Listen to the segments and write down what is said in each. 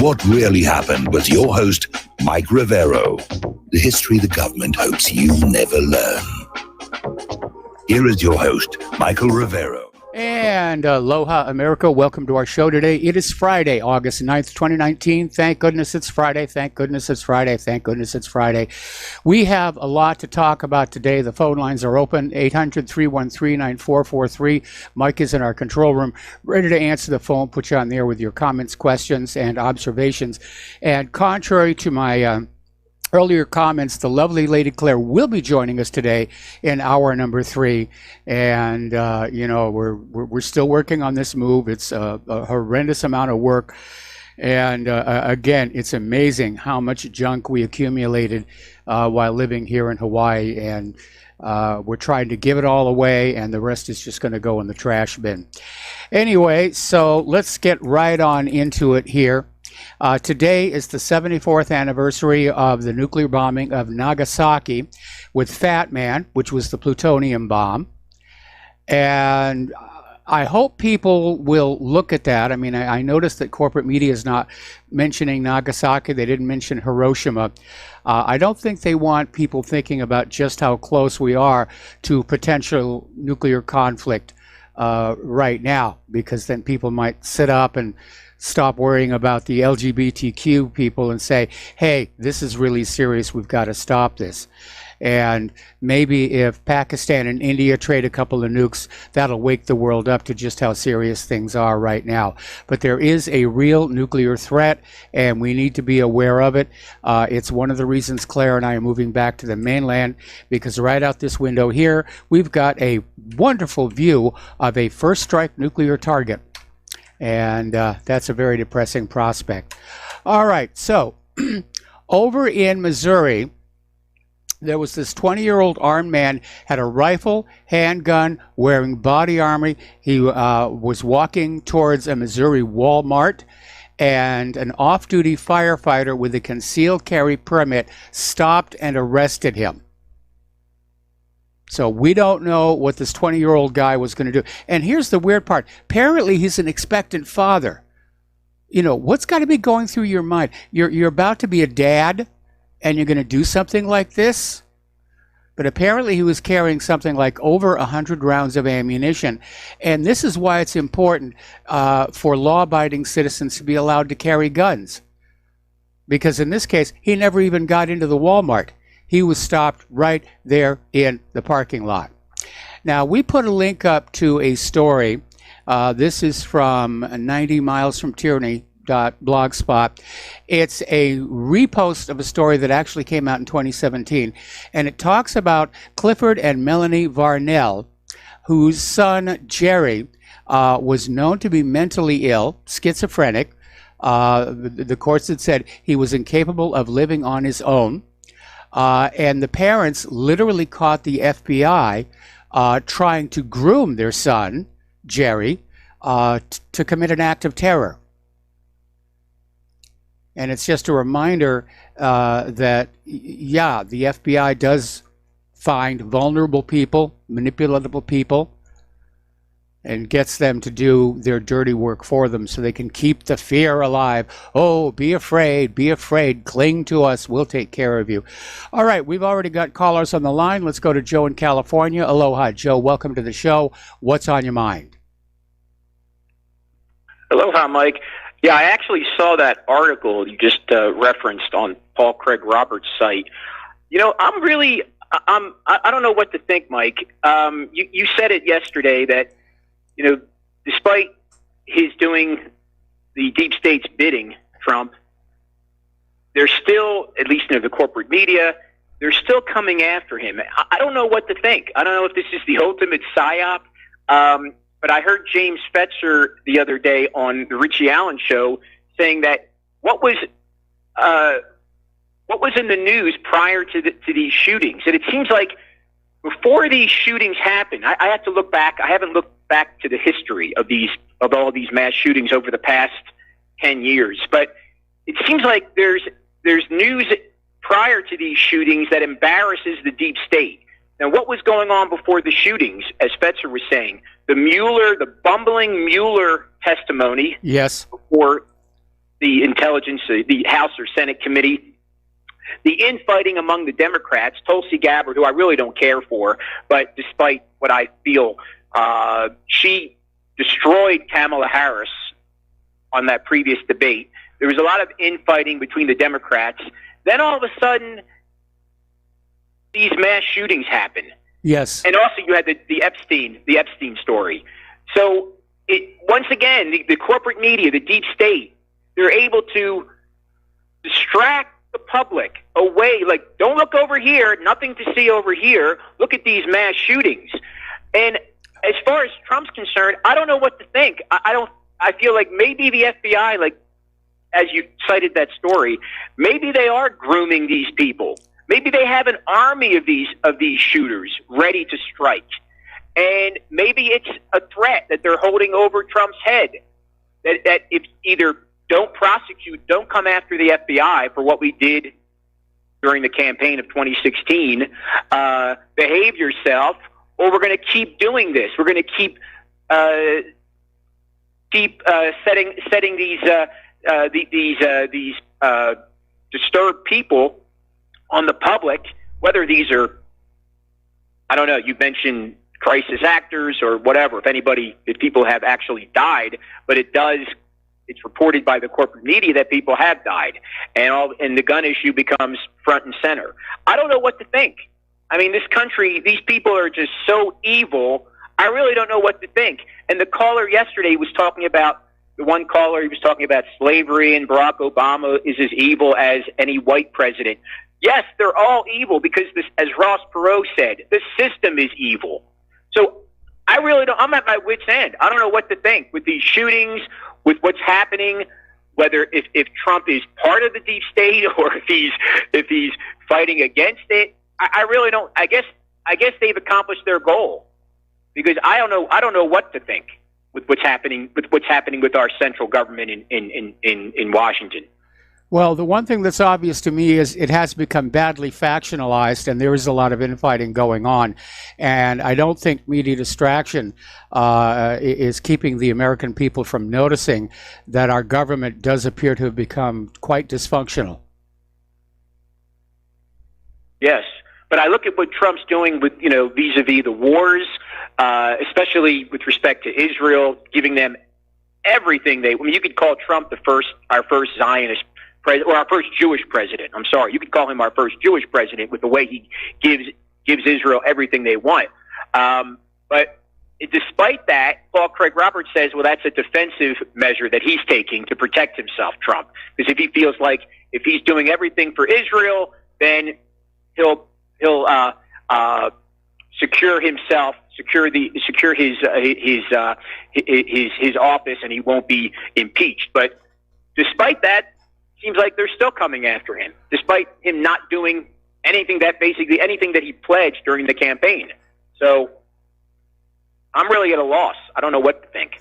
What Really Happened with your host, Mike Rivero. The history the government hopes you never learn. Here is your host, Michael Rivero. And aloha, America. Welcome to our show today. It is Friday, August 9th, 2019. Thank goodness it's Friday. Thank goodness it's Friday. Thank goodness it's Friday. We have a lot to talk about today. The phone lines are open, 800-313-9443. Mike is in our control room, ready to answer the phone, put you on there with your comments, questions, and observations. And contrary to my earlier comments, the lovely Lady Claire will be joining us today in hour number 3, and we're still working on this move. It's a horrendous amount of work, and again, it's amazing how much junk we accumulated while living here in Hawaii, and we're trying to give it all away, and the rest is just going to go in the trash bin. Anyway, so let's get right on into it here. Today is the 74th anniversary of the nuclear bombing of Nagasaki with Fat Man, which was the plutonium bomb. And I hope people will look at that. I mean, I noticed that corporate media is not mentioning Nagasaki. They didn't mention Hiroshima. I don't think they want people thinking about just how close we are to potential nuclear conflict right now, because then people might sit up and stop worrying about the LGBTQ people and say, hey, this is really serious, we've got to stop this. And maybe if Pakistan and India trade a couple of nukes, that'll wake the world up to just how serious things are right now. But there is a real nuclear threat, and we need to be aware of it. It's one of the reasons Claire and I are moving back to the mainland, because right out this window here, we've got a wonderful view of a first strike nuclear target. And that's a very depressing prospect. All right, so over in Missouri, there was this 20-year-old armed man, had a rifle, handgun, wearing body armor. He was walking towards a Missouri Walmart, and an off-duty firefighter with a concealed carry permit stopped and arrested him. So we don't know what this 20-year-old guy was going to do. And here's the weird part. Apparently, he's an expectant father. You know, what's got to be going through your mind? You're about to be a dad, and you're going to do something like this? But apparently, he was carrying something like over 100 rounds of ammunition. And this is why it's important for law-abiding citizens to be allowed to carry guns. Because in this case, he never even got into the Walmart. He was stopped right there in the parking lot. Now, we put a link up to a story. This is from 90 Miles from Tyranny.blogspot. It's a repost of a story that actually came out in 2017. And it talks about Clifford and Melanie Varnell, whose son, Jerry, was known to be mentally ill, schizophrenic. The courts had said he was incapable of living on his own. And the parents literally caught the FBI trying to groom their son, Jerry, to commit an act of terror. And it's just a reminder that, yeah, the FBI does find vulnerable people, manipulatable people, and gets them to do their dirty work for them so they can keep the fear alive. Oh, be afraid, cling to us, we'll take care of you. All right, we've already got callers on the line. Let's go to Joe in California. Aloha, Joe, welcome to the show. What's on your mind? Aloha, Mike. Yeah, I actually saw that article you just referenced on Paul Craig Roberts' site. You know, I don't know what to think, Mike. You said it yesterday that, you know, despite his doing the deep state's bidding, Trump, they're still, at least in the corporate media, they're still coming after him. I don't know what to think. I don't know if this is the ultimate psyop, but I heard James Fetzer the other day on the Richie Allen show saying that what was in the news prior to these shootings, and it seems like before these shootings happened, I have to look back. I haven't looked back to the history of all these mass shootings over the past 10 years, but it seems like there's news prior to these shootings that embarrasses the deep state. Now, what was going on before the shootings, as Fetzer was saying? The bumbling Mueller testimony, yes, before the the House or Senate committee. The infighting among the Democrats, Tulsi Gabbard, who I really don't care for, but despite what I feel, she destroyed Kamala Harris on that previous debate. There was a lot of infighting between the Democrats. Then all of a sudden, these mass shootings happen. Yes. And also you had the Epstein story. So once again, the corporate media, the deep state, they're able to distract the public away. Like, don't look over here, nothing to see over here. Look at these mass shootings. And as far as Trump's concerned, I don't know what to think. I feel like maybe the FBI, like as you cited that story, maybe they are grooming these people. Maybe they have an army of these shooters ready to strike. And maybe it's a threat that they're holding over Trump's head. That if either don't prosecute, don't come after the FBI for what we did during the campaign of 2016, behave yourself, or we're going to keep doing this. We're going to keep setting these disturbed people on the public, whether these are, I don't know, you mentioned crisis actors or whatever, if people have actually died, but it's reported by the corporate media that people have died, and the gun issue becomes front and center. I don't know what to think. I mean, this country, these people are just so evil, I really don't know what to think. And the caller yesterday was talking about, he was talking about slavery, and Barack Obama is as evil as any white president. Yes, they're all evil because this, as Ross Perot said, the system is evil. So I'm at my wit's end. I don't know what to think with these shootings, with what's happening, whether if Trump is part of the deep state or if he's fighting against it. I really don't. I guess they've accomplished their goal, because I don't know what to think with what's happening with our central government in Washington. Well, the one thing that's obvious to me is it has become badly factionalized, and there is a lot of infighting going on. And I don't think media distraction is keeping the American people from noticing that our government does appear to have become quite dysfunctional. Yes, but I look at what Trump's doing with, vis-a-vis the wars, especially with respect to Israel, giving them everything you could call Trump our first Zionist president, or our first Jewish president. I'm sorry, you could call him our first Jewish president with the way he gives Israel everything they want. But despite that, Paul Craig Roberts says, well, that's a defensive measure that he's taking to protect himself, Trump. Because if he feels like if he's doing everything for Israel, then he'll secure himself, secure his office, and he won't be impeached. But despite that, seems like they're still coming after him, despite him not doing anything that he pledged during the campaign. So I'm really at a loss. I don't know what to think.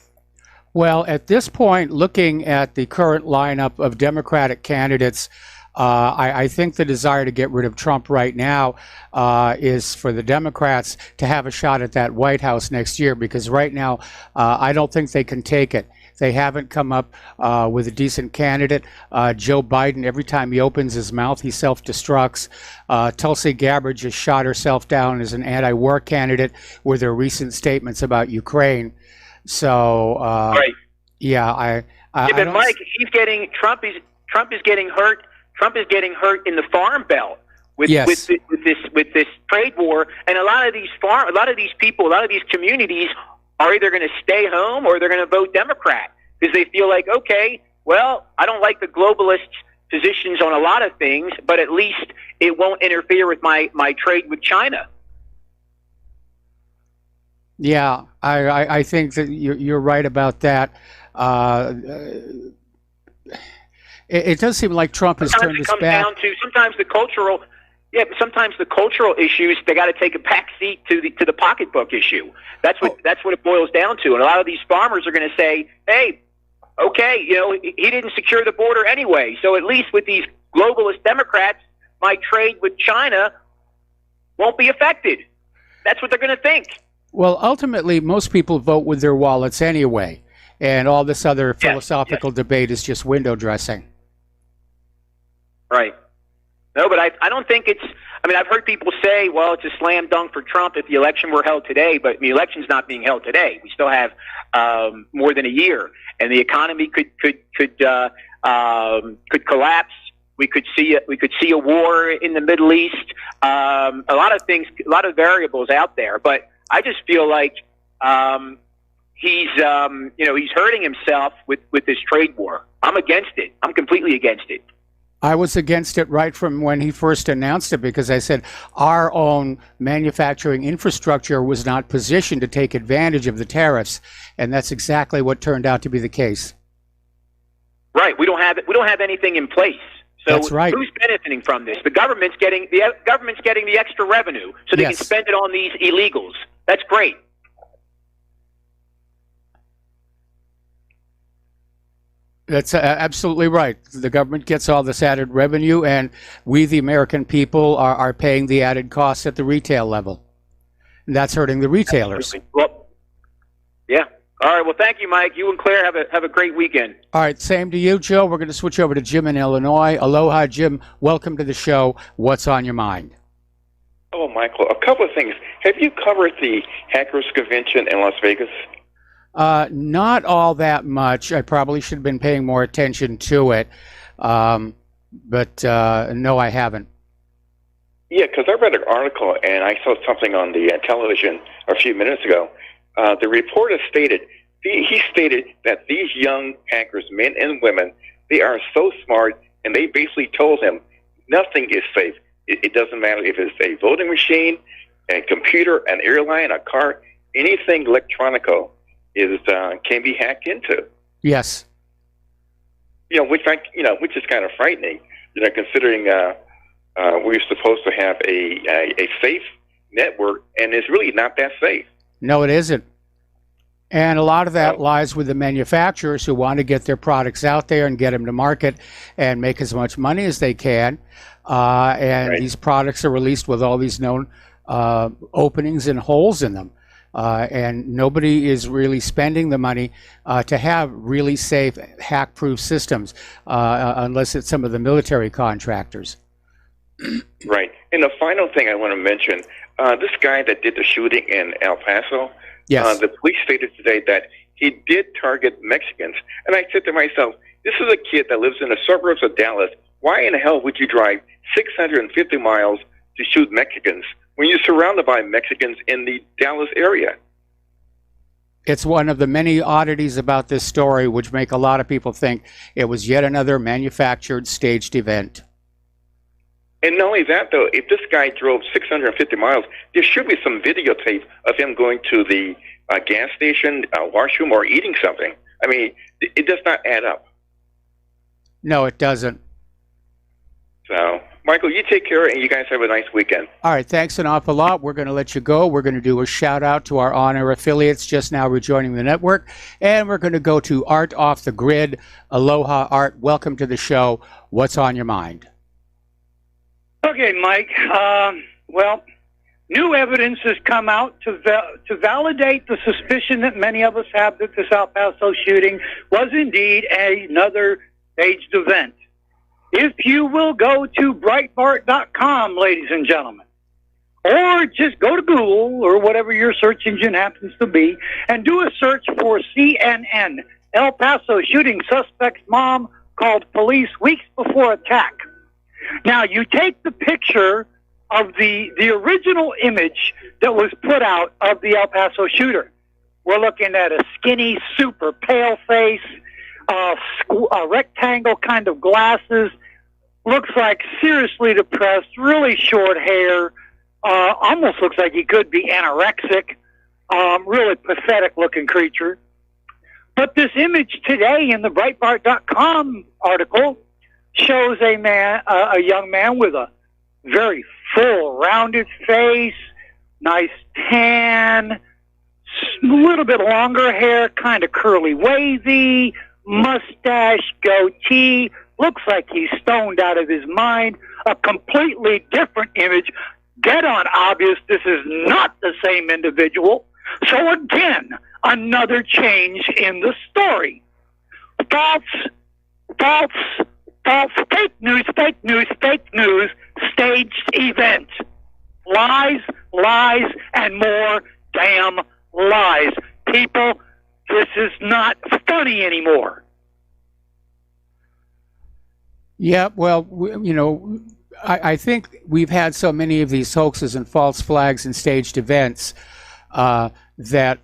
Well, at this point, looking at the current lineup of Democratic candidates, I think the desire to get rid of Trump right now is for the Democrats to have a shot at that White House next year, because right now I don't think they can take it. They haven't come up with a decent candidate. Joe Biden, every time he opens his mouth, he self-destructs. Tulsi Gabbard just shot herself down as an anti-war candidate with her recent statements about Ukraine. So, right. Yeah, but Mike, Trump is getting hurt. Trump is getting hurt in the Farm Belt with this trade war, and a lot of these people, a lot of these communities are either going to stay home or they're going to vote Democrat because they feel like, okay, well, I don't like the globalist positions on a lot of things, but at least it won't interfere with my trade with China. Yeah, I think that you're right about that. It does seem like Trump has turned his back. Sometimes the cultural issues, they got to take a back seat to the pocketbook issue. That's what it boils down to. And a lot of these farmers are going to say, "Hey, okay, he didn't secure the border anyway. So at least with these globalist Democrats, my trade with China won't be affected." That's what they're going to think. Well, ultimately, most people vote with their wallets anyway. and all this other philosophical debate is just window dressing. Right. No, but I don't think it's. I mean, I've heard people say, "Well, it's a slam dunk for Trump if the election were held today," but the election's not being held today. We still have more than a year, and the economy could collapse. We could see a war in the Middle East. A lot of things, a lot of variables out there. But I just feel like he's hurting himself with this trade war. I'm against it. I'm completely against it. I was against it right from when he first announced it, because I said our own manufacturing infrastructure was not positioned to take advantage of the tariffs, and that's exactly what turned out to be the case. Right. We don't have anything in place. So that's right. Who's benefiting from this? The government's getting the extra revenue, so they can spend it on these illegals. That's great. That's absolutely right. The government gets all this added revenue, and we, the American people, are paying the added costs at the retail level. And that's hurting the retailers. Well, yeah. All right. Well, thank you, Mike. You and Claire have a great weekend. All right. Same to you, Joe. We're going to switch over to Jim in Illinois. Aloha, Jim. Welcome to the show. What's on your mind? Oh, Michael, a couple of things. Have you covered the Hackers Convention in Las Vegas? Not all that much. I probably should have been paying more attention to it, but no, I haven't. Yeah, because I read an article and I saw something on the television a few minutes ago. The reporter stated, he stated that these young hackers, men and women, they are so smart, and they basically told him nothing is safe. It doesn't matter if it's a voting machine, a computer, an airline, a car, anything electronico can be hacked into. Yes. Which is kind of frightening. Considering we're supposed to have a safe network, and it's really not that safe. No, it isn't. And a lot of that lies with the manufacturers who want to get their products out there and get them to market and make as much money as they can. These products are released with all these known openings and holes in them. And nobody is really spending the money to have really safe, hack-proof systems, unless it's some of the military contractors. Right. And the final thing I want to mention, this guy that did the shooting in El Paso, the police stated today that he did target Mexicans. And I said to myself, this is a kid that lives in the suburbs of Dallas. Why in the hell would you drive 650 miles to shoot Mexicans when you're surrounded by Mexicans in the Dallas area? It's one of the many oddities about this story, which make a lot of people think it was yet another manufactured, staged event. And not only that, though, if this guy drove 650 miles, there should be some videotape of him going to the gas station, washroom, or eating something. I mean, it does not add up. No, it doesn't. So, Michael, you take care, and you guys have a nice weekend. All right, thanks an awful lot. We're going to let you go. We're going to do a shout-out to our on-air affiliates just now rejoining the network, and we're going to go to Art Off the Grid. Aloha, Art. Welcome to the show. What's on your mind? Okay, Mike. Well, new evidence has come out to validate the suspicion that many of us have that this El Paso shooting was indeed another staged event. If you will go to Breitbart.com, ladies and gentlemen, or just go to Google or whatever your search engine happens to be, and do a search for CNN, El Paso shooting suspect's mom called police weeks before attack. Now, you take the picture of the original image that was put out of the El Paso shooter. We're looking at a skinny, super pale face, a rectangle kind of glasses, looks like seriously depressed, really short hair, almost looks like he could be anorexic, really pathetic looking creature. But this image today in the Breitbart.com article shows a young man with a very full, rounded face, nice tan, a little bit longer hair, kind of curly, wavy, mustache, goatee, looks like he's stoned out of his mind, a completely different image, dead on obvious this is not the same individual. So again, another change in the story. False, fake news, staged event. Lies, and more damn lies. People, this is not funny anymore. Yeah, well, I think we've had so many of these hoaxes and false flags and staged events that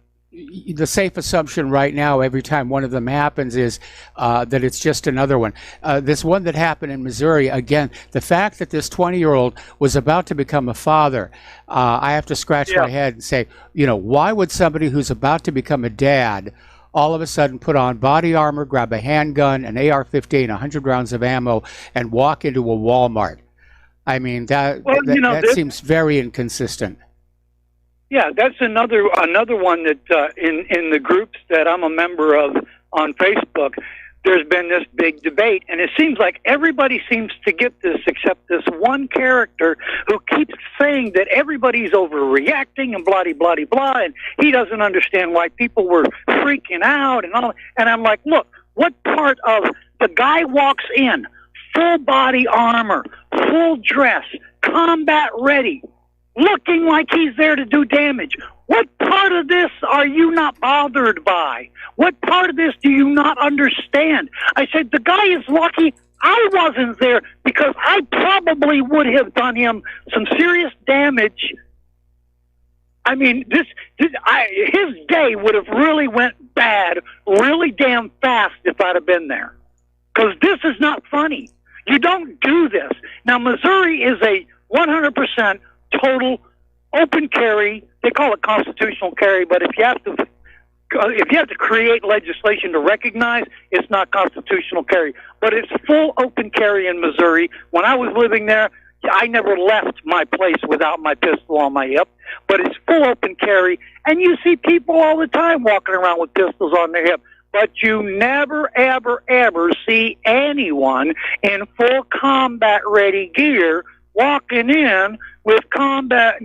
the safe assumption right now, every time one of them happens, is that it's just another one. This one that happened in Missouri, again, the fact that this 20-year-old was about to become a father, I have to scratch my head and say, why would somebody who's about to become a dad all of a sudden put on body armor, grab a handgun, an AR-15, 100 rounds of ammo, and walk into a Walmart? I mean, that seems very inconsistent. Yeah, that's another one that in the groups that I'm a member of on Facebook, there's been this big debate, and it seems like everybody seems to get this except this one character who keeps saying that everybody's overreacting and blah, blah, blah, and he doesn't understand why people were freaking out and all. And I'm like, look, what part of the guy walks in, full body armor, full dress, combat ready, looking like he's there to do damage. What part of this are you not bothered by? What part of this do you not understand? I said, the guy is lucky I wasn't there, because I probably would have done him some serious damage. I mean, his day would have really went bad really damn fast if I'd have been there. Because this is not funny. You don't do this. Now, Missouri is a 100% total open carry. They call it constitutional carry, but if you have to create legislation to recognize, it's not constitutional carry. But it's full open carry in Missouri. When I was living there, I never left my place without my pistol on my hip. But it's full open carry, and you see people all the time walking around with pistols on their hip. But you never, ever, ever see anyone in full combat-ready gear walking in with combat,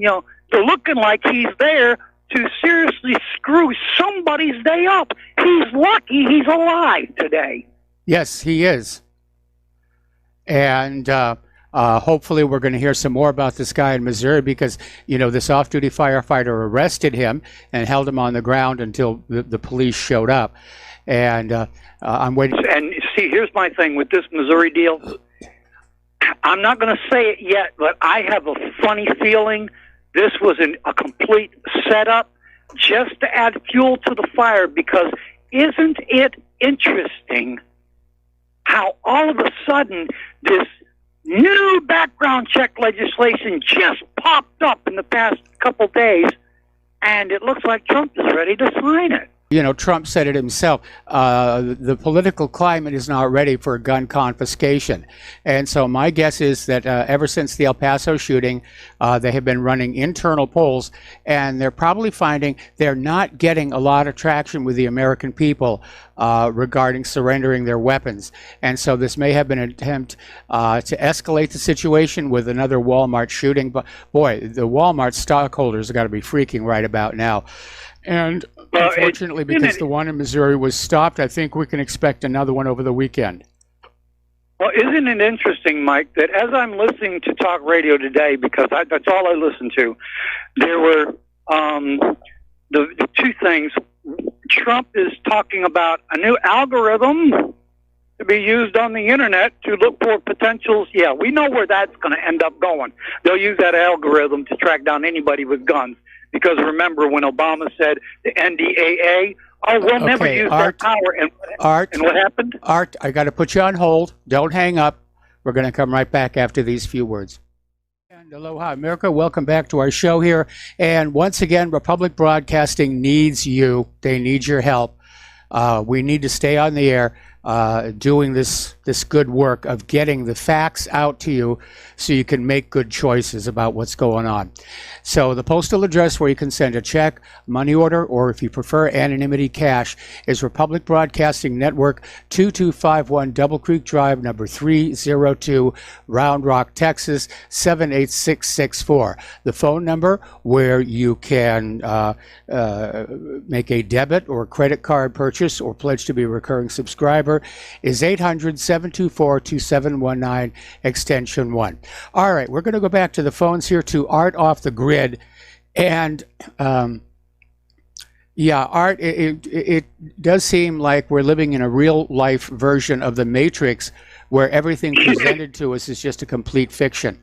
looking like he's there to seriously screw somebody's day up. He's lucky he's alive today. Yes, he is. And hopefully we're going to hear some more about this guy in Missouri, because, this off-duty firefighter arrested him and held him on the ground until the police showed up. And I'm waiting. And see, here's my thing with this Missouri deal. I'm not going to say it yet, but I have a funny feeling this was a complete setup just to add fuel to the fire, because isn't it interesting how all of a sudden this new background check legislation just popped up in the past couple days, and it looks like Trump is ready to sign it. Trump said it himself. The political climate is not ready for gun confiscation. And so my guess is that ever since the El Paso shooting, they have been running internal polls, and they're probably finding they're not getting a lot of traction with the American people regarding surrendering their weapons. And so this may have been an attempt to escalate the situation with another Walmart shooting. But boy, the Walmart stockholders have got to be freaking right about now. And unfortunately, because the one in Missouri was stopped, I think we can expect another one over the weekend. Well, isn't it interesting, Mike, that as I'm listening to talk radio today, because that's all I listen to, there were the two things. Trump is talking about a new algorithm to be used on the internet to look for potentials. Yeah, we know where that's going to end up going. They'll use that algorithm to track down anybody with guns. Because remember when Obama said the NDAA, we'll never use that power. And what happened? Art, I got to put you on hold. Don't hang up. We're going to come right back after these few words. And aloha, America. Welcome back to our show here. And once again, Republic Broadcasting needs you. They need your help. We need to stay on the air doing this this good work of getting the facts out to you so you can make good choices about what's going on. So the postal address where you can send a check, money order, or if you prefer anonymity, cash, is Republic Broadcasting Network, 2251 Double Creek Drive, number 302, Round Rock, Texas, 78664. The phone number where you can make a debit or credit card purchase or pledge to be a recurring subscriber is 800-724-2719, extension 1. All right, we're going to go back to the phones here to Art off the grid. And yeah, Art, it does seem like we're living in a real life version of the Matrix where everything presented to us is just a complete fiction.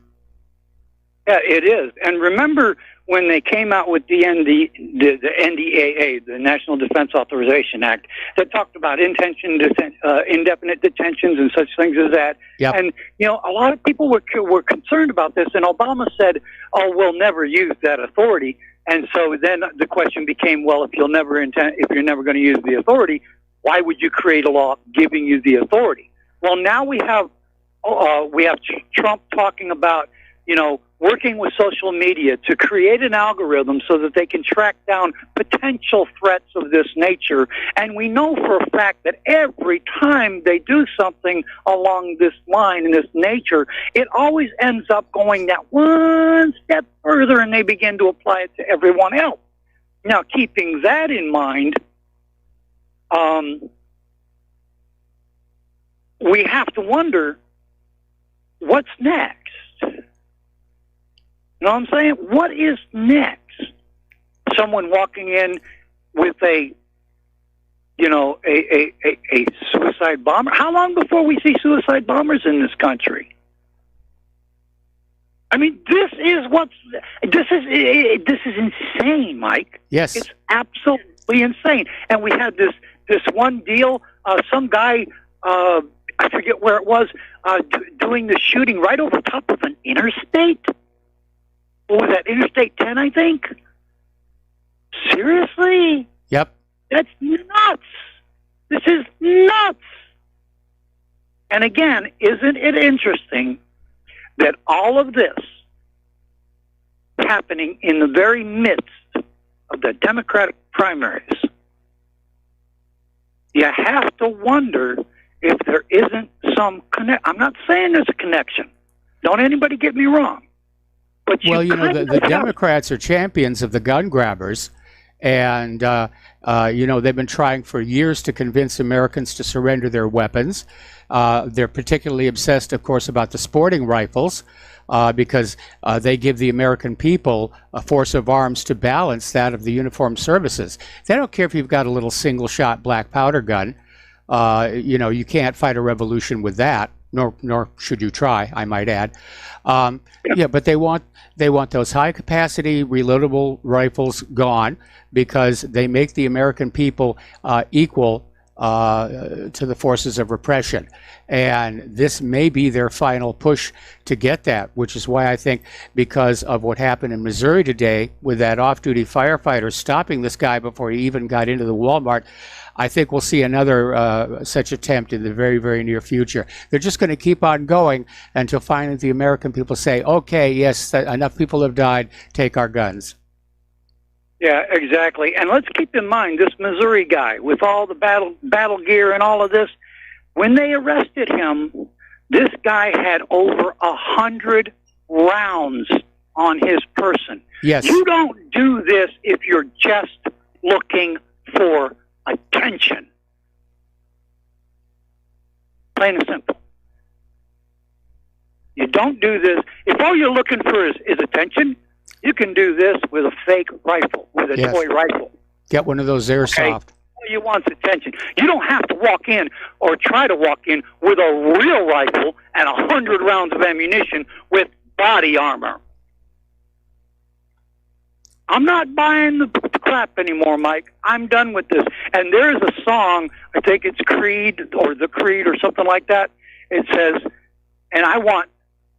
Yeah, it is. And remember when they came out with the NDAA, the National Defense Authorization Act, that talked about indefinite detentions and such things as that. Yep. And, you know, a lot of people were concerned about this, and Obama said, oh, we'll never use that authority. And so then the question became, well, if you're never going to use the authority, why would you create a law giving you the authority? Well, now we have Trump talking about, you know, working with social media to create an algorithm so that they can track down potential threats of this nature. And we know for a fact that every time they do something along this line in this nature, it always ends up going that one step further, and they begin to apply it to everyone else. Now, keeping that in mind, we have to wonder, what's next? You know what I'm saying? What is next? Someone walking in with a suicide bomber? How long before we see suicide bombers in this country? I mean, this is insane, Mike. Yes. It's absolutely insane. And we had this one deal, some guy, I forget where it was, doing the shooting right over top of an interstate. What was that, Interstate 10, I think? Seriously? Yep. That's nuts. This is nuts. And again, isn't it interesting that all of this happening in the very midst of the Democratic primaries? You have to wonder if there isn't some connection. I'm not saying there's a connection. Don't anybody get me wrong. But well, you know, the Democrats are champions of the gun grabbers, and you know, they've been trying for years to convince Americans to surrender their weapons. They're particularly obsessed, of course, about the sporting rifles because they give the American people a force of arms to balance that of the uniformed services. They don't care if you've got a little single-shot black powder gun. You know, you can't fight a revolution with that. Nor should you try, I might add. Yeah, but they want those high-capacity reloadable rifles gone because they make the American people equal to the forces of repression. And this may be their final push to get that, which is why I think, because of what happened in Missouri today with that off-duty firefighter stopping this guy before he even got into the Walmart, I think we'll see another such attempt in the very, very near future. They're just going to keep on going until finally the American people say, okay, yes, enough people have died, take our guns. Yeah, exactly. And let's keep in mind this Missouri guy with all the battle gear and all of this. When they arrested him, this guy had over 100 rounds on his person. Yes. You don't do this if you're just looking for attention. Plain and simple. You don't do this. If all you're looking for is attention, you can do this with a fake rifle, with a toy rifle. Get one of those airsoft. Okay? All you want is attention. You don't have to walk in or try to walk in with a real rifle and 100 rounds of ammunition with body armor. I'm not buying the crap anymore, Mike. I'm done with this. And there is a song, I think it's Creed or The Creed or something like that. It says, and I want,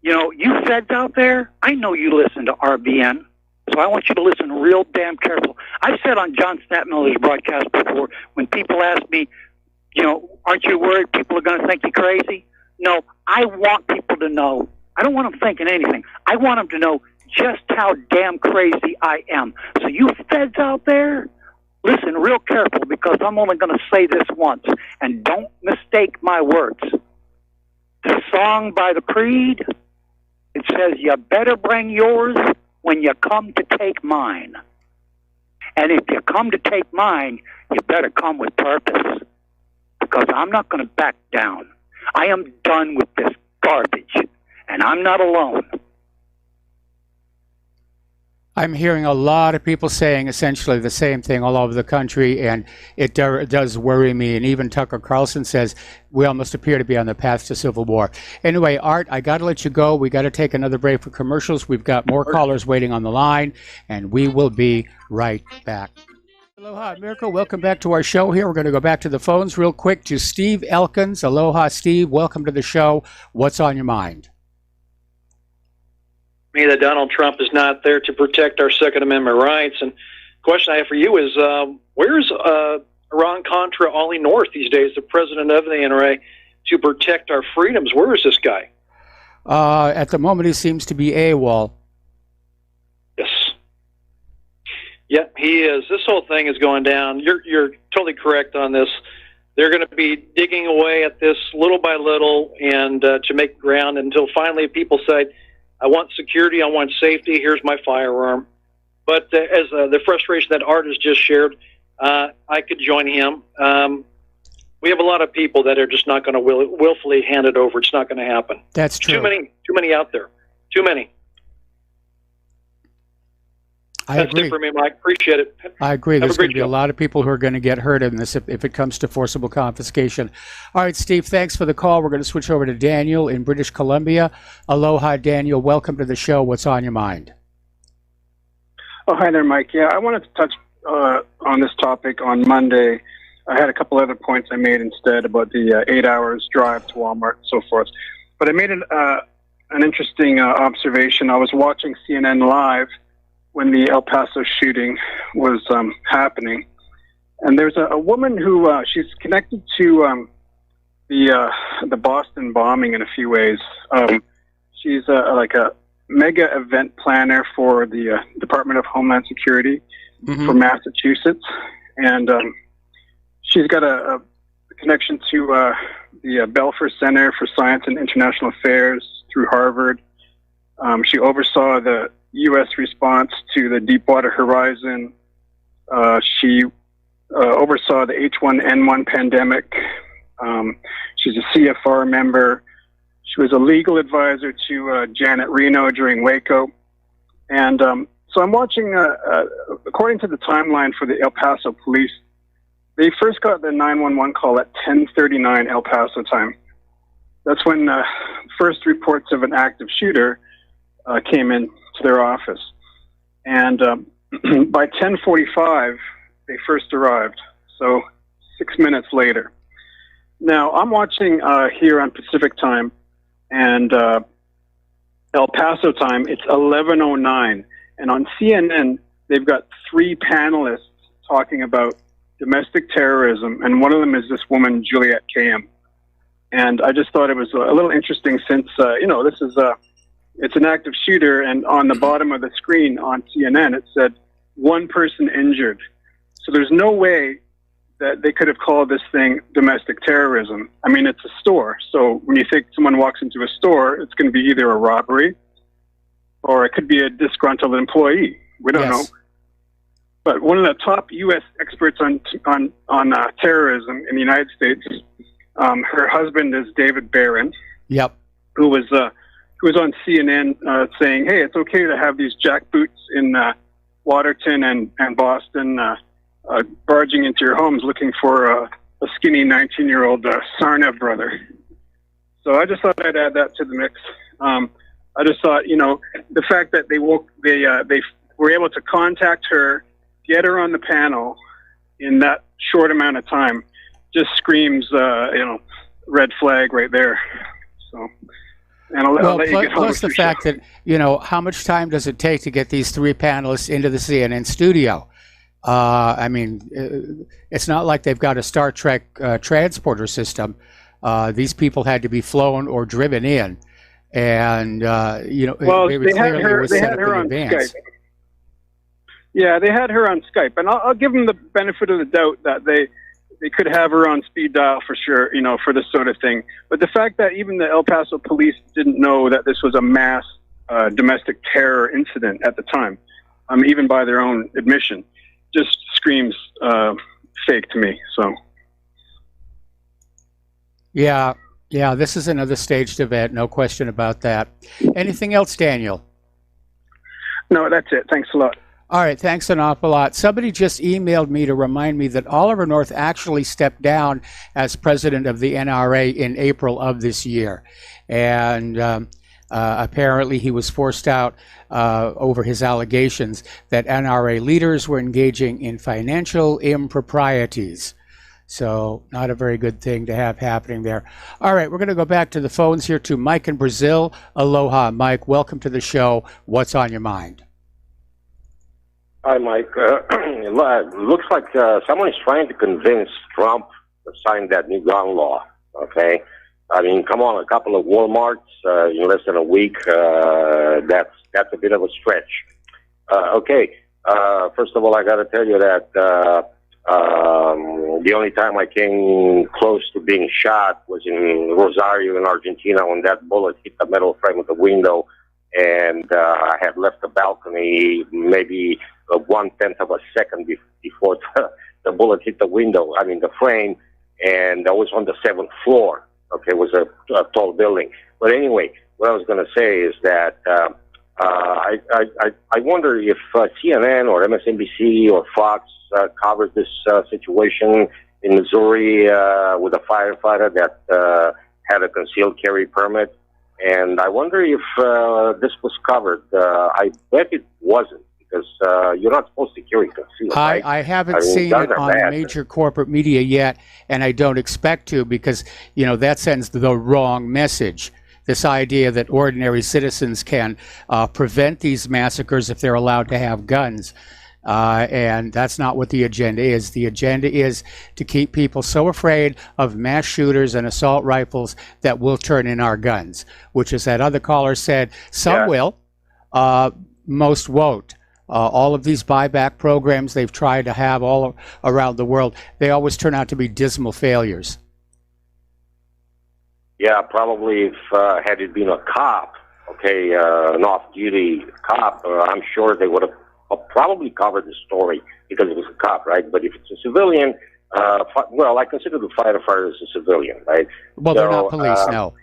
you know, you feds out there, I know you listen to RBN, so I want you to listen real damn careful. I've said on John Snapmiller's broadcast before, when people ask me, you know, aren't you worried people are going to think you crazy? No, I want people to know. I don't want them thinking anything. I want them to know just how damn crazy I am. So you feds out there, listen real careful, because I'm only going to say this once, and don't mistake my words. The song by the Creed, it says, you better bring yours when you come to take mine. And if you come to take mine, you better come with purpose, because I'm not going to back down. I am done with this garbage, and I'm not alone. I'm hearing a lot of people saying essentially the same thing all over the country, and it does worry me. And even Tucker Carlson says we almost appear to be on the path to civil war. Anyway, Art, I got to let you go. We got to take another break for commercials. We've got more callers waiting on the line, and we will be right back. Aloha, America. Welcome back to our show here. We're going to go back to the phones real quick to Steve Elkins. Aloha, Steve. Welcome to the show. What's on your mind? Me that Donald Trump is not there to protect our Second Amendment rights. And the question I have for you is, where's Iran-Contra Ollie North these days, the president of the NRA, to protect our freedoms? Where is this guy? At the moment, he seems to be AWOL. Yes. Yeah, he is. This whole thing is going down. You're totally correct on this. They're going to be digging away at this little by little and to make ground until finally people say, I want security, I want safety, here's my firearm. But as the frustration that Art has just shared, I could join him. We have a lot of people that are just not going to willfully hand it over. It's not going to happen. That's true. Too many out there. Too many. That's agree. it for me, Mike. Appreciate it. I agree. There's going to be show. a lot of people who are going to get hurt in this if it comes to forcible confiscation. All right, Steve, thanks for the call. We're going to switch over to Daniel in British Columbia. Aloha, Daniel. Welcome to the show. What's on your mind? Oh, hi there, Mike. Yeah, I wanted to touch on this topic on Monday. I had a couple other points I made instead about the 8 hours drive to Walmart and so forth. But I made an interesting observation. I was watching CNN Live when the El Paso shooting was happening. And there's a woman who, she's connected to the Boston bombing in a few ways. She's like a mega event planner for the Department of Homeland Security for Massachusetts. And she's got a connection to the Belfer Center for Science and International Affairs through Harvard. She oversaw the U.S. response to the Deepwater Horizon. She oversaw the H1N1 pandemic. She's a CFR member. She was a legal advisor to Janet Reno during Waco. And so I'm watching, according to the timeline for the El Paso police, they first got the 911 call at 10:39 El Paso time. That's when first reports of an active shooter came in to their office. And by 10:45, they first arrived. So 6 minutes later. Now, I'm watching here on Pacific time, and El Paso time, it's 11:09. And on CNN, they've got three panelists talking about domestic terrorism, and one of them is this woman, Juliette Kayyem. And I just thought it was a little interesting since, this is it's an active shooter, and on the bottom of the screen on CNN, it said, one person injured. So there's no way that they could have called this thing domestic terrorism. I mean, it's a store. So when you think someone walks into a store, it's going to be either a robbery or it could be a disgruntled employee. We don't know. But one of the top U.S. experts on terrorism in the United States, her husband is David Barron. Yep. Who was on CNN saying, hey, it's okay to have these jackboots in Waterton and Boston barging into your homes looking for a skinny 19-year-old Sarna brother. So I just thought I'd add that to the mix. I just thought, the fact that they were able to contact her, get her on the panel in that short amount of time, just screams, red flag right there. So, and I'll let you get plus the fact that, how much time does it take to get these three panelists into the CNN studio? I mean, it's not like they've got a Star Trek transporter system. These people had to be flown or driven in, and well, very they had clearly her. it was They set had up her in on advance. Skype. Yeah, they had her on Skype, and I'll give them the benefit of the doubt that they could have her on speed dial for sure, for this sort of thing. But the fact that even the El Paso police didn't know that this was a mass domestic terror incident at the time, even by their own admission, just screams fake to me. So. Yeah, this is another staged event, no question about that. Anything else, Daniel? No, that's it. Thanks a lot. All right, thanks an awful lot. Somebody just emailed me to remind me that Oliver North actually stepped down as president of the NRA in April of this year. And apparently he was forced out over his allegations that NRA leaders were engaging in financial improprieties. So not a very good thing to have happening there. All right, we're going to go back to the phones here to Mike in Brazil. Aloha, Mike. Welcome to the show. What's on your mind? Hi, Mike. It looks like someone is trying to convince Trump to sign that new gun law, okay? I mean, come on, a couple of Walmarts in less than a week, that's a bit of a stretch. Okay, first of all, I got to tell you that the only time I came close to being shot was in Rosario in Argentina when that bullet hit the metal frame of the window, and I had left the balcony maybe 1/10 of a second before the bullet hit the window, the frame, and I was on the 7th floor. Okay, it was a tall building. But anyway, what I was going to say is that I wonder if CNN or MSNBC or Fox covered this situation in Missouri with a firefighter that had a concealed carry permit. And I wonder if this was covered. I bet it wasn't, because you're not supposed to carry concealed, right? I haven't seen it on major corporate media yet, and I don't expect to, because, that sends the wrong message. This idea that ordinary citizens can prevent these massacres if they're allowed to have guns. And that's not what the agenda is. The agenda is to keep people so afraid of mass shooters and assault rifles that we'll turn in our guns, which, as that other caller said, some will, most won't. All of these buyback programs they've tried to have all around the world, they always turn out to be dismal failures. Yeah, probably if had it been a cop, okay, an off-duty cop, I'm sure they would have probably covered the story because it was a cop, right? But if it's a civilian, well, I consider the firefighter as a civilian, right? Well, they're not police, no.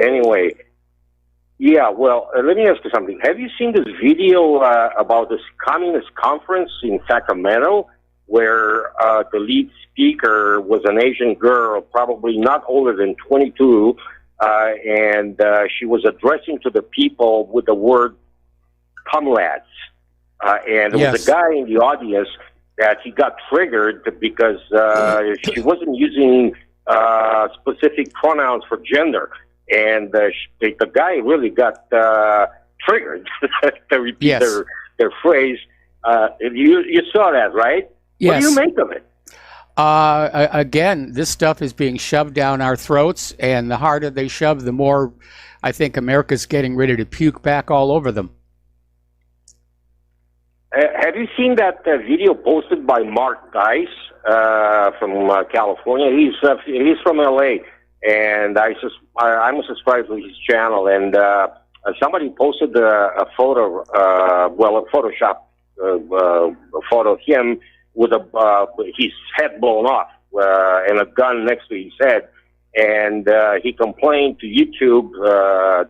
Anyway, yeah, well, let me ask you something. Have you seen this video about this communist conference in Sacramento where the lead speaker was an Asian girl, probably not older than 22, and she was addressing to the people with the word, "Come lads." And there was a guy in the audience that he got triggered because she wasn't using specific pronouns for gender. And the guy really got triggered to repeat their phrase. You saw that, right? Yes. What do you make of it? Again, this stuff is being shoved down our throats, and the harder they shove, the more I think America's getting ready to puke back all over them. Have you seen that video posted by Mark Dice from California? He's from LA, and I'm subscribed to his channel. And somebody posted a photo, a Photoshop photo of him with his head blown off and a gun next to his head. And he complained to YouTube,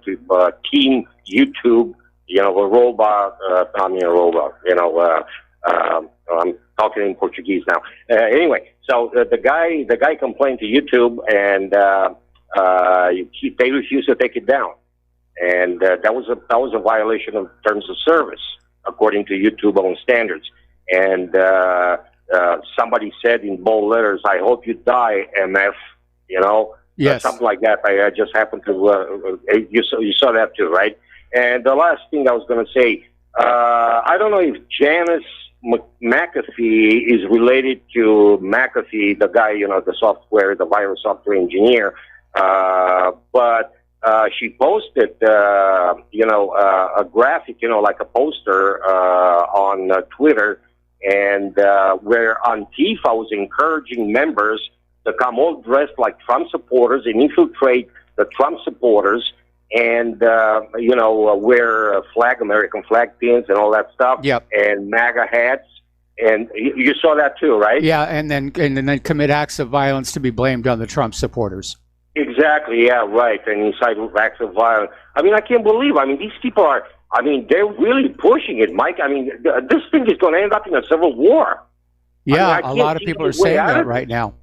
to Team YouTube. A robot, I'm talking in Portuguese now. Anyway, so the guy complained to YouTube, and they refused to take it down, and that was a violation of terms of service according to YouTube own standards. And somebody said in bold letters, "I hope you die, MF." Yes, something like that. I just happened to. You saw that too, right? And the last thing I was going to say, I don't know if Janice McAfee is related to McAfee, the guy, the virus software engineer. But she posted, a graphic, like a poster on Twitter, and where Antifa was encouraging members to come all dressed like Trump supporters and infiltrate the Trump supporters and, wear American flag pins and all that stuff. Yep. And MAGA hats. And you saw that too, right? Yeah, and then commit acts of violence to be blamed on the Trump supporters. Exactly, yeah, right. And incite acts of violence. I mean, I can't believe, these people are, they're really pushing it, Mike. This thing is going to end up in a civil war. Yeah, a lot of people are saying that right now.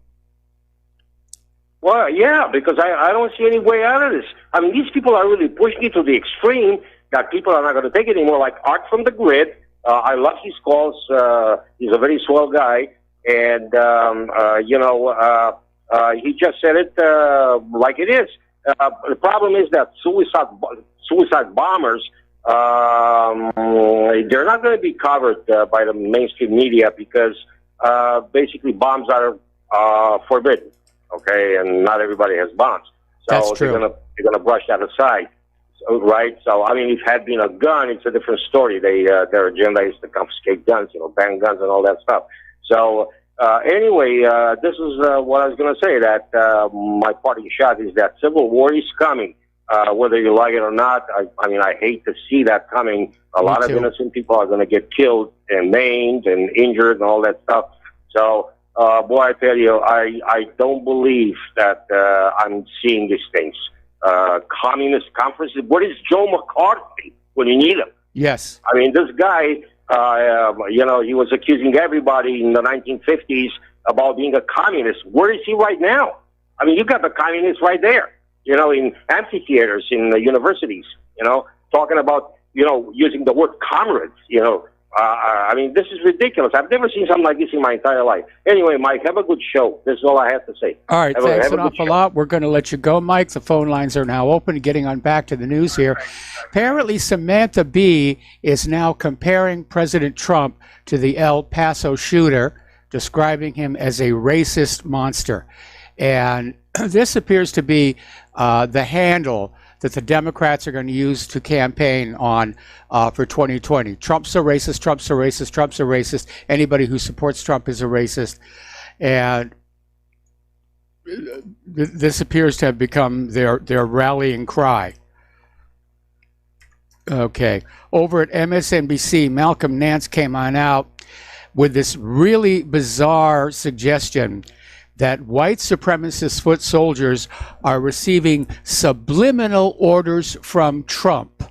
Well, yeah, because I don't see any way out of this. These people are really pushing it to the extreme that people are not going to take it anymore, like Art from the Grid. I love his calls. He's a very swell guy. And, he just said it like it is. The problem is that suicide bombers, they're not going to be covered by the mainstream media because basically bombs are forbidden, okay? And not everybody has bombs. So That's true. they're gonna brush that aside. So, right? So, if it had been a gun, it's a different story. Their agenda is to confiscate guns, ban guns and all that stuff. So, anyway, this is what I was going to say, that my parting shot is that civil war is coming, whether you like it or not. I hate to see that coming. A lot of innocent people are going to get killed and maimed and injured and all that stuff. So, boy, I tell you, I don't believe that I'm seeing these things. Communist conferences. What is Joe McCarthy when you need him? Yes. This guy, he was accusing everybody in the 1950s about being a communist. Where is he right now? You got the communists right there, in amphitheaters, in the universities, talking about, using the word comrades, this is ridiculous. I've never seen something like this in my entire life. Anyway, Mike, have a good show. This is all I have to say. All right, thanks an awful lot. We're going to let you go, Mike. The phone lines are now open. Getting on back to the news here. Apparently, Samantha Bee is now comparing President Trump to the El Paso shooter, describing him as a racist monster. And this appears to be the handle that the Democrats are going to use to campaign on for 2020. Trump's a racist, Trump's a racist, Trump's a racist. Anybody who supports Trump is a racist. And this appears to have become their rallying cry. Okay. Over at MSNBC, Malcolm Nance came on out with this really bizarre suggestion that white supremacist foot soldiers are receiving subliminal orders from Trump.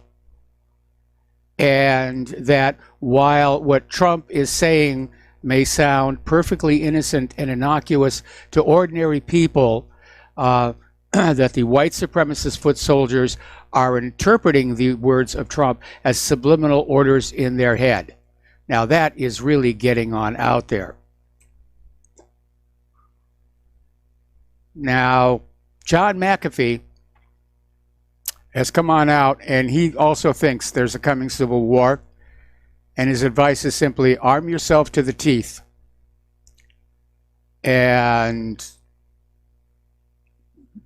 And that while what Trump is saying may sound perfectly innocent and innocuous to ordinary people, that the white supremacist foot soldiers are interpreting the words of Trump as subliminal orders in their head. Now that is really getting on out there. Now, John McAfee has come on out, and he also thinks there's a coming civil war, and his advice is simply arm yourself to the teeth. And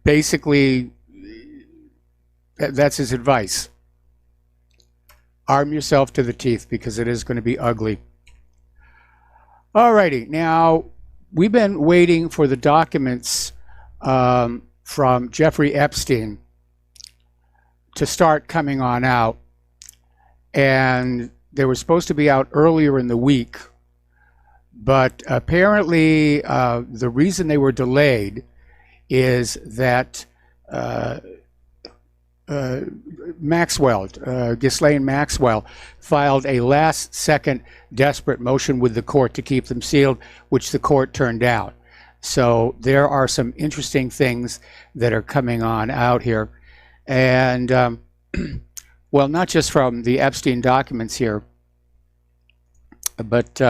basically, that's his advice. Arm yourself to the teeth, because it is going to be ugly. Alrighty, now, we've been waiting for the documents from Jeffrey Epstein to start coming on out, and they were supposed to be out earlier in the week, but apparently the reason they were delayed is that Ghislaine Maxwell filed a last-second desperate motion with the court to keep them sealed, which the court turned down. So there are some interesting things that are coming on out here. And, well, not just from the Epstein documents here, but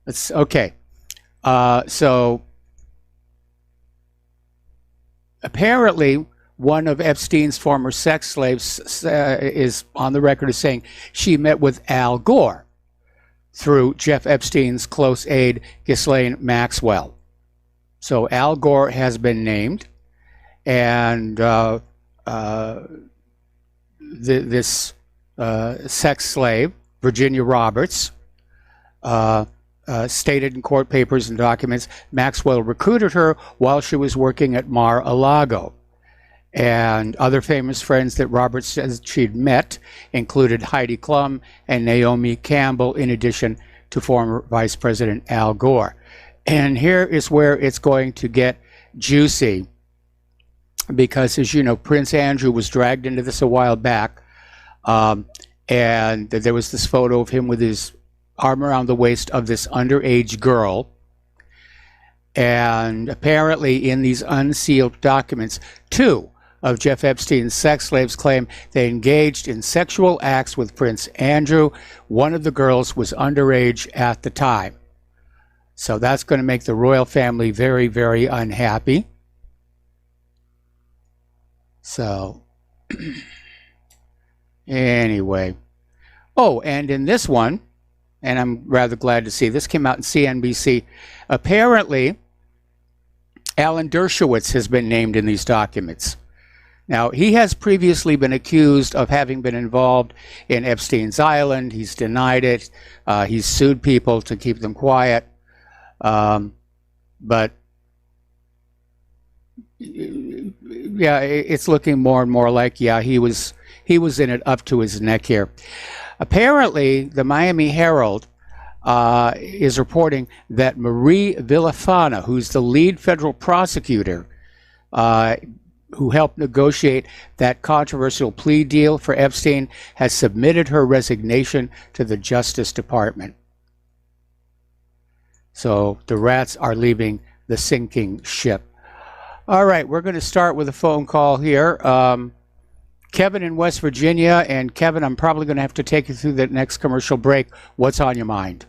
it's okay. So apparently one of Epstein's former sex slaves is on the record as saying she met with Al Gore through Jeff Epstein's close aide, Ghislaine Maxwell. So Al Gore has been named, and this sex slave, Virginia Roberts, stated in court papers and documents, Maxwell recruited her while she was working at Mar-a-Lago. And other famous friends that Roberts says she'd met included Heidi Klum and Naomi Campbell, in addition to former Vice President Al Gore. And here is where it's going to get juicy, because, as you know, Prince Andrew was dragged into this a while back, and there was this photo of him with his arm around the waist of this underage girl. And apparently in these unsealed documents, 2 of Jeff Epstein's sex slaves claim they engaged in sexual acts with Prince Andrew. One of the girls was underage at the time. So that's going to make the royal family very, very unhappy. So, anyway. Oh, and in this one, and I'm rather glad to see, this came out in CNBC. Apparently, Alan Dershowitz has been named in these documents. Now, he has previously been accused of having been involved in Epstein's Island. He's denied it. He's sued people to keep them quiet. But yeah, it's looking more and more like, yeah, he was in it up to his neck here. Apparently, the Miami Herald is reporting that Marie Villafana, who's the lead federal prosecutor, who helped negotiate that controversial plea deal for Epstein, has submitted her resignation to the Justice Department. So the rats are leaving the sinking ship. All right, we're going to start with a phone call here. Kevin in West Virginia. And Kevin, I'm probably going to have to take you through the next commercial break. What's on your mind?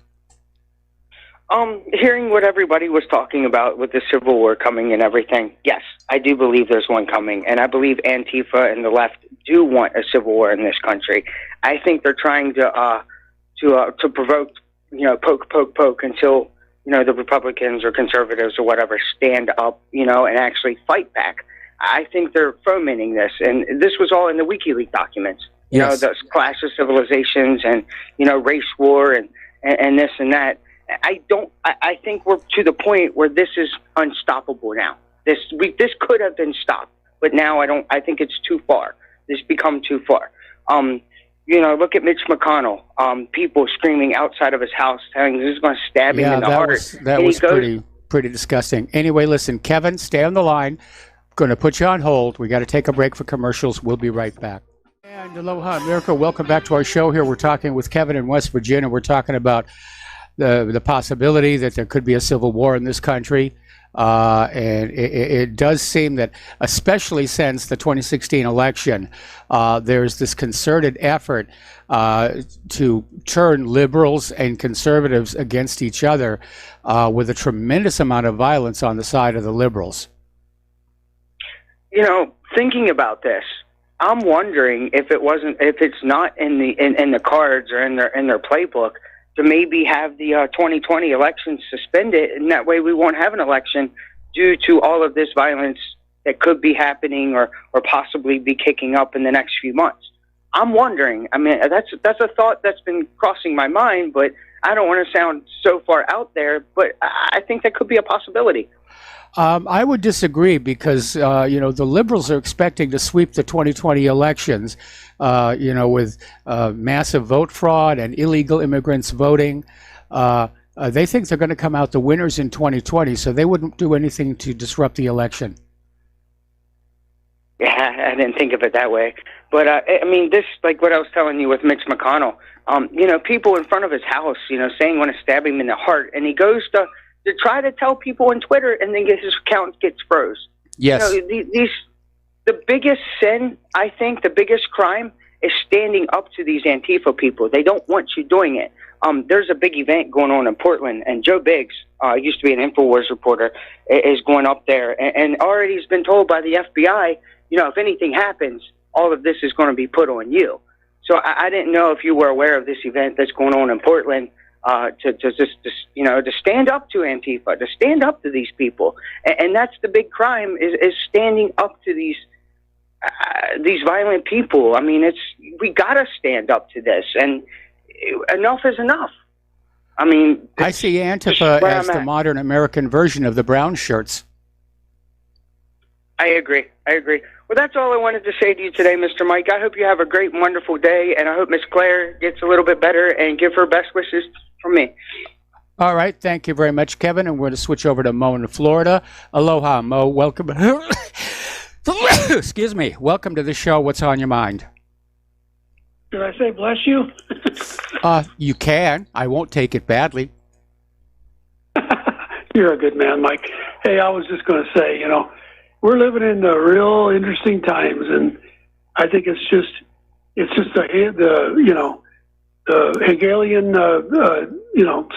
Hearing what everybody was talking about with the Civil War coming and everything, yes, I do believe there's one coming, and I believe Antifa and the left do want a civil war in this country. I think they're trying to provoke, poke until, the Republicans or conservatives or whatever stand up, and actually fight back. I think they're fomenting this, and this was all in the WikiLeaks documents. Yes. The clash of civilizations and, race war and this and that. I think we're to the point where this is unstoppable now. This could have been stopped, but now I think it's too far. This become too far. Look at Mitch McConnell. People screaming outside of his house, telling this is going to stab him in the heart. That was pretty disgusting. Anyway, listen, Kevin, stay on the line. Going to put you on hold. We got to take a break for commercials. We'll be right back. And aloha, America. Welcome back to our show here. We're talking with Kevin in West Virginia. We're talking about the possibility that there could be a civil war in this country. And it does seem that, especially since the 2016 election, there's this concerted effort to turn liberals and conservatives against each other, with a tremendous amount of violence on the side of the liberals. Thinking about this, I'm wondering if it's not in the cards or in their playbook to maybe have the 2020 election suspended, and that way we won't have an election due to all of this violence that could be happening or possibly be kicking up in the next few months. I'm wondering. I mean, that's a thought that's been crossing my mind, but I don't want to sound so far out there, but I think that could be a possibility. I would disagree because, the liberals are expecting to sweep the 2020 elections, with massive vote fraud and illegal immigrants voting. They think they're going to come out the winners in 2020, so they wouldn't do anything to disrupt the election. Yeah, I didn't think of it that way. But, this, like what I was telling you with Mitch McConnell, people in front of his house, saying want to stab him in the heart, and he goes to try to tell people on Twitter, and then his account gets froze. Yes. The biggest sin, I think, the biggest crime is standing up to these Antifa people. They don't want you doing it. There's a big event going on in Portland, and Joe Biggs, used to be an InfoWars reporter, is going up there, and already has been told by the FBI, if anything happens, all of this is going to be put on you. So I didn't know if you were aware of this event that's going on in Portland. to stand up to Antifa, to stand up to these people, and that's the big crime is standing up to these violent people. I mean, we gotta stand up to this, and enough is enough. I mean, I see Antifa as the modern American version of the brown shirts. I agree. Well, that's all I wanted to say to you today, Mr. Mike. I hope you have a great and wonderful day, and I hope Miss Claire gets a little bit better, and give her best wishes from me. All right. Thank you very much, Kevin. And we're going to switch over to Mo in Florida. Aloha, Mo. Welcome. Excuse me. Welcome to the show. What's on your mind? Did I say bless you? You can. I won't take it badly. You're a good man, Mike. Hey, I was just going to say, we're living in the real interesting times, and I think it's just the Hegelian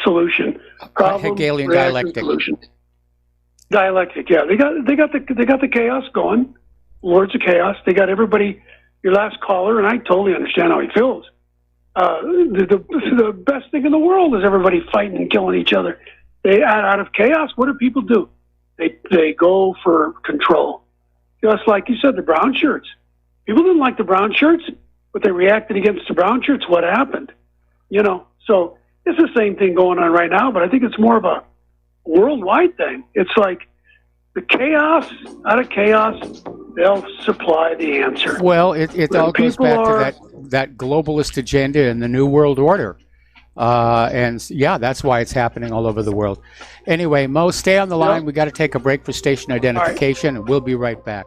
solution. Problem, Hegelian dialectic. Solution. Dialectic, yeah. They got the chaos going. Lords of chaos. They got everybody. Your last caller, and I totally understand how he feels. The best thing in the world is everybody fighting and killing each other. Out of chaos, what do people do? They go for control. Just like you said, the brown shirts. People didn't like the brown shirts, but they reacted against the brown shirts. What happened? So it's the same thing going on right now, but I think it's more of a worldwide thing. It's like the chaos, out of chaos, they'll supply the answer. Well, it all goes back to that globalist agenda and the New World Order. And yeah, that's why it's happening all over the world. Anyway, Mo, stay on the line. We got to take a break for station identification, and we'll be right back.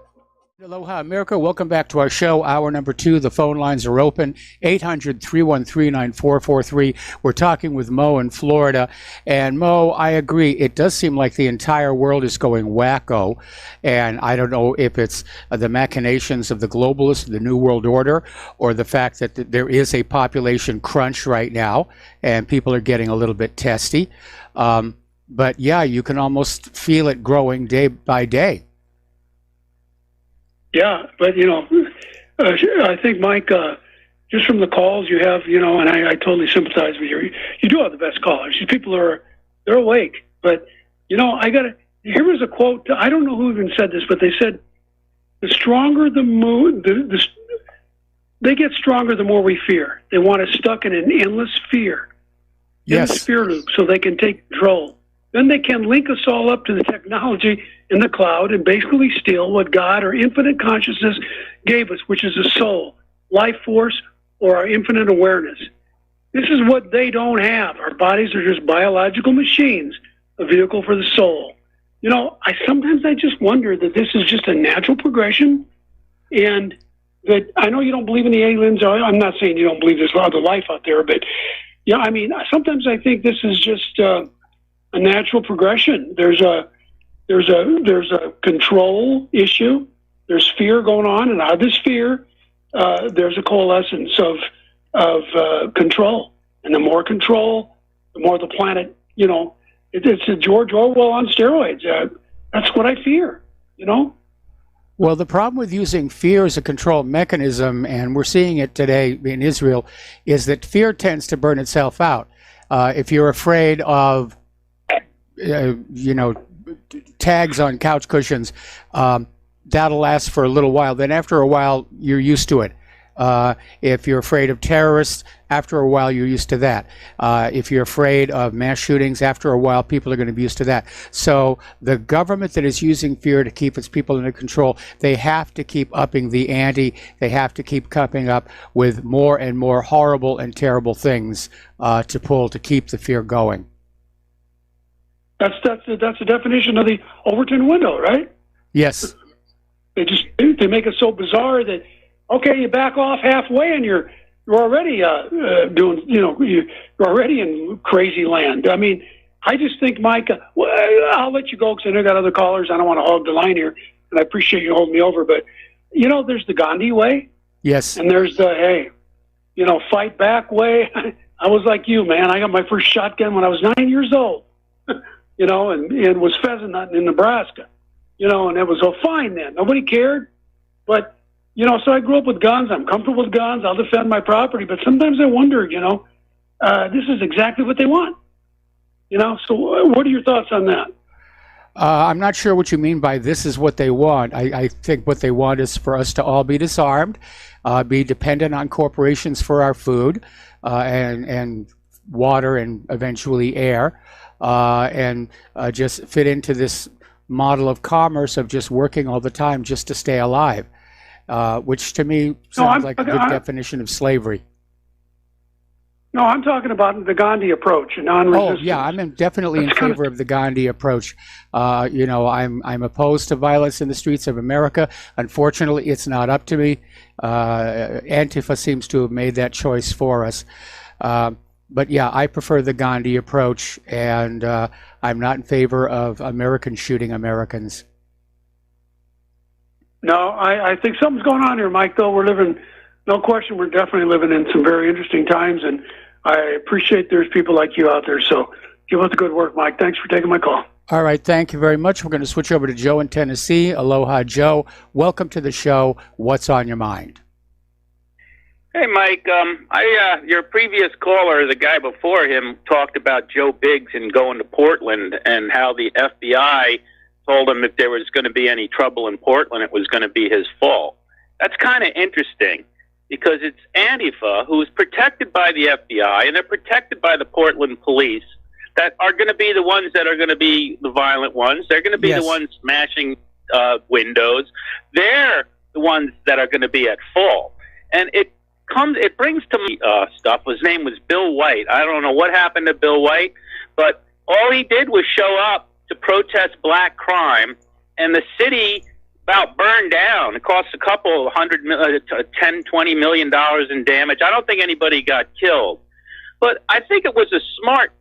Aloha, America. Welcome back to our show. Hour number 2. The phone lines are open. 800-313-9443. We're talking with Mo in Florida. And Mo, I agree. It does seem like the entire world is going wacko. And I don't know if it's the machinations of the globalists, the New World Order, or the fact that there is a population crunch right now, and people are getting a little bit testy. But yeah, you can almost feel it growing day by day. Yeah, but I think, Mike, just from the calls you have, and I totally sympathize with you. You do have the best callers. These people they're awake. But here was a quote. I don't know who even said this, but they said, "The stronger the mood, they get stronger the more we fear. They want us stuck in an endless fear, endless fear loop, so they can take control. Then they can link us all up to the technology in the cloud and basically steal what God or infinite consciousness gave us, which is a soul, life force, or our infinite awareness. This is what they don't have. Our bodies are just biological machines, a vehicle for the soul." Sometimes I just wonder that this is just a natural progression, and that I know you don't believe in the aliens. I'm not saying you don't believe there's other life out there, but sometimes I think this is just a natural progression. There's a control issue. There's fear going on, and out of this fear, there's a coalescence of control. And the more control, the more the planet. It's a George Orwell on steroids. That's what I fear. Well, the problem with using fear as a control mechanism, and we're seeing it today in Israel, is that fear tends to burn itself out. If you're afraid of tags on couch cushions, that'll last for a little while. Then after a while, you're used to it. If you're afraid of terrorists, after a while, you're used to that. If you're afraid of mass shootings, after a while, people are going to be used to that. So the government that is using fear to keep its people under control, they have to keep upping the ante. They have to keep coming up with more and more horrible and terrible things to pull to keep the fear going. That's the definition of the Overton window, right? Yes. They make it so bizarre that, okay, you back off halfway and you're already you're already in crazy land. I mean, I just think, Mike, I'll let you go because I know I got other callers. I don't want to hog the line here, and I appreciate you holding me over. But there's the Gandhi way. Yes. And there's the fight back way. I was like you, man. I got my first shotgun when I was 9 years old. And was pheasant hunting in Nebraska, and it was all fine then. Nobody cared. But, so I grew up with guns. I'm comfortable with guns. I'll defend my property. But sometimes I wonder, this is exactly what they want. So what are your thoughts on that? I'm not sure what you mean by this is what they want. I think what they want is for us to all be disarmed, be dependent on corporations for our food and water and eventually air, and just fit into this model of commerce of just working all the time just to stay alive, which to me sounds like a good definition of slavery. No, I'm talking about the Gandhi approach, non-resistance. Oh, yeah, I'm definitely in favor of the Gandhi approach. I'm opposed to violence in the streets of America. Unfortunately, it's not up to me. Antifa seems to have made that choice for us. But yeah, I prefer the Gandhi approach, and I'm not in favor of Americans shooting Americans. No, I think something's going on here, Mike, though. No question, we're definitely living in some very interesting times, and I appreciate there's people like you out there. So keep up the good work, Mike. Thanks for taking my call. All right, thank you very much. We're going to switch over to Joe in Tennessee. Aloha, Joe. Welcome to the show. What's on your mind? Hey, Mike. Your previous caller, the guy before him, talked about Joe Biggs and going to Portland and how the FBI told him if there was going to be any trouble in Portland, it was going to be his fault. That's kind of interesting, because it's Antifa, who is protected by the FBI, and they're protected by the Portland police, that are going to be the ones that are going to be the violent ones. They're going to be the ones smashing windows. They're the ones that are going to be at fault. And it brings to me stuff. His name was Bill White. I don't know what happened to Bill White, but all he did was show up to protest black crime, and the city about burned down. It cost a couple $10, $20 million in damage. I don't think anybody got killed, but I think it was a smart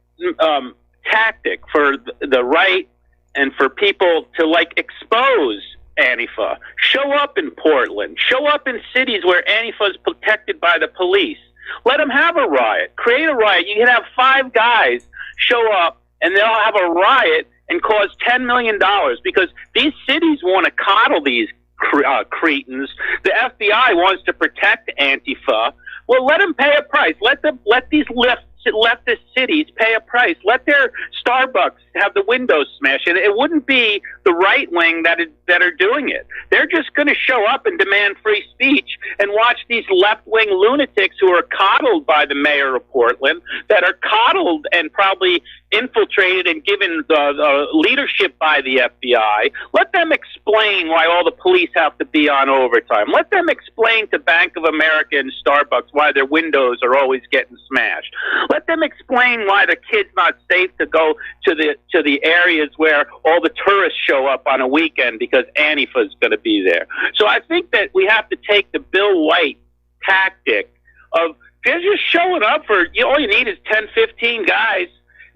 tactic for the right and for people to expose Antifa. Show up in Portland. Show up in cities where Antifa is protected by the police. Let them have a riot. Create a riot. You can have 5 guys show up, and they'll have a riot and cause $10 million, because these cities want to coddle these cretins. The FBI wants to protect Antifa. Well, let them pay a price. Let these leftist cities pay a price. Let their Starbucks have the windows smashed. And it wouldn't be the right wing that are doing it. They're just going to show up and demand free speech and watch these left-wing lunatics who are coddled by the mayor of Portland, that are coddled and probably infiltrated and given the leadership by the FBI. Let them explain why all the police have to be on overtime. Let them explain to Bank of America and Starbucks why their windows are always getting smashed. Let them explain why the kid's not safe to go to the areas where all the tourists show up on a weekend because Antifa is going to be there. So I think that we have to take the Bill White tactic of just showing up for, all you need is 10, 15 guys,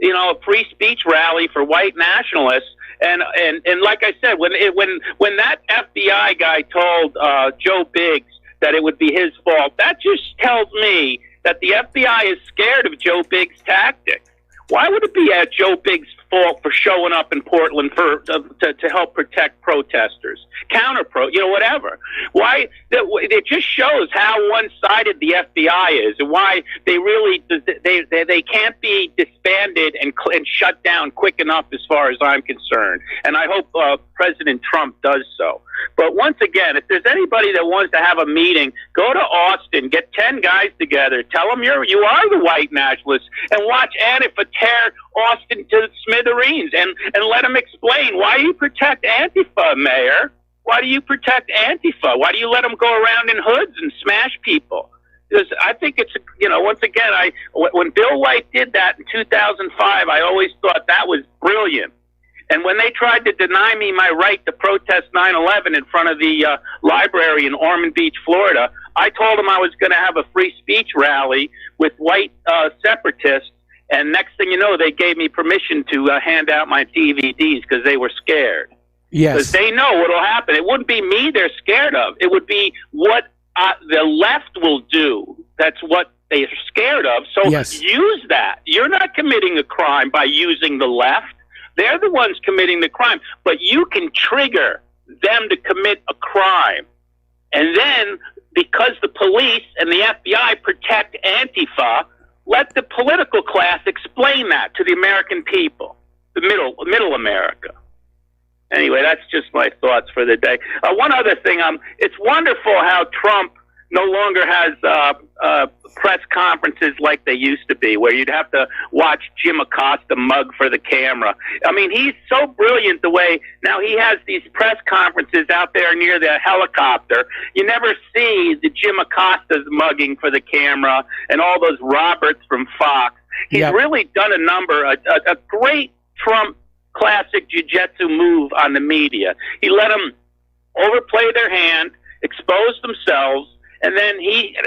a free speech rally for white nationalists. And like I said, when that FBI guy told Joe Biggs that it would be his fault, that just tells me that the FBI is scared of Joe Biggs' tactics. Why would it be at Joe Biggs' fault for showing up in Portland to help protect protesters, whatever? Why? It just shows how one-sided the FBI is, and why they can't be disbanded and shut down quick enough, as far as I'm concerned. And I hope President Trump does so. But once again, if there's anybody that wants to have a meeting, go to Austin, get 10 guys together, tell them you are the white nationalists, and watch Antifa tear Austin to smithereens, and let them explain why you protect Antifa, Mayor. Why do you protect Antifa? Why do you let them go around in hoods and smash people? Because I think it's, once again, when Bill White did that in 2005, I always thought that was brilliant. And when they tried to deny me my right to protest 9/11 in front of the library in Ormond Beach, Florida, I told them I was going to have a free speech rally with white separatists. And next thing you know, they gave me permission to hand out my DVDs because they were scared. Yes. Because they know what will happen. It wouldn't be me they're scared of. It would be what the left will do. That's what they're scared of. So use that. You're not committing a crime by using the left. They're the ones committing the crime. But you can trigger them to commit a crime. And then, because the police and the FBI protect Antifa, let the political class explain that to the American people, the middle America. Anyway, that's just my thoughts for the day. One other thing, it's wonderful how Trump no longer has press conferences like they used to be, where you'd have to watch Jim Acosta mug for the camera. I mean, he's so brilliant the way now he has these press conferences out there near the helicopter. You never see the Jim Acostas mugging for the camera and all those Roberts from Fox. He's really done a number, a great Trump classic jiu-jitsu move on the media. He let them overplay their hand, expose themselves, and then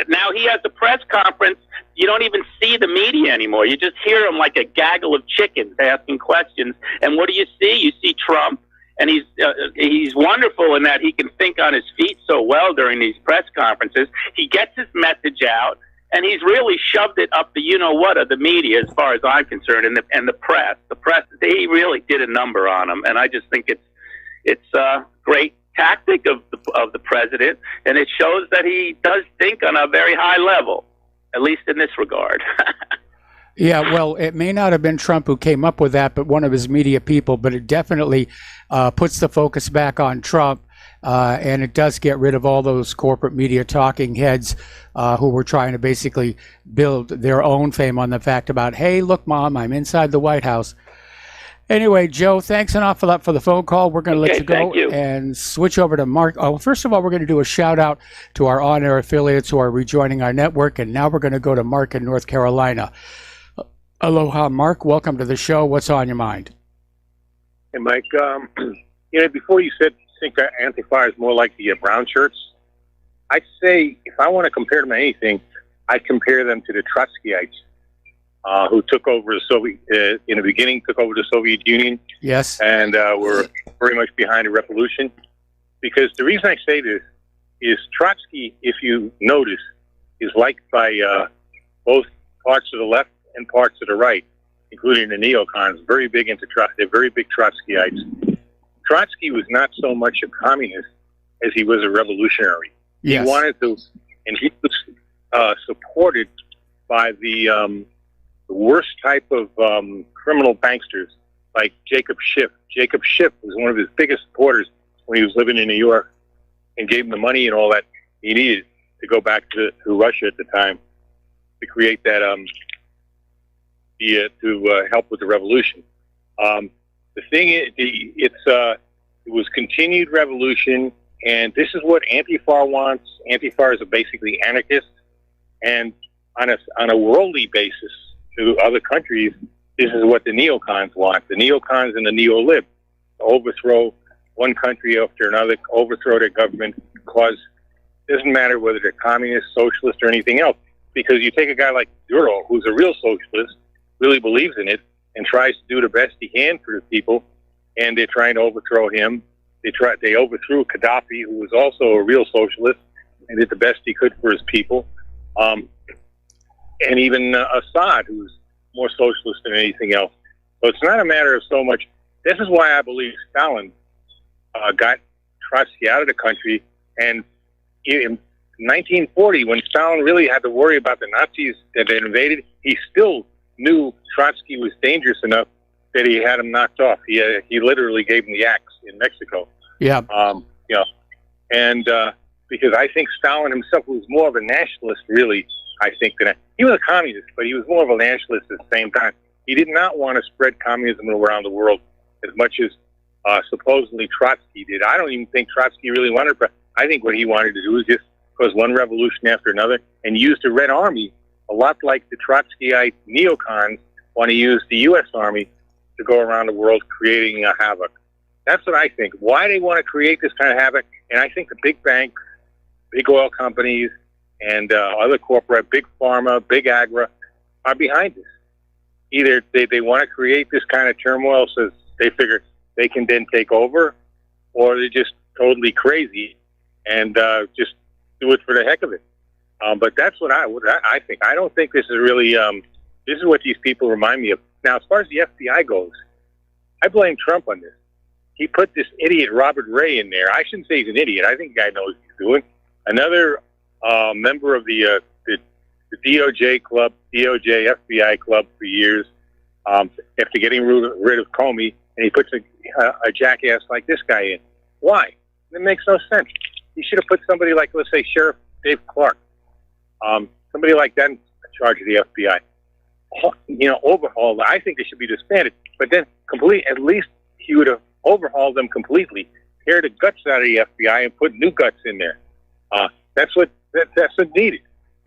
now he has a press conference. You don't even see the media anymore. You just hear him like a gaggle of chickens asking questions. And what do you see? You see Trump, and he's wonderful in that he can think on his feet so well during these press conferences. He gets his message out, and he's really shoved it up the you-know-what of the media, as far as I'm concerned, and the press. The press, they really did a number on him, and I just think it's great tactic of the president, and it shows that he does think on a very high level, at least in this regard. Yeah, well, it may not have been Trump who came up with that, but one of his media people, but it definitely puts the focus back on Trump, and it does get rid of all those corporate media talking heads who were trying to basically build their own fame on the fact about, hey, look, Mom, I'm inside the White House. Anyway, Joe, thanks an awful lot for the phone call. We're going to let you go and switch over to Mark. Oh, first of all, we're going to do a shout out to our on-air affiliates who are rejoining our network, and now we're going to go to Mark in North Carolina. Aloha, Mark. Welcome to the show. What's on your mind? Hey, Mike. Before you said think Antifa is more like the brown shirts, I'd say if I want to compare them to anything, I'd compare them to the Trotskyites. Who took over the Soviet, in the beginning, took over the Soviet Union. Yes. And were very much behind the revolution. Because the reason I say this is Trotsky, if you notice, is liked by both parts of the left and parts of the right, including the neocons, very big into Trotsky. They're very big Trotskyites. Trotsky was not so much a communist as he was a revolutionary. Yes. He wanted to, and he was supported by the worst type of criminal banksters like Jacob Schiff. Jacob Schiff was one of his biggest supporters when he was living in New York, and gave him the money and all that he needed to go back to Russia at the time to create that to help with the revolution. The thing is, it was continued revolution, and this is what Antifa wants. Antifa is basically anarchist, and on a worldly basis, to other countries, this is what the neocons want. The neocons and the neo-libs overthrow one country after another, overthrow their government, because it doesn't matter whether they're communist, socialist, or anything else. Because you take a guy like Duro, who's a real socialist, really believes in it, and tries to do the best he can for the people, and they're trying to overthrow him. They overthrew Gaddafi, who was also a real socialist, and did the best he could for his people. And even Assad, who's more socialist than anything else. So it's not a matter of so much. This is why I believe Stalin got Trotsky out of the country. And in 1940, when Stalin really had to worry about the Nazis that had invaded, he still knew Trotsky was dangerous enough that he had him knocked off. He literally gave him the axe in Mexico. Yeah. Because I think Stalin himself was more of a nationalist, really. I think that he was a communist, but he was more of a nationalist at the same time. He did not want to spread communism around the world as much as supposedly Trotsky did. I don't even think Trotsky really wanted it. I think what he wanted to do was just cause one revolution after another and use the Red Army, a lot like the Trotskyite neocons want to use the U.S. Army to go around the world creating havoc. That's what I think. Why they want to create this kind of havoc, and I think the big banks, big oil companies, and other corporate, big pharma, big agri, are behind this. Either they want to create this kind of turmoil so they figure they can then take over, or they're just totally crazy and just do it for the heck of it. But that's what I think. I don't think this is really, this is what these people remind me of. Now, as far as the FBI goes, I blame Trump on this. He put this idiot Robert Ray in there. I shouldn't say he's an idiot. I think the guy knows what he's doing. Another member of the the DOJ club, DOJ, FBI club for years. After getting rid of Comey, and he puts a jackass like this guy in. Why? It makes no sense. He should have put somebody like, let's say, Sheriff Dave Clark, somebody like that in charge of the FBI. Overhaul. I think they should be disbanded. But then, at least he would have overhauled them completely, tear the guts out of the FBI, and put new guts in there. That's what needed.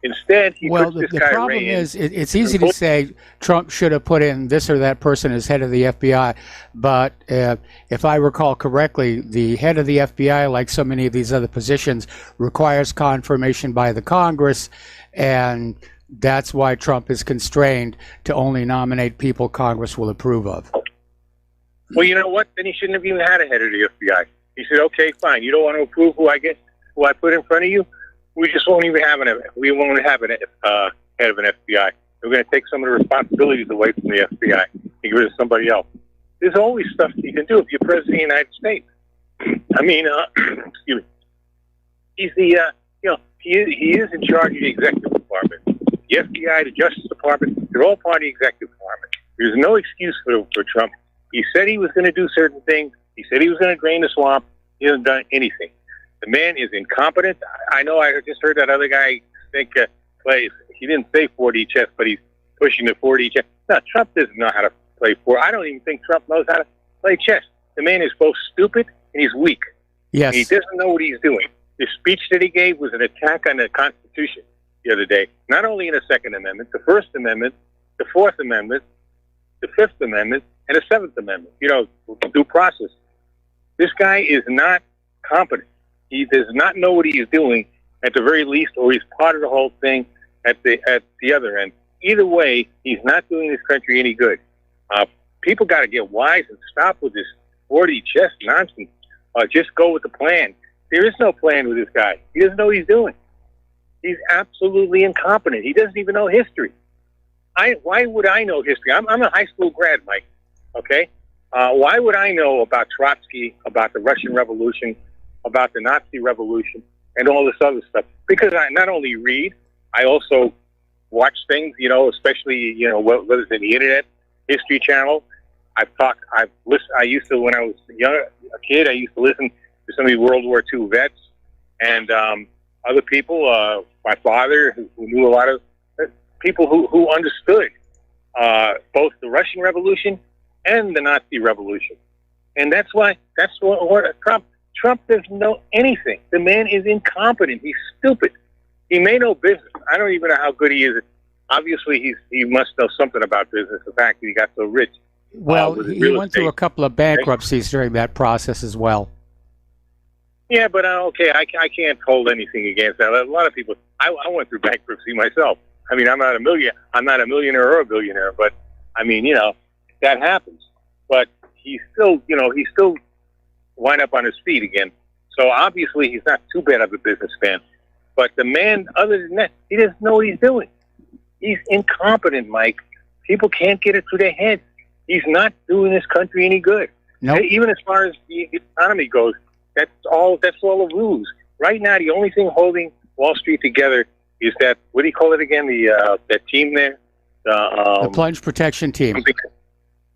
Instead, he puts this guy. The problem is, it's easy to say Trump should have put in this or that person as head of the FBI, but if I recall correctly, the head of the FBI, like so many of these other positions, requires confirmation by the Congress, and that's why Trump is constrained to only nominate people Congress will approve of. Well, you know what? Then he shouldn't have even had a head of the FBI. He said, "Okay, fine. You don't want to approve who I put in front of you. We just won't even have we won't have a head of an FBI. We're going to take some of the responsibilities away from the FBI and give it to somebody else." There's always stuff you can do if you're president of the United States. I mean, excuse me. He's he is in charge of the executive department. The FBI, the Justice Department, they're all part of the executive department. There's no excuse for Trump. He said he was going to do certain things. He said he was going to drain the swamp. He hasn't done anything. The man is incompetent. I know I just heard that other guy plays. He didn't say 4D chess, but he's pushing the 4D chess. No, Trump doesn't know how to play 4. I don't even think Trump knows how to play chess. The man is both stupid and he's weak. Yes. He doesn't know what he's doing. The speech that he gave was an attack on the Constitution the other day. Not only in the Second Amendment, the First Amendment, the Fourth Amendment, the Fifth Amendment, and the Seventh Amendment. Due process. This guy is not competent. He does not know what he is doing at the very least, or he's part of the whole thing at the other end. Either way, he's not doing this country any good. People got to get wise and stop with this 4D chess nonsense. Just go with the plan. There is no plan with this guy. He doesn't know what he's doing. He's absolutely incompetent. He doesn't even know history. Why would I know history? I'm a high school grad, Mike. Okay? Why would I know about Trotsky, about the Russian Revolution, about the Nazi Revolution, and all this other stuff? Because I not only read, I also watch things, especially, whether it's in the internet, History Channel. I used to, when I was a kid, I used to listen to some of the World War II vets and other people, my father, who knew a lot of people who understood both the Russian Revolution and the Nazi Revolution. And that's what Trump doesn't know anything. The man is incompetent. He's stupid. He may know business. I don't even know how good he is. Obviously, he must know something about business, the fact that he got so rich. Well, he went through a couple of bankruptcies during that process as well. Yeah, but okay, I can't hold anything against that. A lot of people, I went through bankruptcy myself. I mean, I'm not a millionaire or a billionaire, but I mean, that happens. But he's still wind up on his feet again. So obviously, he's not too bad of a businessman. But the man, other than that, he doesn't know what he's doing. He's incompetent, Mike. People can't get it through their heads. He's not doing this country any good. Nope. Even as far as the economy goes, that's all a ruse. Right now, the only thing holding Wall Street together is that, what do you call it again? That team there? The plunge protection team.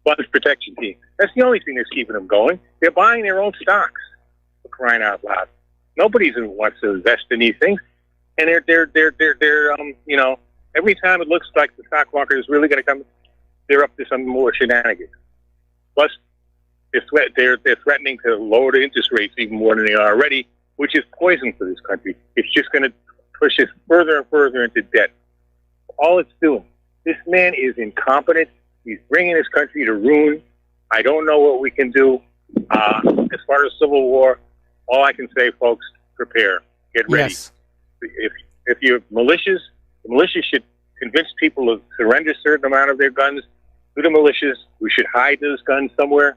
Plunge protection team. That's the only thing that's keeping them going. They're buying their own stocks, for crying out loud. Nobody wants to invest in these things. And they're every time it looks like the stock market is really going to come, they're up to some more shenanigans. Plus, they're threatening to lower the interest rates even more than they are already, which is poison for this country. It's just going to push us further and further into debt. All it's doing. This man is incompetent. He's bringing this country to ruin. I don't know what we can do. As far as civil war, all I can say, folks, prepare. Get ready. Yes. If you're militias, the militias should convince people to surrender a certain amount of their guns to the militias. We should hide those guns somewhere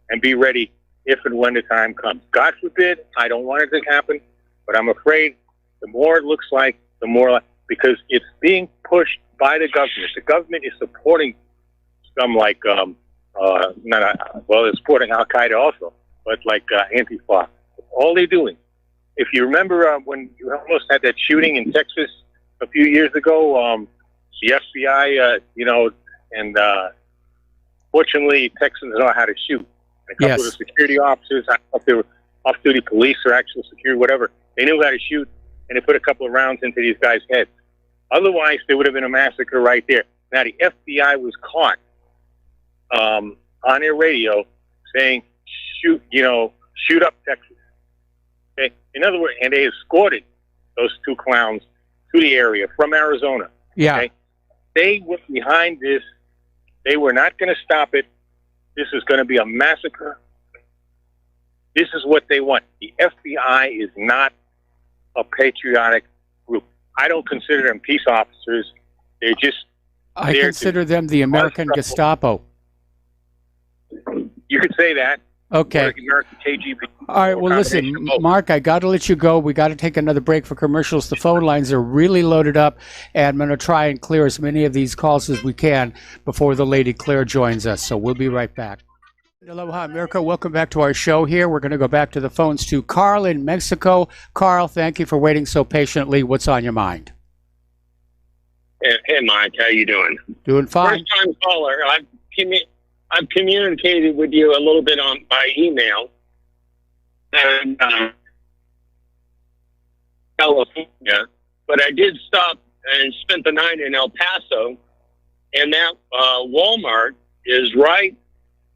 and be ready if and when the time comes. God forbid, I don't want it to happen, but I'm afraid the more it looks like, the more, because it's being pushed by the government. The government is supporting some like, they're supporting Al-Qaeda also, but like Antifa. All they're doing. If you remember when you almost had that shooting in Texas a few years ago, the FBI, and fortunately, Texans know how to shoot. A couple of the security officers, I don't know if they were off-duty police or actual security, whatever, they knew how to shoot, and they put a couple of rounds into these guys' heads. Otherwise, there would have been a massacre right there. Now, the FBI was caught on their radio saying, shoot up Texas. Okay? In other words, and they escorted those two clowns to the area from Arizona. Yeah. Okay? They were behind this. They were not going to stop it. This is going to be a massacre. This is what they want. The FBI is not a patriotic group. I don't consider them peace officers. They're just. I consider them the American Gestapo. You could say that. Okay. Or the American KGB. All right. Well, listen, Mark, I got to let you go. We got to take another break for commercials. The phone lines are really loaded up, and I'm going to try and clear as many of these calls as we can before the lady Claire joins us. So we'll be right back. Aloha, America. Welcome back to our show here. We're going to go back to the phones to Carl in Mexico. Carl, thank you for waiting so patiently. What's on your mind? Hey, Mike. How you doing? Doing fine. First-time caller. I've communicated with you a little bit by email, and California, but I did stop and spent the night in El Paso, and that Walmart is right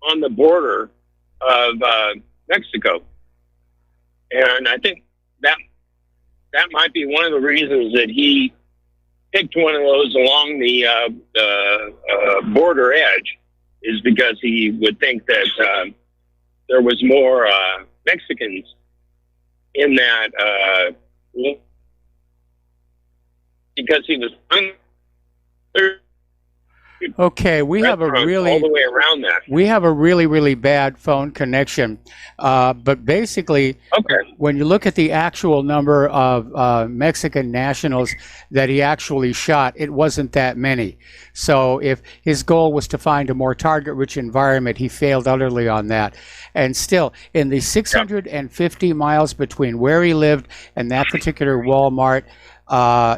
on the border of Mexico, and I think that might be one of the reasons that he picked one of those along the border edge, is because he would think that there was more Mexicans in that because he was okay. We have a really all the way around that. We have a really bad phone connection, but basically, when you look at the actual number of Mexican nationals that he actually shot, it wasn't that many. So if his goal was to find a more target-rich environment, he failed utterly on that. And still, in the 650 miles between where he lived and that particular Walmart,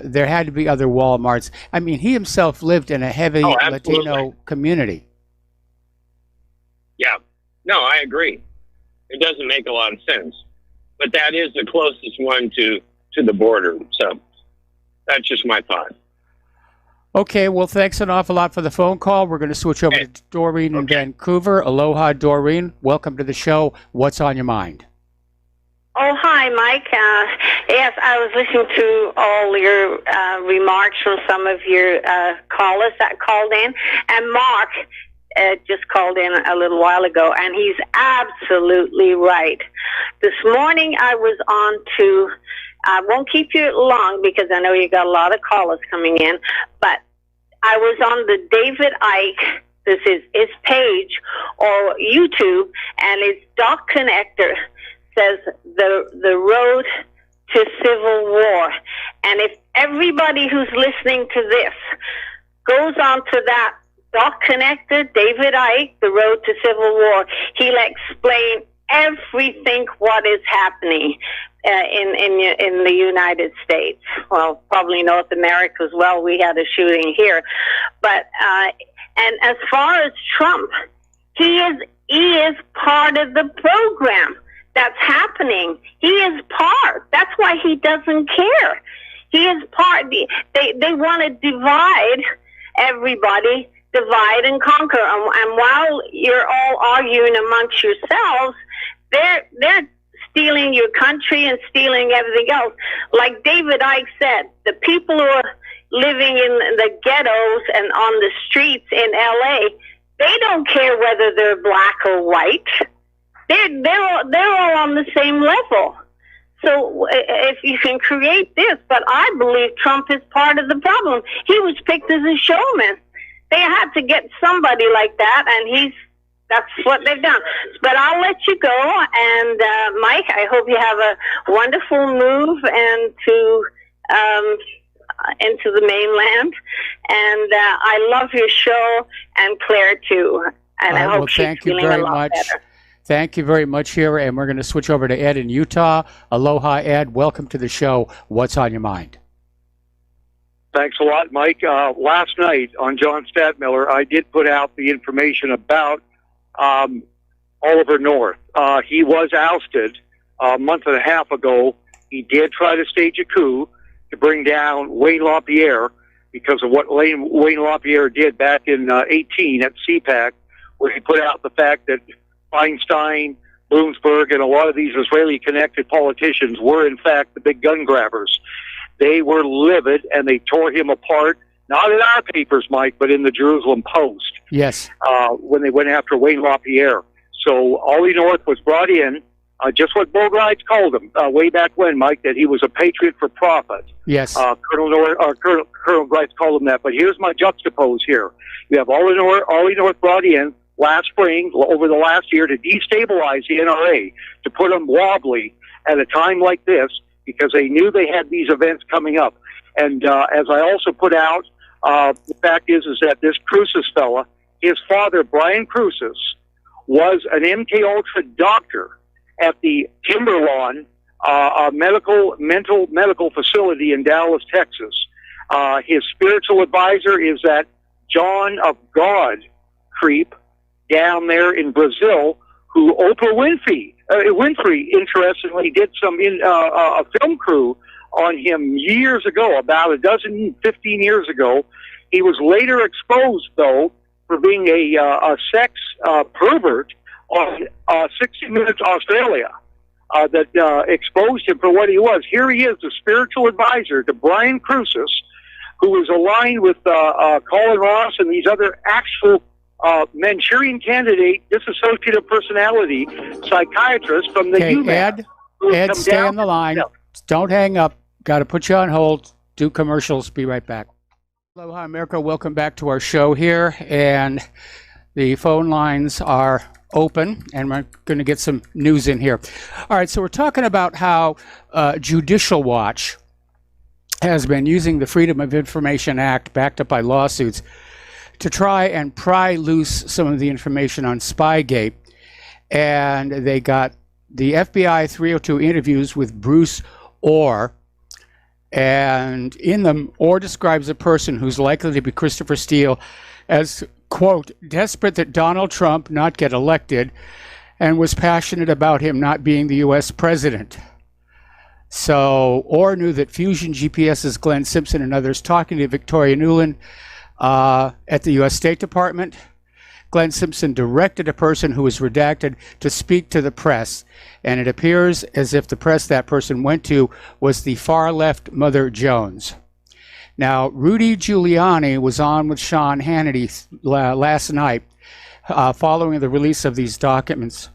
there had to be other Walmarts. I mean, he himself lived in a heavy Latino community. Yeah. No, I agree. It doesn't make a lot of sense. But that is the closest one to the border. So that's just my thought. Okay, well, thanks an awful lot for the phone call. We're going to switch over to Doreen in Vancouver. Aloha, Doreen. Welcome to the show. What's on your mind? Oh, hi, Mike. Yes, I was listening to all your remarks from some of your callers that called in. And Mark just called in a little while ago, and he's absolutely right. This morning I was on to, I won't keep you long because I know you got a lot of callers coming in, but I was on the David Icke, this is his page, or YouTube, and it's Doc Connector. Says the road to civil war. And if everybody who's listening to this goes on to that Doc Connector, David Icke, the road to civil war, he'll explain everything what is happening in the United States. Well, probably North America as well. We had a shooting here. But and as far as Trump, he is part of the program that's happening. He is part. That's why he doesn't care. He is part. They want to divide everybody, divide and conquer. And while you're all arguing amongst yourselves, they're stealing your country and stealing everything else. Like David Icke said, the people who are living in the ghettos and on the streets in LA, they don't care whether they're black or white. They're all on the same level. So if you can create this, but I believe Trump is part of the problem. He was picked as a showman. They had to get somebody like that, and that's what they've done. But I'll let you go, and Mike, I hope you have a wonderful move into the mainland. And I love your show, and Claire too. And I hope she's feeling a lot better. Thank you very much here, and we're going to switch over to Ed in Utah. Aloha, Ed. Welcome to the show. What's on your mind? Thanks a lot, Mike. Last night on John Stadtmiller, I did put out the information about Oliver North. He was ousted a month and a half ago. He did try to stage a coup to bring down Wayne LaPierre because of what Wayne LaPierre did back in 18 at CPAC, where he put out the fact that Feinstein, Bloomsburg, and a lot of these Israeli-connected politicians were, in fact, the big gun grabbers. They were livid, and they tore him apart, not in our papers, Mike, but in the Jerusalem Post. Yes. When they went after Wayne LaPierre. So Ollie North was brought in, just what Bo Grides called him way back when, Mike, that he was a patriot for profit. Yes. Colonel Grides called him that. But here's my juxtapose here. You have Ollie North brought in last spring, over the last year, to destabilize the NRA, to put them wobbly at a time like this, because they knew they had these events coming up. And as I also put out, the fact is that this Cruces fella, his father, Brian Cruces, was an MK-Ultra doctor at the Timberlawn medical facility in Dallas, Texas. His spiritual advisor is that John of God creep down there in Brazil, who Oprah Winfrey, interestingly, did a film crew on him years ago, about 15 years ago. He was later exposed, though, for being a sex pervert on 60 Minutes Australia, that exposed him for what he was. Here he is, the spiritual advisor to Brian Cruces, who was aligned with Colin Ross and these other actual Manchurian candidate, dissociative personality psychiatrist from the UMass. Ed, stay on the line. Don't hang up. Got to put you on hold. Do commercials. Be right back. Aloha, America. Welcome back to our show here. And the phone lines are open, and we're going to get some news in here. All right, so we're talking about how Judicial Watch has been using the Freedom of Information Act, backed up by lawsuits, to try and pry loose some of the information on Spygate. And they got the FBI 302 interviews with Bruce Orr. And in them, Orr describes a person who's likely to be Christopher Steele as, quote, desperate that Donald Trump not get elected, and was passionate about him not being the U.S. president. So Orr knew that Fusion GPS's Glenn Simpson and others talking to Victoria Nuland at the U.S. State Department. Glenn Simpson directed a person who was redacted to speak to the press, and it appears as if the press that person went to was the far-left Mother Jones. Now, Rudy Giuliani was on with Sean Hannity last night following the release of these documents.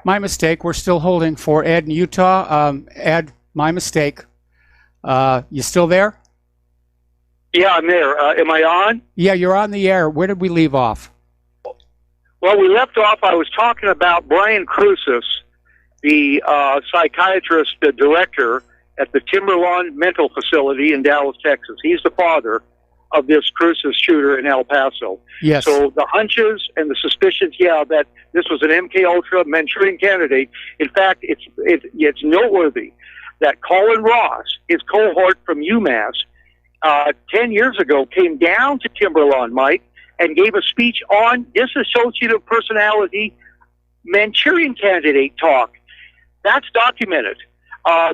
My mistake. We're still holding for Ed in Utah. Ed, my mistake. You still there? Yeah, I'm there. Am I on? Yeah, you're on the air. Where did we leave off? Well, we left off, I was talking about Brian Cruces, the psychiatrist, the director at the Timberlawn Mental Facility in Dallas, Texas. He's the father of this Cruces shooter in El Paso. Yes. So the hunches and the suspicions, that this was an MK-Ultra Manchurian candidate. In fact, it's noteworthy that Colin Ross, his cohort from UMass, 10 years ago came down to Timberlawn, Mike, and gave a speech on dissociative personality Manchurian candidate talk. That's documented.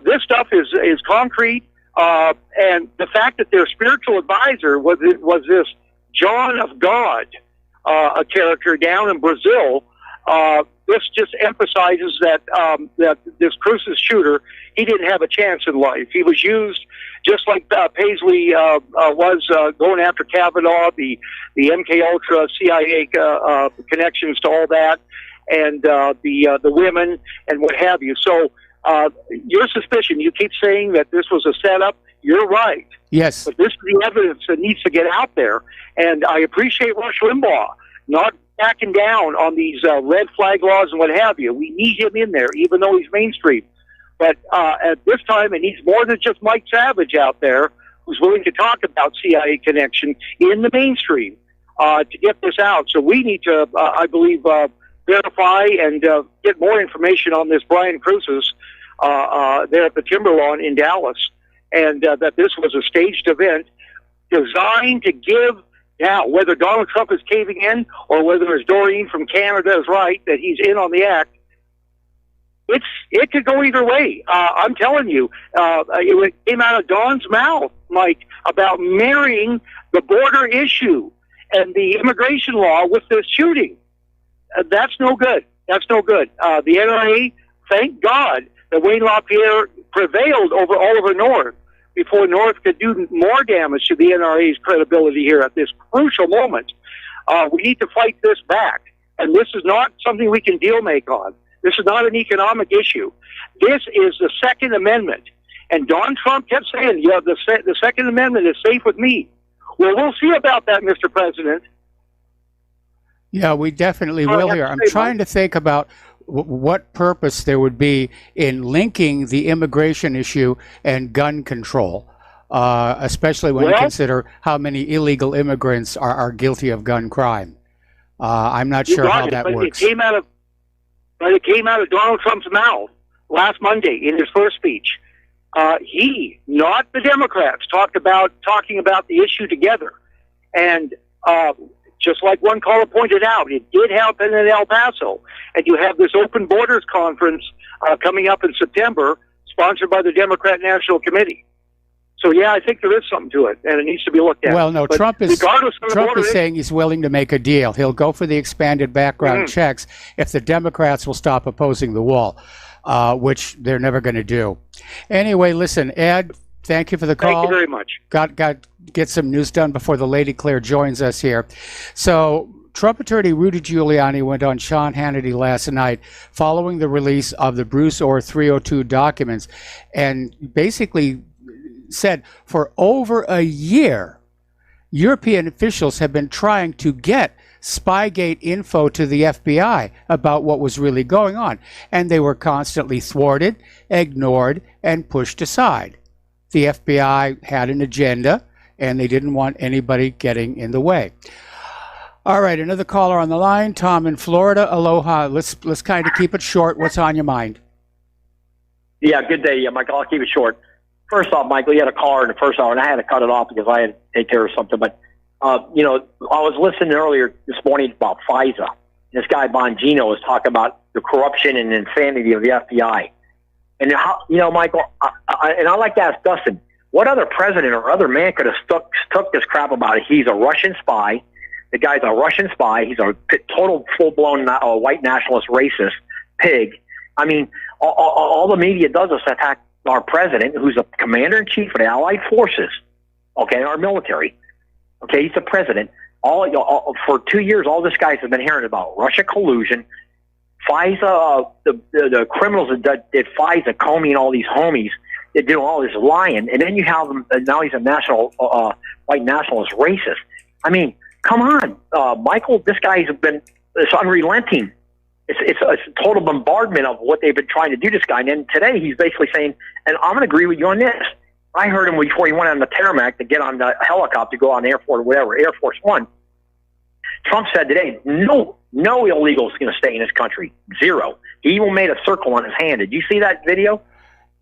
This stuff is concrete, and the fact that their spiritual advisor was this John of God, a character down in Brazil. This just emphasizes that this Cruces shooter, he didn't have a chance in life. He was used just like Paisley was going after Kavanaugh, the MK-Ultra CIA connections to all that, and the women and what have you. So your suspicion, you keep saying that this was a setup. You're right. Yes. But this is the evidence that needs to get out there. And I appreciate Rush Limbaugh not backing down on these red flag laws and what have you. We need him in there, even though he's mainstream. But at this time, it needs more than just Mike Savage out there who's willing to talk about CIA connection in the mainstream to get this out. So we need to, I believe, verify and get more information on this Brian Cruces there at the Timberlawn in Dallas. and that this was a staged event designed to give. Now, whether Donald Trump is caving in or whether, as Doreen from Canada is right, that he's in on the act, it could go either way. I'm telling you, it came out of Don's mouth, Mike, about marrying the border issue and the immigration law with this shooting. That's no good. That's no good. The NRA, thank God that Wayne LaPierre prevailed over Oliver North before North could do more damage to the NRA's credibility here at this crucial moment. We need to fight this back. And this is not something we can deal make on. This is not an economic issue. This is the Second Amendment. And Don Trump kept saying, yeah, the Second Amendment is safe with me. Well, we'll see about that, Mr. President. Yeah, we definitely will here. I'm trying to think about what purpose there would be in linking the immigration issue and gun control, especially when you consider how many illegal immigrants are guilty of gun crime. I'm not sure how that works. It came out of Donald Trump's mouth last Monday in his first speech. He, not the Democrats, talking about the issue together. And just like one caller pointed out, it did happen in El Paso. And you have this open borders conference coming up in September, sponsored by the Democrat National Committee. So, yeah, I think there is something to it, and it needs to be looked at. Well, no, but Trump is saying he's willing to make a deal. He'll go for the expanded background checks if the Democrats will stop opposing the wall, which they're never going to do. Anyway, listen, Ed, thank you for the call. Thank you very much. Got get some news done before the Lady Claire joins us here. So, Trump attorney Rudy Giuliani went on Sean Hannity last night following the release of the Bruce Orr 302 documents and basically said for over a year, European officials have been trying to get Spygate info to the FBI about what was really going on, and they were constantly thwarted, ignored, and pushed aside. The FBI had an agenda, and they didn't want anybody getting in the way. All right, another caller on the line, Tom in Florida. Aloha. Let's kind of keep it short. What's on your mind? Yeah, good day. Yeah, Michael, I'll keep it short. First off, Michael, you had a caller in the first hour, and I had to cut it off because I had to take care of something. But, I was listening earlier this morning about FISA. This guy Bongino was talking about the corruption and insanity of the FBI. And, Michael, I like to ask Dustin, what other president or other man could have took this crap about it? He's a Russian spy. The guy's a Russian spy. He's a total full-blown white nationalist racist pig. I mean, all the media does is attack our president, who's a commander-in-chief of the Allied forces, okay, our military. Okay, he's the president. For 2 years, all this guys have been hearing about Russia collusion, FISA, the criminals that did FISA, Comey and all these homies, they're doing all this lying, and then you have them, now he's a white nationalist racist. I mean, come on, Michael, this guy's it's unrelenting. It's a total bombardment of what they've been trying to do to this guy. And then today he's basically saying, and I'm going to agree with you on this. I heard him before he went on the tarmac to get on the helicopter to go on Air Force One. Trump said today, no illegal is going to stay in this country. Zero. He even made a circle on his hand. Did you see that video?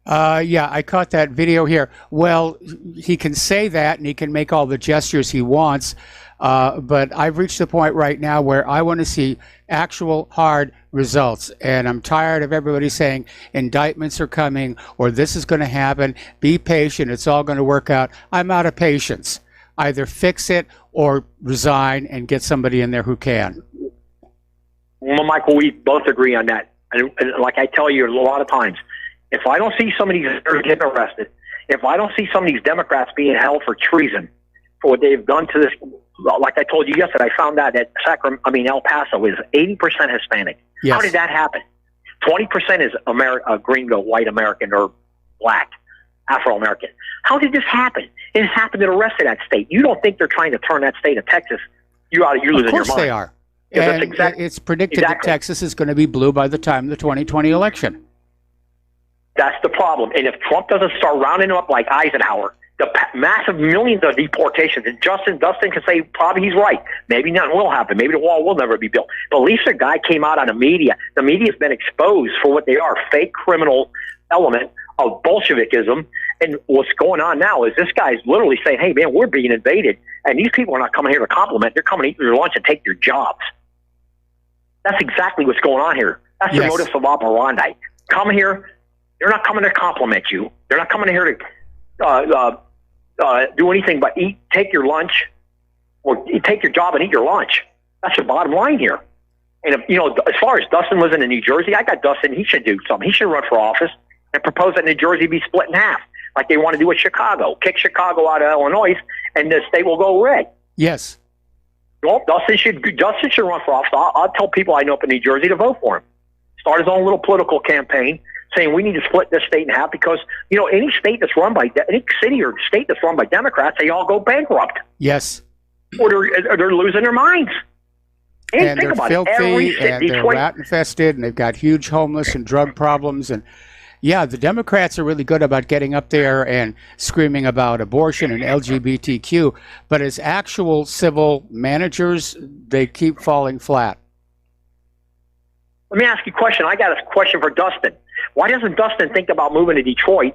Yeah, I caught that video here. Well, he can say that and he can make all the gestures he wants. But I've reached the point right now where I want to see actual hard results. And I'm tired of everybody saying indictments are coming or this is going to happen. Be patient. It's all going to work out. I'm out of patience. Either fix it or resign and get somebody in there who can. Well, Michael, we both agree on that. And like I tell you a lot of times, if I don't see some of these getting arrested, if I don't see some of these Democrats being held for treason for what they've done to this, like I told you yesterday, I found out that El Paso is 80% Hispanic. Yes. How did that happen? 20% is gringo, white American, or black, Afro-American. How did this happen? It happened in the rest of that state. You don't think they're trying to turn that state of Texas? You're losing your mind. Of course they are. And it's predicted that Texas is going to be blue by the time of the 2020 election. That's the problem. And if Trump doesn't start rounding them up like Eisenhower, the massive millions of deportations, and Dustin can say probably he's right. Maybe nothing will happen. Maybe the wall will never be built. But at least a guy came out on the media. The media's been exposed for what they are, fake criminal element of Bolshevikism And what's going on now is this guy's literally saying, hey, man, we're being invaded, and these people are not coming here to compliment. They're coming to eat your lunch and take your jobs. That's exactly what's going on here. That's the modus of operandi. Come here. They're not coming to compliment you. They're not coming here to do anything but eat, take your lunch, or take your job and eat your lunch. That's the bottom line here. And, if, as far as Dustin living in New Jersey, I got Dustin. He should do something. He should run for office and propose that New Jersey be split in half, like they want to do with Chicago. Kick Chicago out of Illinois, and the state will go red. Yes. Well, Dustin should run for office. I'll tell people I know up in New Jersey to vote for him. Start his own little political campaign saying we need to split this state in half because, any state that's run by, any city or state that's run by Democrats, they all go bankrupt. Yes. Or they're losing their minds. And they're filthy, and they're rat-infested, and they've got huge homeless and drug problems. And, yeah, the Democrats are really good about getting up there and screaming about abortion and LGBTQ, but as actual civil managers, they keep falling flat. Let me ask you a question. I got a question for Dustin. Why doesn't Dustin think about moving to Detroit?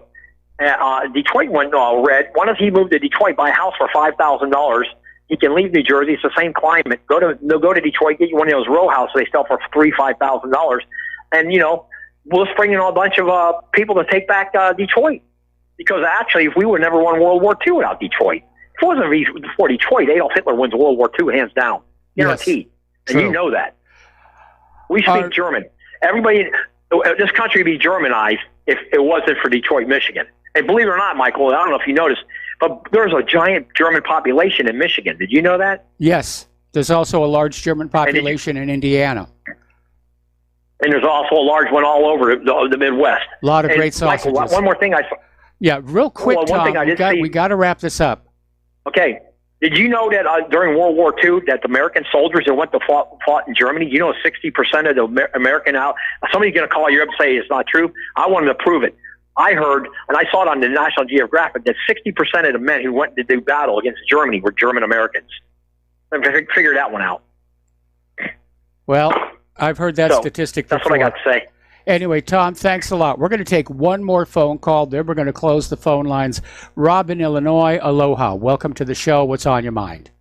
Detroit went red. Why doesn't he move to Detroit, buy a house for $5,000? He can leave New Jersey. It's the same climate. Go to Detroit, get you one of those row houses they sell for $3,000-$5,000, and we'll just bring in a bunch of people to take back Detroit. Because actually, if we would never won World War II without Detroit, if it wasn't for Detroit, Adolf Hitler wins World War II hands down, guaranteed. Yes, and you know that. We speak German. Everybody, this country would be Germanized if it wasn't for Detroit, Michigan. And believe it or not, Michael, I don't know if you noticed, but there's a giant German population in Michigan. Did you know that? Yes. There's also a large German population in Indiana. And there's also a large one all over the Midwest. A lot of great sausages. Michael, one more thing I saw. Yeah, real quick, Tom, we got to wrap this up. Okay. Did you know that during World War II that the American soldiers that went to fought in Germany, 60% of the American out, somebody's going to call you up and say it's not true. I wanted to prove it. I heard, and I saw it on the National Geographic, that 60% of the men who went to do battle against Germany were German Americans. Figure that one out. Well, I've heard that statistic before. That's what I got to say. Anyway, Tom, thanks a lot. We're going to take one more phone call. Then we're going to close the phone lines. Rob in Illinois, aloha. Welcome to the show. What's on your mind?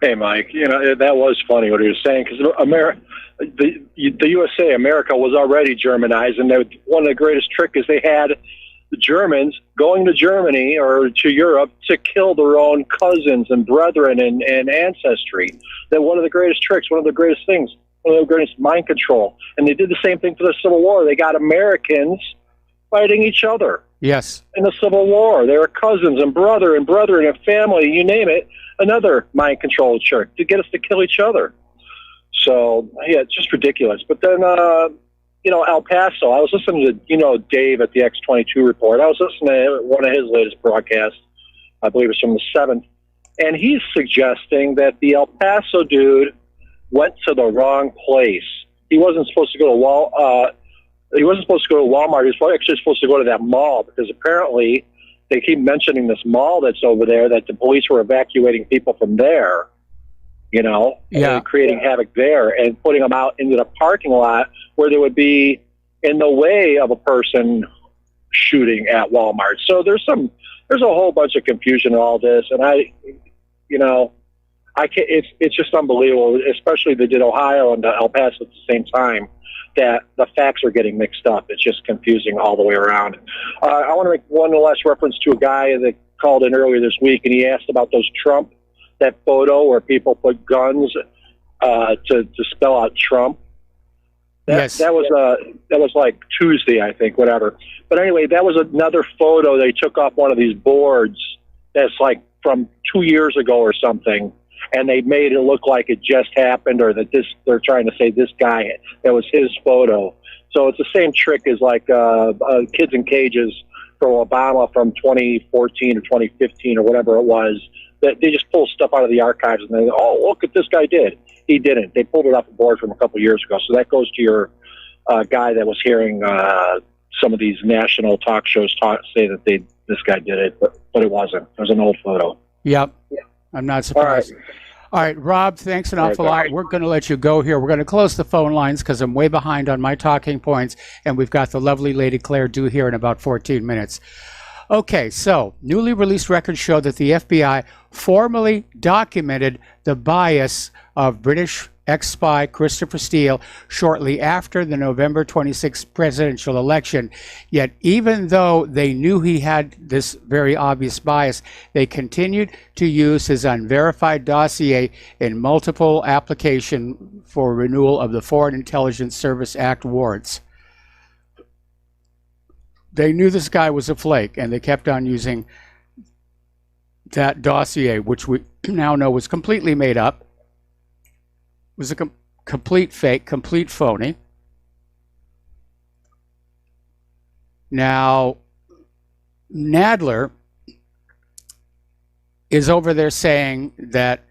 Hey, Mike. That was funny what he was saying because the USA, America, was already Germanized, and one of the greatest tricks is they had the Germans going to Germany or to Europe to kill their own cousins and brethren and ancestry. That one of the greatest tricks, one of the greatest things. One of the greatest mind control. And they did the same thing for the Civil War. They got Americans fighting each other. Yes. In the Civil War. They were cousins and brethren and family, you name it. Another mind control trick to get us to kill each other. So, yeah, it's just ridiculous. But then, El Paso, I was listening to, Dave at the X22 report. I was listening to one of his latest broadcasts. I believe it's from the 7th. And he's suggesting that the El Paso dude went to the wrong place. He wasn't supposed to go to He wasn't supposed to go to Walmart. He was actually supposed to go to that mall because apparently they keep mentioning this mall that's over there that the police were evacuating people from there. And creating havoc there and putting them out into the parking lot where they would be in the way of a person shooting at Walmart. So there's a whole bunch of confusion in all this, and it's just unbelievable, especially they did Ohio and El Paso at the same time, that the facts are getting mixed up. It's just confusing all the way around. I want to make one last reference to a guy that called in earlier this week, and he asked about that photo where people put guns to spell out Trump. That was like Tuesday, I think, whatever. But anyway, that was another photo they took off one of these boards that's like from 2 years ago or something. And they made it look like it just happened, or that they're trying to say this guy, that was his photo. So it's the same trick as like Kids in Cages for Obama from 2014 or 2015 or whatever it was. That they just pull stuff out of the archives and they go, oh, look what this guy did. He didn't. They pulled it off the board from a couple of years ago. So that goes to your guy that was hearing some of these national talk shows say that this guy did it, but it wasn't. It was an old photo. Yep. I'm not surprised. All right, Rob, thanks an awful lot. We're going to let you go here. We're going to close the phone lines because I'm way behind on my talking points, and we've got the lovely Lady Claire due here in about 14 minutes. Okay, so newly released records show that the FBI formally documented the bias of British ex-spy Christopher Steele shortly after the November 26th presidential election. Yet even though they knew he had this very obvious bias, they continued to use his unverified dossier in multiple applications for renewal of the Foreign Intelligence Service Act warrants. They knew this guy was a flake, and they kept on using that dossier, which we now know was completely made up. It was a complete fake, complete phony. Now, Nadler is over there saying that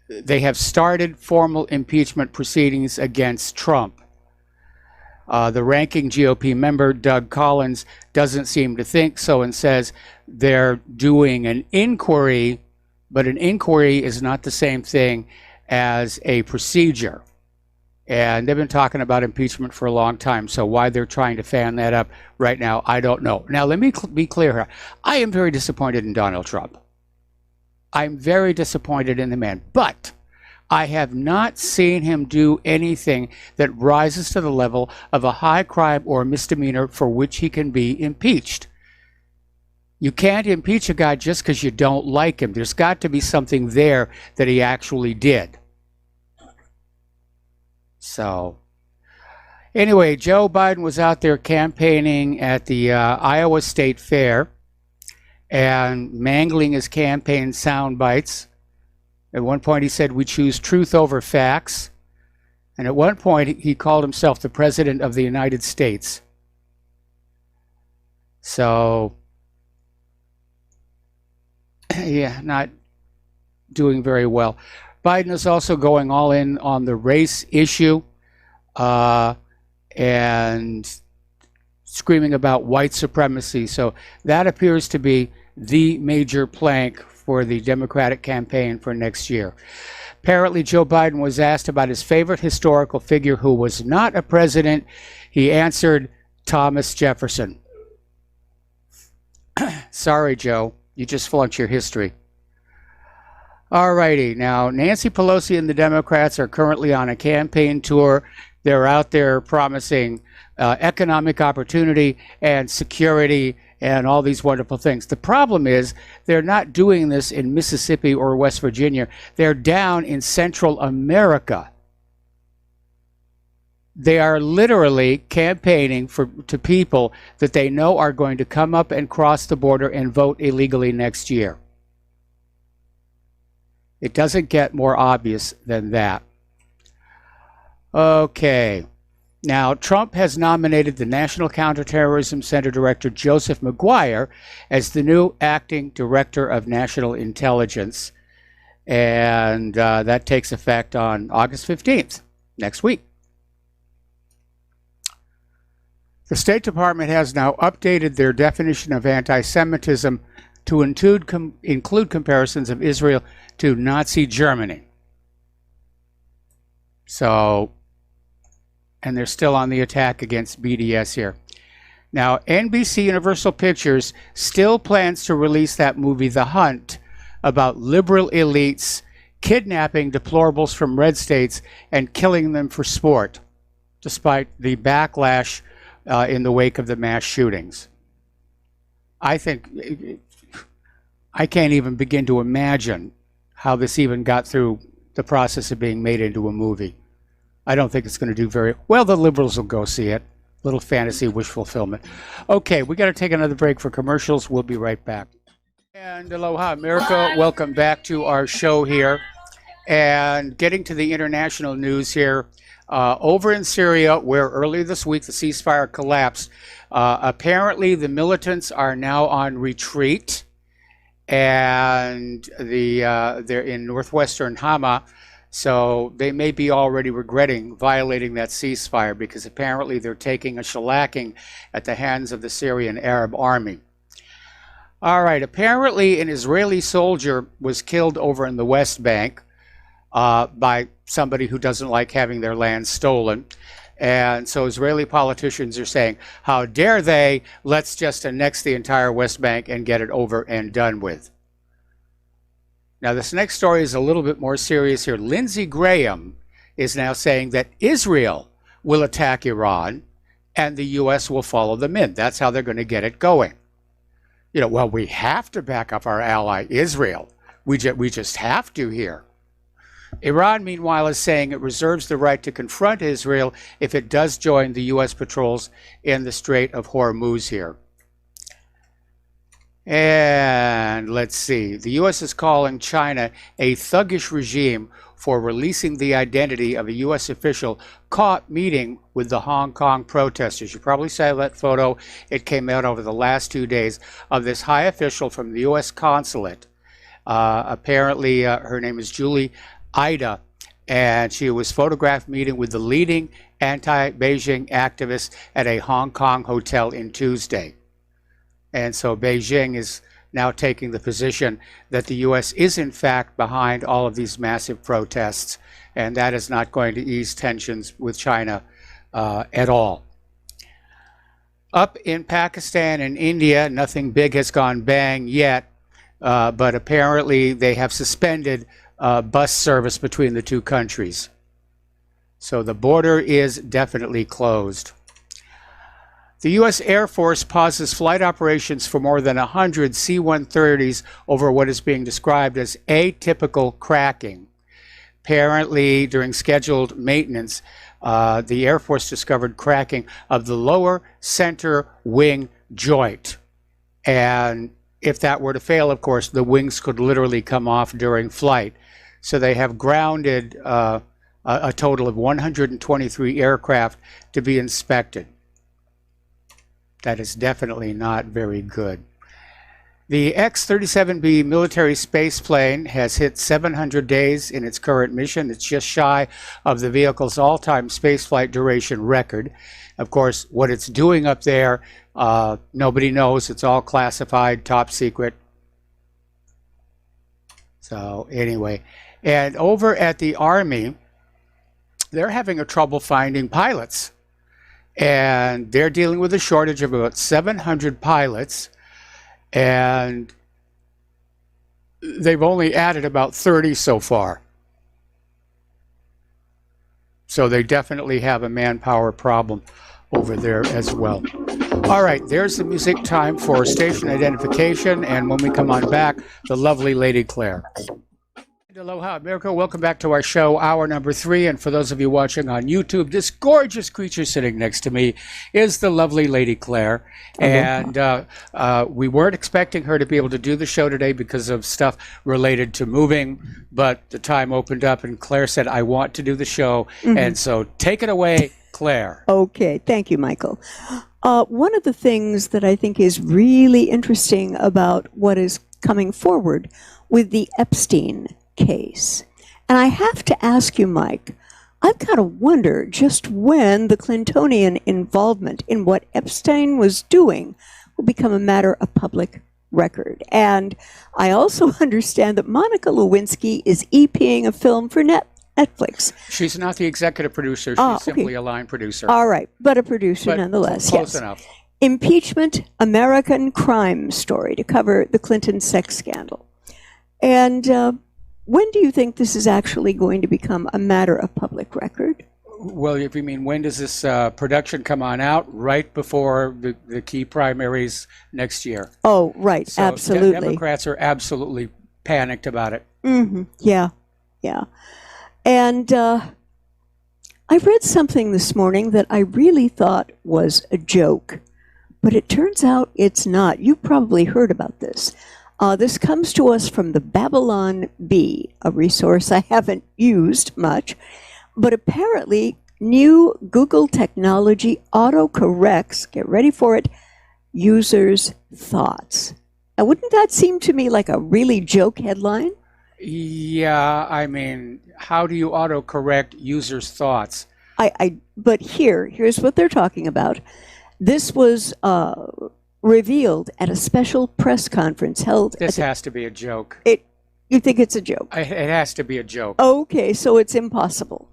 they have started formal impeachment proceedings against Trump. The ranking GOP member, Doug Collins, doesn't seem to think so and says they're doing an inquiry, but an inquiry is not the same thing as a procedure. And they've been talking about impeachment for a long time, so why they're trying to fan that up right now, I don't know. Now, let me be clear here. I am very disappointed in Donald Trump. I'm very disappointed in the man, but I have not seen him do anything that rises to the level of a high crime or misdemeanor for which he can be impeached. You can't impeach a guy just because you don't like him. There's got to be something there that he actually did. So, anyway, Joe Biden was out there campaigning at the Iowa State Fair and mangling his campaign sound bites. At one point he said, "We choose truth over facts." And at one point he called himself the President of the United States. So, yeah, not doing very well. Biden is also going all in on the race issue and screaming about white supremacy. So that appears to be the major plank for the Democratic campaign for next year. Apparently, Joe Biden was asked about his favorite historical figure who was not a president. He answered, Thomas Jefferson. Sorry, Joe. You just flunked your history. All righty. Now, Nancy Pelosi and the Democrats are currently on a campaign tour. They're out there promising economic opportunity and security and all these wonderful things. The problem is they're not doing this in Mississippi or West Virginia. They're down in Central America. They are literally campaigning to people that they know are going to come up and cross the border and vote illegally next year. It doesn't get more obvious than that. Okay. Now, Trump has nominated the National Counterterrorism Center Director Joseph Maguire as the new acting Director of National Intelligence. And that takes effect on August 15th, next week. The State Department has now updated their definition of anti-Semitism to include comparisons of Israel to Nazi Germany. So, and they're still on the attack against BDS here. Now, NBC Universal Pictures still plans to release that movie, The Hunt, about liberal elites kidnapping deplorables from red states and killing them for sport, despite the backlash in the wake of the mass shootings. I think I can't even begin to imagine how this even got through the process of being made into a movie. I don't think it's going to do very well. The liberals will go see it. Little fantasy wish fulfillment. Okay, we got to take another break for commercials. We'll be right back. And aloha, America. Welcome back to our show here. And getting to the international news here. Over in Syria, where earlier this week the ceasefire collapsed, apparently the militants are now on retreat, and they're in northwestern Hama, so they may be already regretting violating that ceasefire because apparently they're taking a shellacking at the hands of the Syrian Arab army. All right, apparently an Israeli soldier was killed over in the West Bank by somebody who doesn't like having their land stolen. And so Israeli politicians are saying, how dare they? Let's just annex the entire West Bank and get it over and done with. Now, this next story is a little bit more serious here. Lindsey Graham is now saying that Israel will attack Iran and the U.S. will follow them in. That's how they're going to get it going. Well, we have to back up our ally Israel. We just have to here. Iran, meanwhile, is saying it reserves the right to confront Israel if it does join the U.S. patrols in the Strait of Hormuz here. And let's see. The U.S. is calling China a thuggish regime for releasing the identity of a U.S. official caught meeting with the Hong Kong protesters. You probably saw that photo. It came out over the last 2 days of this high official from the U.S. consulate. Apparently, her name is Julie Aiea, and she was photographed meeting with the leading anti-Beijing activists at a Hong Kong hotel in Tuesday. And so Beijing is now taking the position that the U.S. is in fact behind all of these massive protests, and that is not going to ease tensions with China at all. Up in Pakistan and India, nothing big has gone bang yet, but apparently they have suspended bus service between the two countries. So the border is definitely closed. The U.S. Air Force pauses flight operations for more than 100 C-130s over what is being described as atypical cracking. Apparently, during scheduled maintenance, the Air Force discovered cracking of the lower center wing joint. And if that were to fail, of course, the wings could literally come off during flight. So they have grounded a total of 123 aircraft to be inspected. That is definitely not very good. The X-37B military space plane has hit 700 days in its current mission. It's just shy of the vehicle's all-time spaceflight duration record. Of course, what it's doing up there, nobody knows. It's all classified, top secret. So anyway, and over at the Army, they're having a trouble finding pilots. And they're dealing with a shortage of about 700 pilots, and they've only added about 30 so far. So they definitely have a manpower problem over there as well. All right, there's the music time for station identification, and when we come on back, the lovely Lady Claire. Aloha, America. Welcome back to our show, hour number 3. And for those of you watching on YouTube, this gorgeous creature sitting next to me is the lovely Lady Claire. And we weren't expecting her to be able to do the show today because of stuff related to moving, but the time opened up and Claire said, I want to do the show. And so take it away, Claire. Okay. Thank you, Michael. One of the things that I think is really interesting about what is coming forward with the Epstein case. And I have to ask you, Mike, I've got to wonder just when the Clintonian involvement in what Epstein was doing will become a matter of public record. And I also understand that Monica Lewinsky is EPing a film for Netflix. She's not the executive producer. She's simply a line producer. All right, but a producer nonetheless. Close enough. Impeachment, American Crime Story, to cover the Clinton sex scandal. And when do you think this is actually going to become a matter of public record? Well, if you mean when does this production come on out? Right before the key primaries next year. Oh, right, so absolutely. Democrats are absolutely panicked about it. Yeah. And I read something this morning that I really thought was a joke, but it turns out it's not. You've probably heard about this. This comes to us from the Babylon Bee, a resource I haven't used much, but apparently new Google technology autocorrects, get ready for it, users' thoughts. Now, wouldn't that seem to me like a really joke headline? Yeah, I mean, how do you autocorrect users' thoughts? But here's what they're talking about. This was revealed at a special press conference held. This has to be a joke. You think it's a joke? It has to be a joke. Okay, so it's impossible.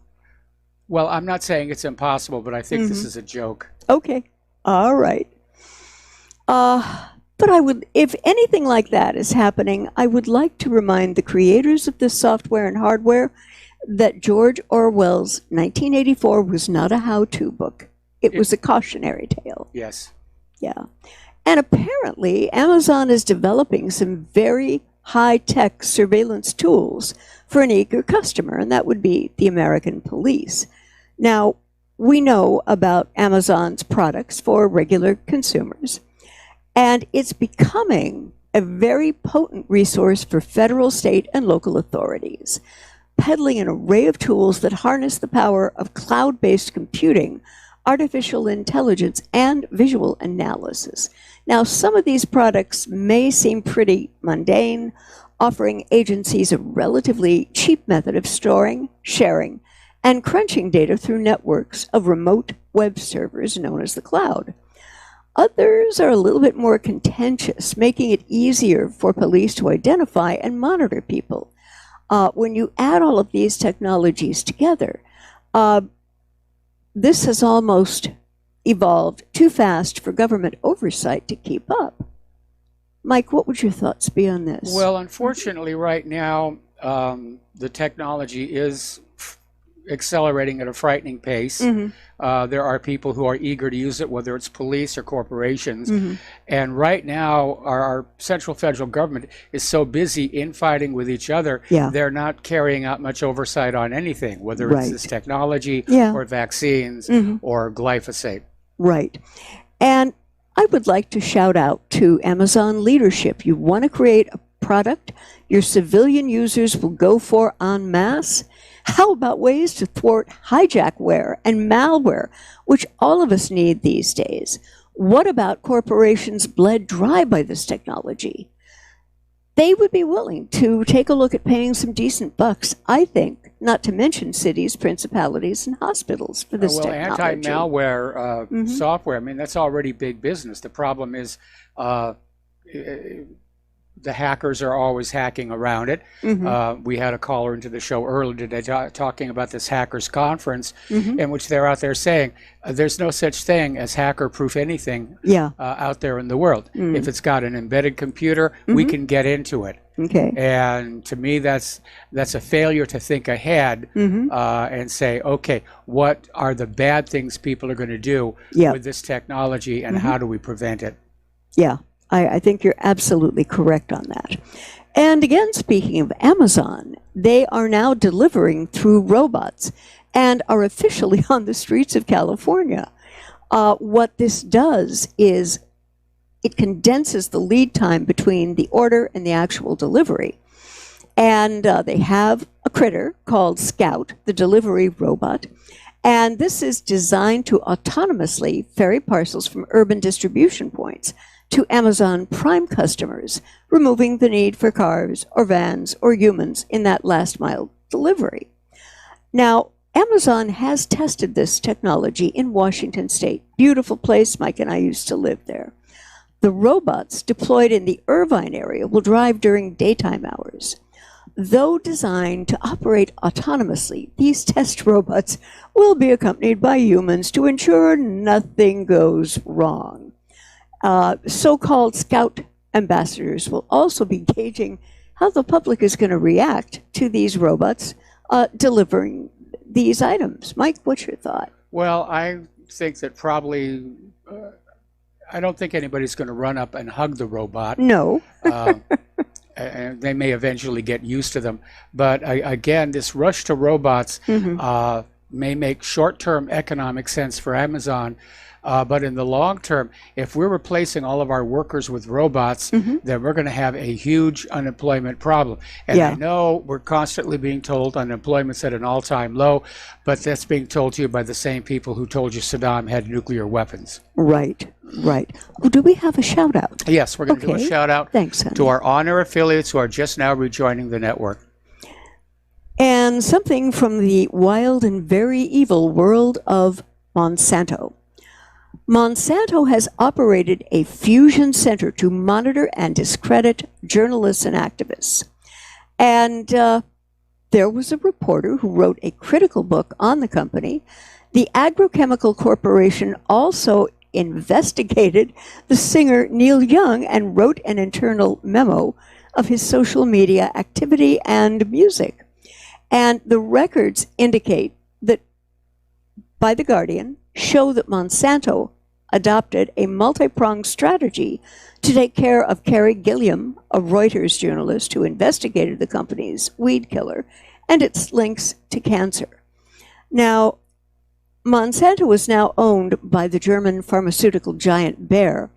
Well, I'm not saying it's impossible, but I think this is a joke. Okay. All right. But I would, if anything like that is happening, I would like to remind the creators of this software and hardware that George Orwell's 1984 was not a how-to book. It was a cautionary tale. Yes. Yeah. And apparently, Amazon is developing some very high-tech surveillance tools for an eager customer, and that would be the American police. Now, we know about Amazon's products for regular consumers, and it's becoming a very potent resource for federal, state, and local authorities, peddling an array of tools that harness the power of cloud-based computing, artificial intelligence, and visual analysis. Now, some of these products may seem pretty mundane, offering agencies a relatively cheap method of storing, sharing, and crunching data through networks of remote web servers known as the cloud. Others are a little bit more contentious, making it easier for police to identify and monitor people. When you add all of these technologies together, this has almost evolved too fast for government oversight to keep up. Mike, what would your thoughts be on this? Well, unfortunately, right now, the technology is accelerating at a frightening pace. There are people who are eager to use it, whether it's police or corporations. And right now, our central federal government is so busy infighting with each other, they're not carrying out much oversight on anything, whether it's this technology or vaccines or glyphosate. Right. And I would like to shout out to Amazon leadership. You want to create a product your civilian users will go for en masse? How about ways to thwart hijackware and malware, which all of us need these days? What about corporations bled dry by this technology? They would be willing to take a look at paying some decent bucks, I think, not to mention cities, principalities, and hospitals for this technology. Anti-malware software, I mean, that's already big business. The problem is the hackers are always hacking around it. We had a caller into the show earlier today talking about this hackers conference in which they're out there saying there's no such thing as hacker-proof anything out there in the world. If it's got an embedded computer, we can get into it. And to me, that's a failure to think ahead and say, okay, what are the bad things people are going to do with this technology, and how do we prevent it? Yeah. I think you're absolutely correct on that. And again, speaking of Amazon, they are now delivering through robots and are officially on the streets of California. What this does is it condenses the lead time between the order and the actual delivery. And they have a critter called Scout, the delivery robot. And this is designed to autonomously ferry parcels from urban distribution points to Amazon Prime customers, removing the need for cars or vans or humans in that last mile delivery. Now, Amazon has tested this technology in Washington State. Beautiful place. Mike and I used to live there. The robots deployed in the Irvine area will drive during daytime hours. Though designed to operate autonomously, these test robots will be accompanied by humans to ensure nothing goes wrong. So-called Scout ambassadors will also be gauging how the public is going to react to these robots delivering these items. Mike, what's your thought? Well, I think that probably, I don't think anybody's going to run up and hug the robot. No. And they may eventually get used to them. But again, this rush to robots may make short-term economic sense for Amazon. But in the long term, if we're replacing all of our workers with robots, then we're going to have a huge unemployment problem. And I know we're constantly being told unemployment's at an all-time low, but that's being told to you by the same people who told you Saddam had nuclear weapons. Right. Well, do we have a shout-out? Yes, we're going to do a shout-out to our honor affiliates who are just now rejoining the network. And something from the wild and very evil world of Monsanto. Monsanto has operated a fusion center to monitor and discredit journalists and activists. And there was a reporter who wrote a critical book on the company. The Agrochemical Corporation also investigated the singer Neil Young and wrote an internal memo of his social media activity and music. And the records indicate that, by The Guardian, show that Monsanto adopted a multi-pronged strategy to take care of Carrie Gilliam, a Reuters journalist who investigated the company's weed killer and its links to cancer. Now, Monsanto is now owned by the German pharmaceutical giant Bayer.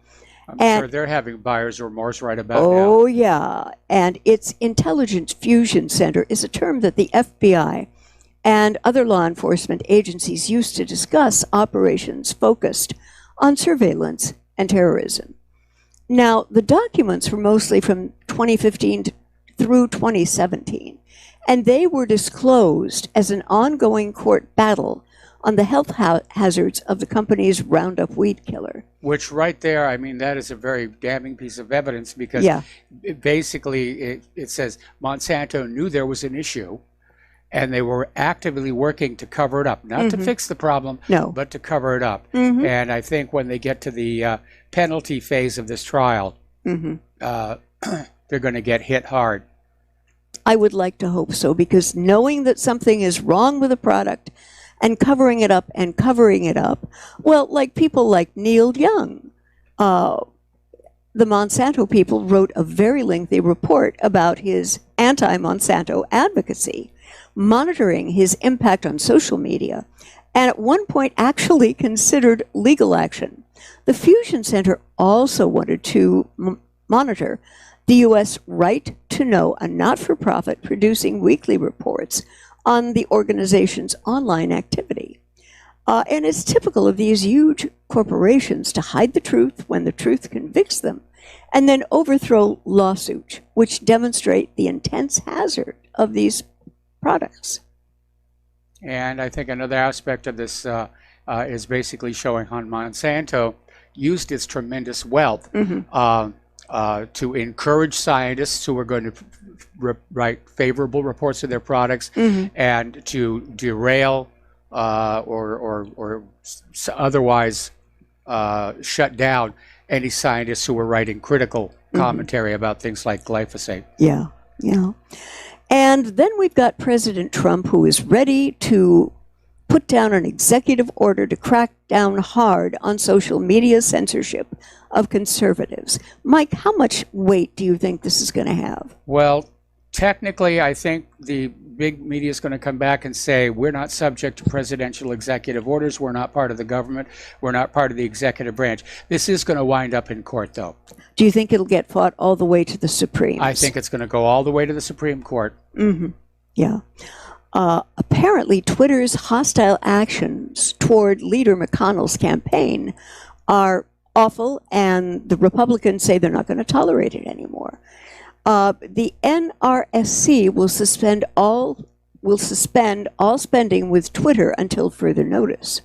I'm sure they're having buyer's remorse right about now. Oh, yeah. And its Intelligence Fusion Center is a term that the FBI and other law enforcement agencies used to discuss operations focused on surveillance and terrorism. Now, the documents were mostly from 2015 through 2017, and they were disclosed as an ongoing court battle on the health hazards of the company's Roundup weed killer. Which right there, I mean, that is a very damning piece of evidence because basically it says Monsanto knew there was an issue and they were actively working to cover it up, not to fix the problem, but to cover it up. And I think when they get to the penalty phase of this trial, they're going to get hit hard. I would like to hope so, because knowing that something is wrong with a product and covering it up, well, like people like Neil Young, the Monsanto people wrote a very lengthy report about his anti-Monsanto advocacy, monitoring his impact on social media, and at one point actually considered legal action. The Fusion Center also wanted to monitor the U.S. Right to Know, a not-for-profit producing weekly reports on the organization's online activity. And it's typical of these huge corporations to hide the truth when the truth convicts them, and then overthrow lawsuits, which demonstrate the intense hazard of these products. And I think another aspect of this is basically showing how Monsanto used its tremendous wealth to encourage scientists who are going to write favorable reports of their products and to derail or otherwise shut down any scientists who were writing critical commentary about things like glyphosate. Yeah. And then we've got President Trump, who is ready to put down an executive order to crack down hard on social media censorship of conservatives. Mike, how much weight do you think this is going to have? Well, technically, I think the big media is going to come back and say, we're not subject to presidential executive orders. We're not part of the government. We're not part of the executive branch. This is going to wind up in court, though. Do you think it'll get fought all the way to the Supreme? I think it's going to go all the way to the Supreme Court. Yeah. Apparently, Twitter's hostile actions toward Leader McConnell's campaign are awful, and the Republicans say they're not going to tolerate it anymore. The NRSC will suspend all spending with Twitter until further notice.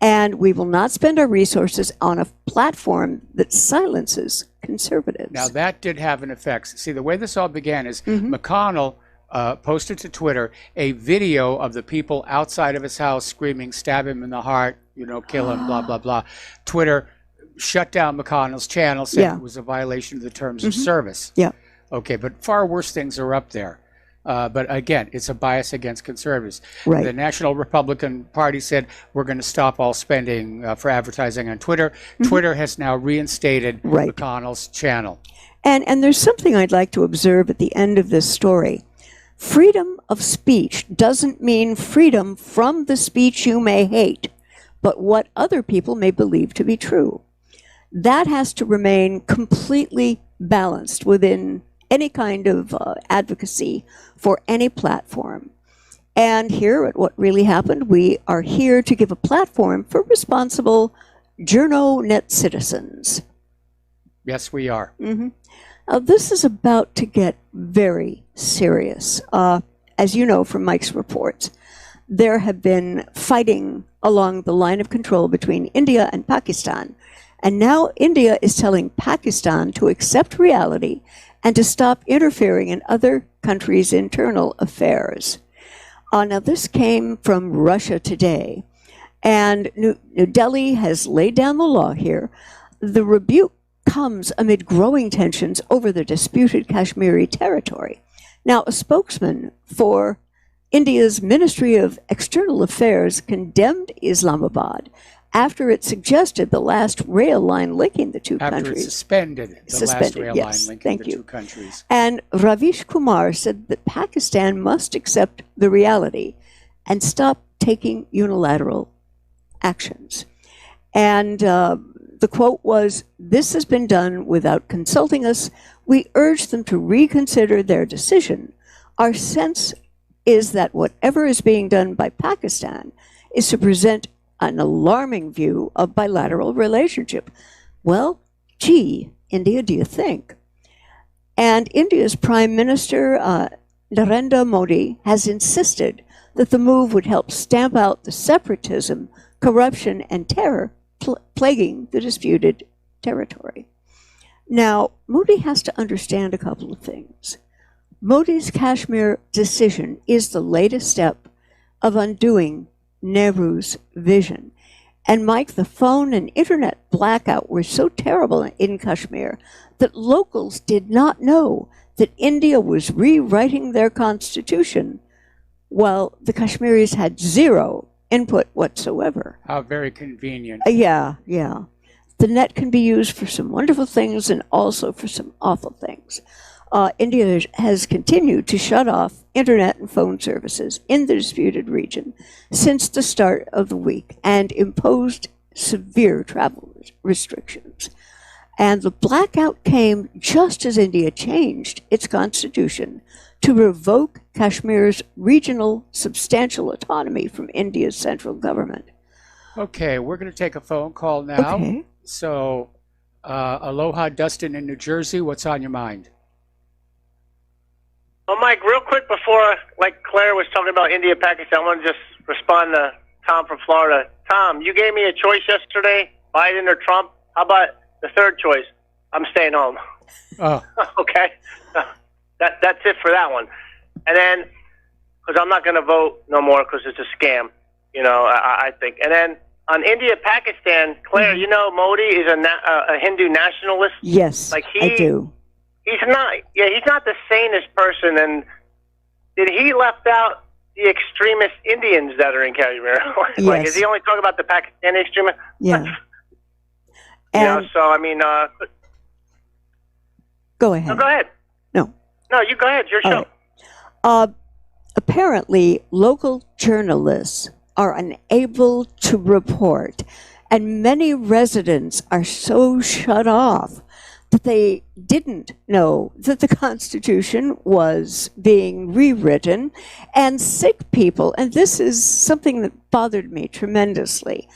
And we will not spend our resources on a platform that silences conservatives. Now, that did have an effect. See, the way this all began is McConnell posted to Twitter a video of the people outside of his house screaming, stab him in the heart, kill him, blah, blah, blah. Twitter shut down McConnell's channel, saying it was a violation of the terms of service. Okay, but far worse things are up there. But again, it's a bias against conservatives. Right. The National Republican Party said, we're going to stop all spending for advertising on Twitter. Twitter has now reinstated McConnell's channel. And there's something I'd like to observe at the end of this story. Freedom of speech doesn't mean freedom from the speech you may hate, but what other people may believe to be true. That has to remain completely balanced within any kind of advocacy for any platform. And here at What Really Happened, we are here to give a platform for responsible JournoNet citizens. Yes, we are. This is about to get very serious. As you know from Mike's reports, there have been fighting along the line of control between India and Pakistan. And now India is telling Pakistan to accept reality and to stop interfering in other country's internal affairs. Now, this came from Russia Today, and New Delhi has laid down the law here. The rebuke comes amid growing tensions over the disputed Kashmiri territory. Now, a spokesman for India's Ministry of External Affairs condemned Islamabad after it suggested the last rail line linking the two countries. After it suspended the last rail line linking the two countries. And Ravish Kumar said that Pakistan must accept the reality and stop taking unilateral actions. And the quote was, "This has been done without consulting us. We urge them to reconsider their decision. Our sense is that whatever is being done by Pakistan is to present an alarming view of bilateral relationship." Well, gee, India, do you think? And India's Prime Minister, Narendra Modi, has insisted that the move would help stamp out the separatism, corruption, and terror plaguing the disputed territory. Now, Modi has to understand a couple of things. Modi's Kashmir decision is the latest step of undoing Nehru's vision. And Mike, the phone and internet blackout were so terrible in Kashmir that locals did not know that India was rewriting their constitution while the Kashmiris had zero input whatsoever. How very convenient. Yeah. The net can be used for some wonderful things and also for some awful things. India has continued to shut off internet and phone services in the disputed region since the start of the week and imposed severe travel restrictions. And the blackout came just as India changed its constitution to revoke Kashmir's regional substantial autonomy from India's central government. Okay, we're going to take a phone call now. Okay. So, aloha, Dustin in New Jersey. What's on your mind? Well, Mike, real quick before, like Claire was talking about India, Pakistan, I want to just respond to Tom from Florida. Tom, you gave me a choice yesterday, Biden or Trump. How about the third choice? I'm staying home. Oh. Okay. That's it for that one. And then, because I'm not going to vote no more because it's a scam, I think. And then on India, Pakistan, Claire, you know Modi is a Hindu nationalist. Yes, I do. He's not the sanest person. And did he left out the extremist Indians that are in Kashmir? Like, is he only talking about the Pakistani extremists? Yeah. So, I mean... go ahead. No, go ahead. No, you go ahead. It's your show. Right. Apparently, local journalists are unable to report, and many residents are so shut off that they didn't know that the Constitution was being rewritten, and sick people, and this is something that bothered me tremendously,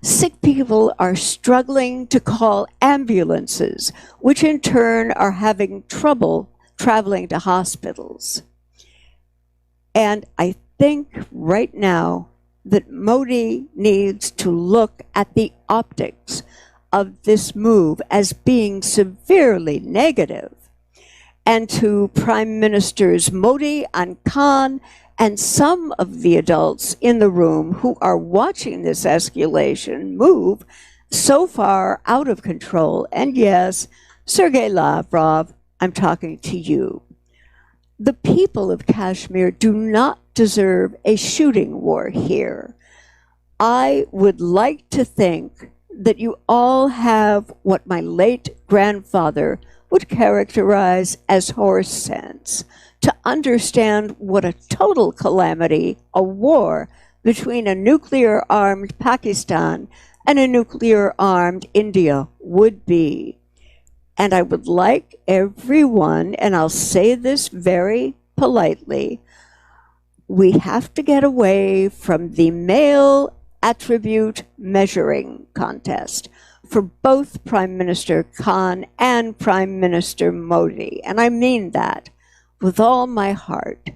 sick people are struggling to call ambulances, which in turn are having trouble traveling to hospitals. And I think right now that Modi needs to look at the optics of this move as being severely negative, and to Prime Ministers Modi and Khan and some of the adults in the room who are watching this escalation move so far out of control. And yes, Sergei Lavrov, I'm talking to you. The people of Kashmir do not deserve a shooting war here. I would like to think that you all have what my late grandfather would characterize as horse sense, to understand what a total calamity a war between a nuclear-armed Pakistan and a nuclear-armed India would be. And I would like everyone, and I'll say this very politely, we have to get away from the male attribute measuring contest for both Prime Minister Khan and Prime Minister Modi. And I mean that with all my heart.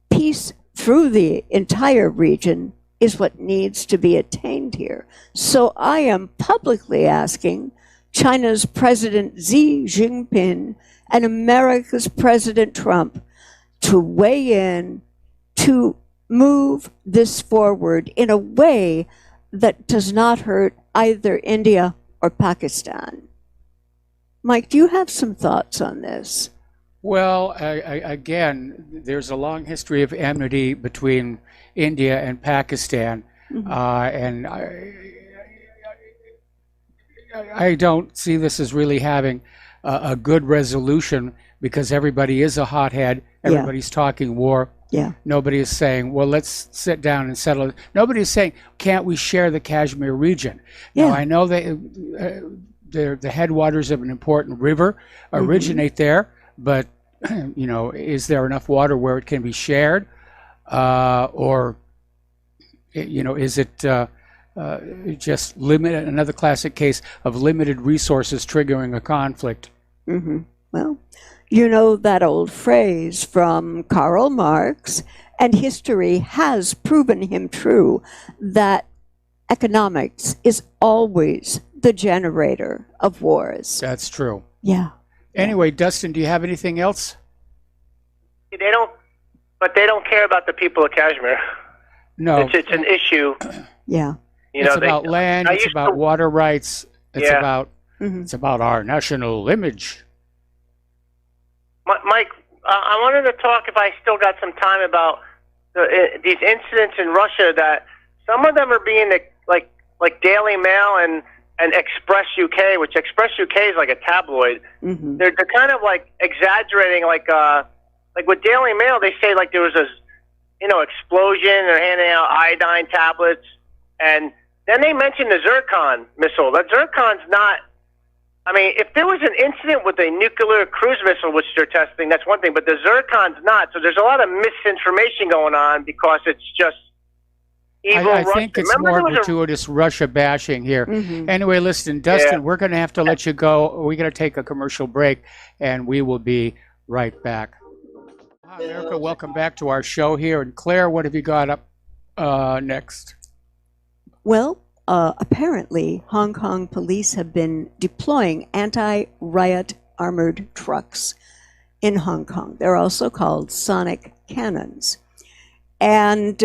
Peace through the entire region is what needs to be attained here. So I am publicly asking China's President Xi Jinping and America's President Trump to weigh in, to move this forward in a way that does not hurt either India or Pakistan. Mike, do you have some thoughts on this? Well, again, there's a long history of enmity between India and Pakistan, and I don't see this as really having a good resolution because everybody is a hothead. Everybody's talking war. Yeah. Nobody is saying, well, let's sit down and settle it. Nobody is saying, can't we share the Kashmir region? Yeah. Now, I know that the headwaters of an important river originate there, but, you know, is there enough water where it can be shared? Or, you know, is it just limited, another classic case of limited resources triggering a conflict? Well, you know that old phrase from Karl Marx, and history has proven him true, that economics is always the generator of wars. That's true. Yeah. Anyway, Dustin, do you have anything else? They don't care about the people of Kashmir. No. It's an issue. Yeah. You know, it's about land, it's about water rights, it's about our national image. Mike, I wanted to talk, if I still got some time, about these incidents in Russia that some of them are being like Daily Mail and Express UK, which Express UK is like a tabloid. They're kind of like exaggerating, like with Daily Mail, they say like there was a explosion. They're handing out iodine tablets, and then they mention the Zircon missile. That Zircon's not. I mean, if there was an incident with a nuclear cruise missile, which they're testing, that's one thing, but the Zircon's not. So there's a lot of misinformation going on because it's just evil I Russia. think it's more gratuitous Russia bashing here. Anyway, listen, Dustin, we're going to have to let you go. We're going to take a commercial break, and we will be right back. Hi, America. Welcome back to our show here. And Claire, what have you got up next? Well, apparently, Hong Kong police have been deploying anti-riot armored trucks in Hong Kong. They're also called sonic cannons. And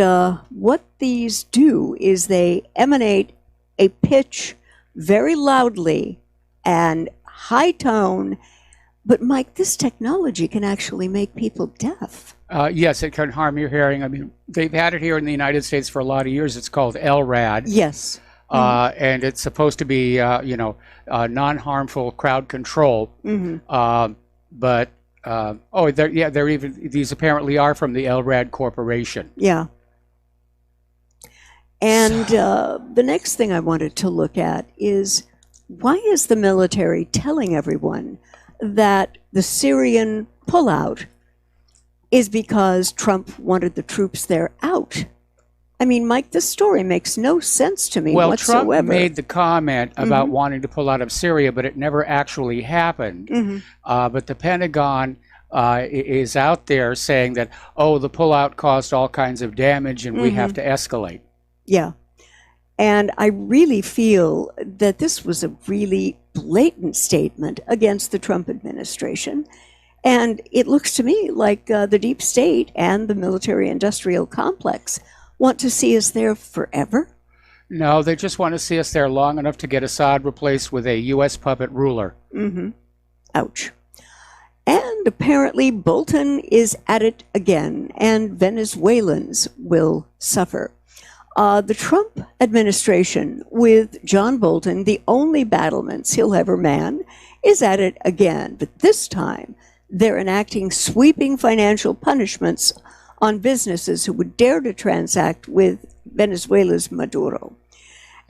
what these do is they emanate a pitch very loudly and high tone. But Mike, this technology can actually make people deaf. Yes, it can harm your hearing. I mean, they've had it here in the United States for a lot of years. It's called LRAD. Yes. And it's supposed to be, non-harmful crowd control. But they're even, these apparently are from the LRAD Corporation. Yeah. And the next thing I wanted to look at is, why is the military telling everyone that the Syrian pullout is because Trump wanted the troops there out? I mean, Mike, this story makes no sense to me whatsoever. Trump made the comment about wanting to pull out of Syria, but it never actually happened. But the Pentagon is out there saying that, the pullout caused all kinds of damage and we have to escalate. Yeah. And I really feel that this was a really blatant statement against the Trump administration. And it looks to me like the deep state and the military-industrial complex want to see us there forever? No, they just want to see us there long enough to get Assad replaced with a U.S. puppet ruler. Ouch. And apparently Bolton is at it again, and Venezuelans will suffer. The Trump administration, with John Bolton, the only battlements he'll ever man, is at it again. But this time, they're enacting sweeping financial punishments on businesses who would dare to transact with Venezuela's Maduro.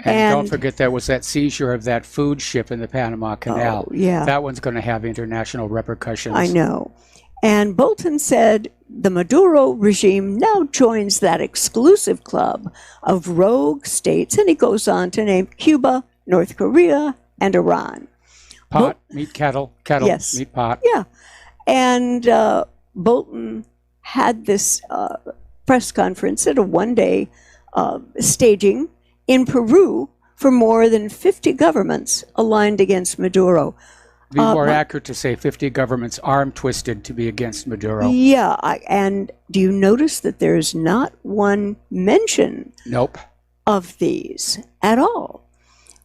And don't forget there was that seizure of that food ship in the Panama Canal. That one's going to have international repercussions. I know. And Bolton said the Maduro regime now joins that exclusive club of rogue states, and he goes on to name Cuba, North Korea, and Iran. Pot, meat kettle, yes. meat pot. Yeah. And Bolton had this press conference at a one-day staging in Peru for more than 50 governments aligned against Maduro. Be more accurate to say 50 governments arm twisted to be against Maduro. Yeah, and do you notice that there's not one mention Nope. of these at all?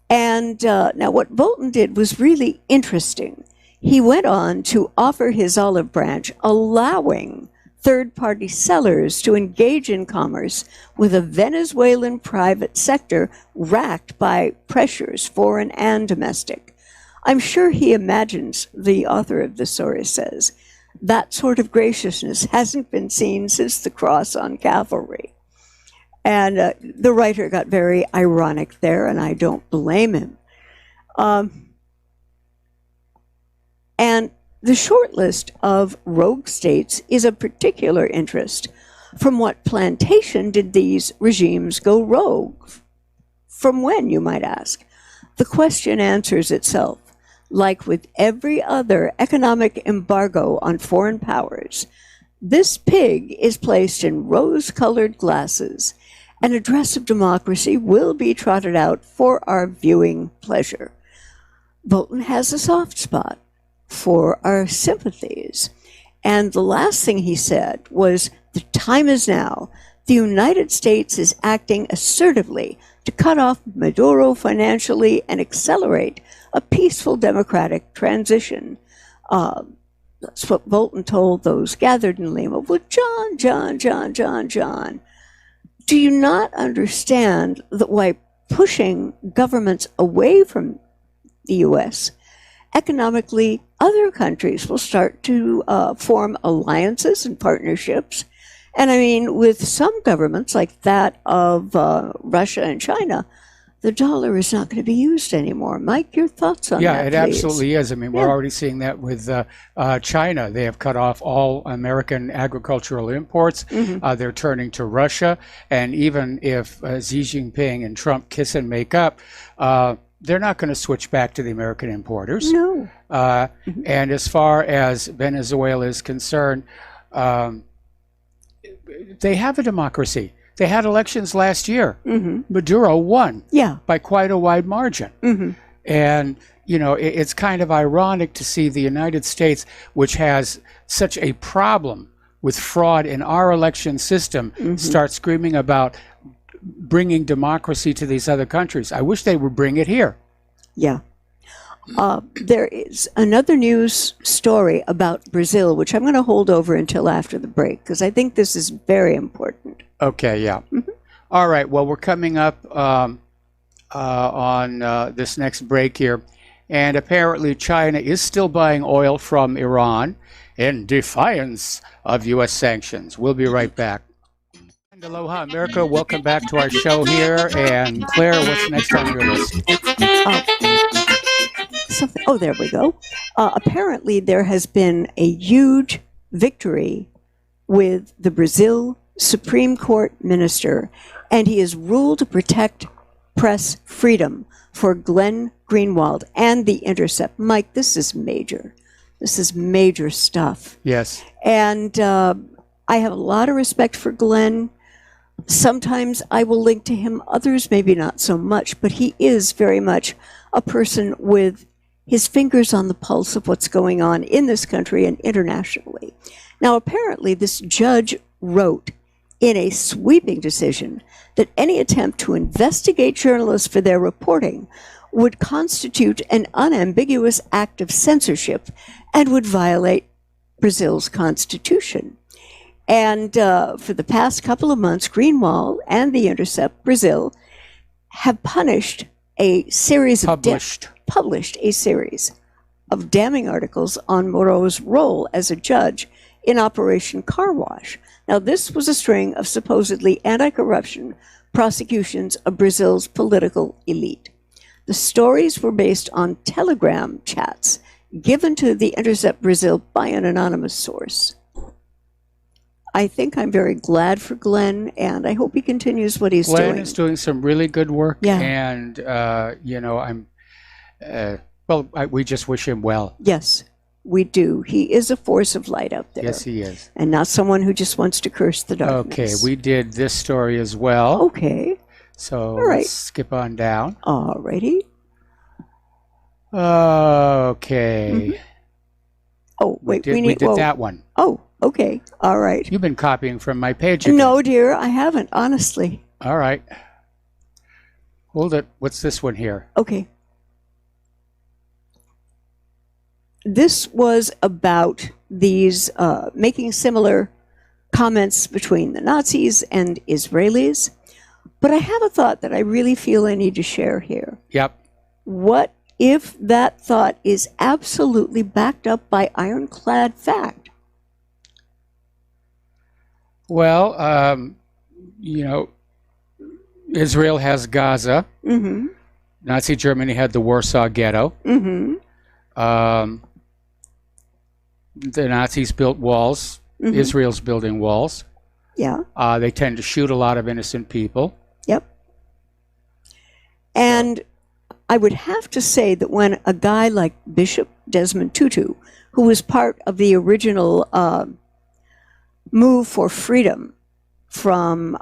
And now what Bolton did was really interesting. He went on to offer his olive branch, allowing third-party sellers to engage in commerce with a Venezuelan private sector racked by pressures, foreign and domestic. I'm sure he imagines, the author of the story says, that sort of graciousness hasn't been seen since the cross on cavalry. And the writer got very ironic there, and I don't blame him. And the short list of rogue states is of particular interest. From what plantation did these regimes go rogue? From when, you might ask? The question answers itself. Like with every other economic embargo on foreign powers, this pig is placed in rose-colored glasses. An address of democracy will be trotted out for our viewing pleasure. Bolton has a soft spot for our sympathies. And the last thing he said was, the time is now. The United States is acting assertively to cut off Maduro financially and accelerate a peaceful democratic transition. That's what Bolton told those gathered in Lima. Well, John. Do you not understand that by pushing governments away from the U.S., economically, other countries will start to form alliances and partnerships? And I mean, with some governments like that of Russia and China, the dollar is not going to be used anymore. Mike, your thoughts on that, Yeah, it absolutely is. I mean, we're already seeing that with China. They have cut off all American agricultural imports. They're turning to Russia. And even if Xi Jinping and Trump kiss and make up, they're not going to switch back to the American importers. No. And as far as Venezuela is concerned, they have a democracy. They had elections last year. Maduro won by quite a wide margin. And, you know, it's kind of ironic to see the United States, which has such a problem with fraud in our election system, start screaming about bringing democracy to these other countries. I wish they would bring it here. Yeah. There is another news story about Brazil, which I'm going to hold over until after the break, because I think this is very important. Okay, yeah. All right, well, we're coming up on this next break here. And apparently China is still buying oil from Iran in defiance of U.S. sanctions. We'll be right back. And aloha, America. Welcome back to our show here. And Claire, what's next on your list? Oh, there we go. Apparently, there has been a huge victory with the Brazil Supreme Court minister, and he has ruled to protect press freedom for Glenn Greenwald and The Intercept. Mike, this is major. This is major stuff. Yes. And I have a lot of respect for Glenn. Sometimes I will link to him, others maybe not so much, but he is very much a person with his fingers on the pulse of what's going on in this country and internationally. Now, apparently, this judge wrote in a sweeping decision that any attempt to investigate journalists for their reporting would constitute an unambiguous act of censorship and would violate Brazil's constitution. And for the past couple of months, Greenwald and The Intercept Brazil have punished a series published a series of damning articles on Moro's role as a judge in Operation Car Wash. Now, this was a string of supposedly anti-corruption prosecutions of Brazil's political elite. The stories were based on Telegram chats given to The Intercept Brazil by an anonymous source. I think I'm very glad for Glenn, and I hope he continues what he's doing. Glenn is doing some really good work, and, you know, we just wish him well. Yes, we do. He is a force of light out there. Yes, he is. And not someone who just wants to curse the darkness. Okay, we did this story as well. Okay. So all right. Let's skip on down. All righty. Okay. Oh, wait, we did that one. Oh, okay. All right. You've been copying from my page again. No, dear, I haven't, honestly. All right. Hold it. What's this one here? Okay. This was about these making similar comments between the Nazis and Israelis. But I have a thought that I really feel I need to share here. Yep. What if that thought is absolutely backed up by ironclad fact? Well, Israel has Gaza. Mm-hmm. Nazi Germany had the Warsaw Ghetto. Mm-hmm. The Nazis built walls. Mm-hmm. Israel's building walls. Yeah. They tend to shoot a lot of innocent people. Yep. And I would have to say that when a guy like Bishop Desmond Tutu, who was part of the original move for freedom from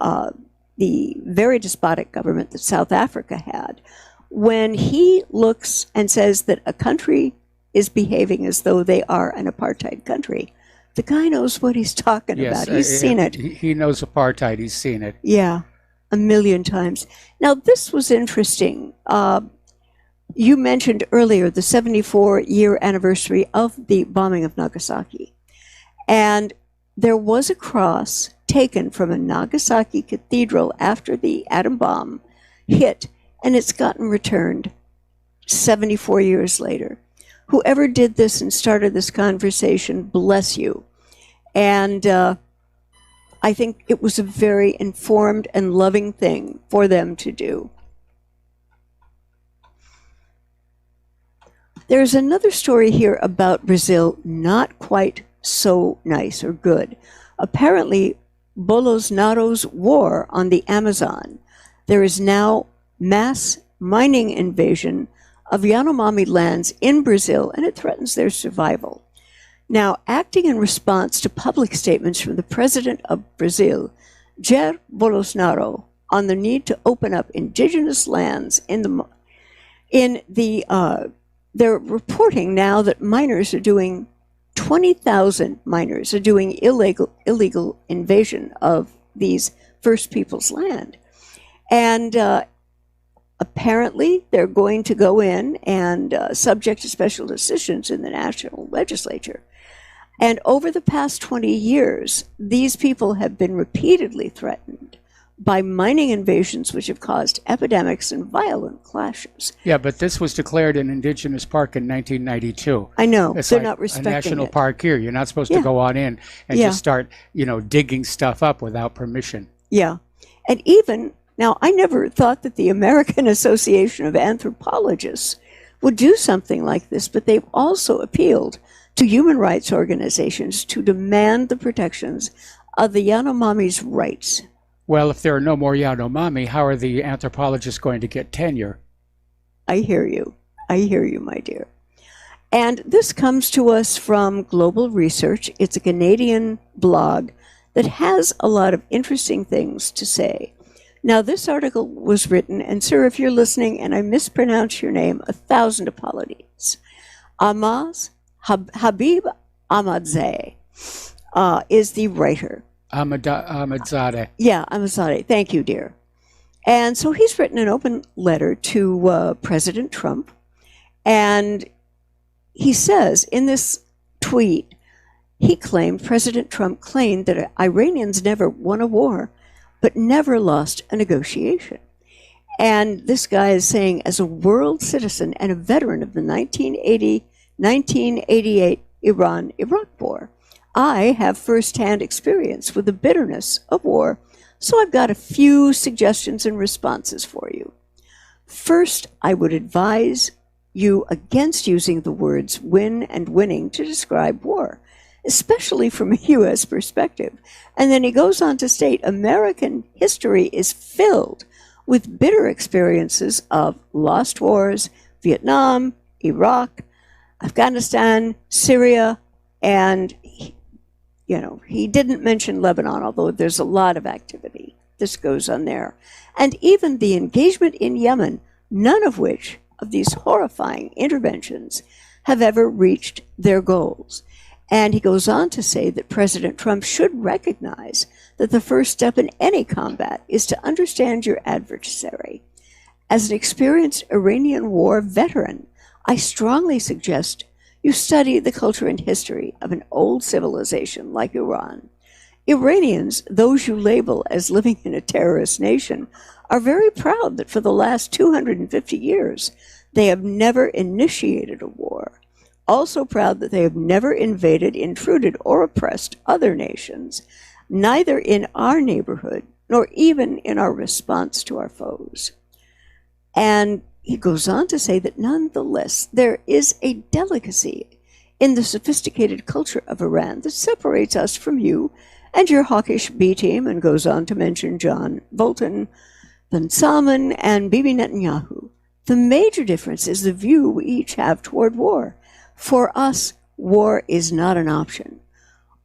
the very despotic government that South Africa had, when he looks and says that a country is behaving as though they are an apartheid country, the guy knows what he's talking about. He's seen it. He knows apartheid. He's seen it. Yeah, a million times. Now, this was interesting. You mentioned earlier the 74-year anniversary of the bombing of Nagasaki. And there was a cross taken from a Nagasaki cathedral after the atom bomb hit, and it's gotten returned 74 years later. Whoever did this and started this conversation, bless you. And I think it was a very informed and loving thing for them to do. There's another story here about Brazil, not quite so nice or good. Apparently, Bolsonaro's war on the Amazon, there is now mass mining invasion of Yanomami lands in Brazil, and it threatens their survival. Now, acting in response to public statements from the president of Brazil, Jair Bolsonaro, on the need to open up indigenous lands they're reporting now that miners are doing 20,000 miners are doing illegal invasion of these First Peoples land. And apparently they're going to go in and subject to special decisions in the national legislature. And over the past 20 years, these people have been repeatedly threatened by mining invasions which have caused epidemics and violent clashes. Yeah, but this was declared an indigenous park in 1992. I know. It's they're like not respecting a national it. park here. You're not supposed to go on in and Yeah. just start, digging stuff up without permission. Yeah. And even, now I never thought that the American Association of Anthropologists would do something like this, but they've also appealed to human rights organizations to demand the protections of the Yanomami's rights. Well, if there are no more Yanomami, how are the anthropologists going to get tenure? I hear you. I hear you, my dear. And this comes to us from Global Research. It's a Canadian blog that has a lot of interesting things to say. Now, this article was written, and sir, if you're listening and I mispronounce your name, 1,000 apologies. Habib Ahmadzadeh is the writer. Ahmadzadeh. Yeah, Ahmadzadeh. Thank you, dear. And so he's written an open letter to President Trump. And he says in this tweet, President Trump claimed that Iranians never won a war, but never lost a negotiation. And this guy is saying, as a world citizen and a veteran of the 1988 Iran-Iraq War, I have firsthand experience with the bitterness of war, so I've got a few suggestions and responses for you. First, I would advise you against using the words win and winning to describe war, especially from a U.S. perspective. And then he goes on to state, American history is filled with bitter experiences of lost wars, Vietnam, Iraq, Afghanistan, Syria, and he didn't mention Lebanon, although there's a lot of activity. This goes on there. And even the engagement in Yemen, none of which of these horrifying interventions have ever reached their goals. And he goes on to say that President Trump should recognize that the first step in any combat is to understand your adversary. As an experienced Iranian war veteran, I strongly suggest you study the culture and history of an old civilization like Iran. Iranians, those you label as living in a terrorist nation, are very proud that for the last 250 years they have never initiated a war. Also proud that they have never invaded, intruded, or oppressed other nations, neither in our neighborhood nor even in our response to our foes. And he goes on to say that nonetheless, there is a delicacy in the sophisticated culture of Iran that separates us from you and your hawkish B team, and goes on to mention John Bolton, Ben Salman, and Bibi Netanyahu. The major difference is the view we each have toward war. For us, war is not an option.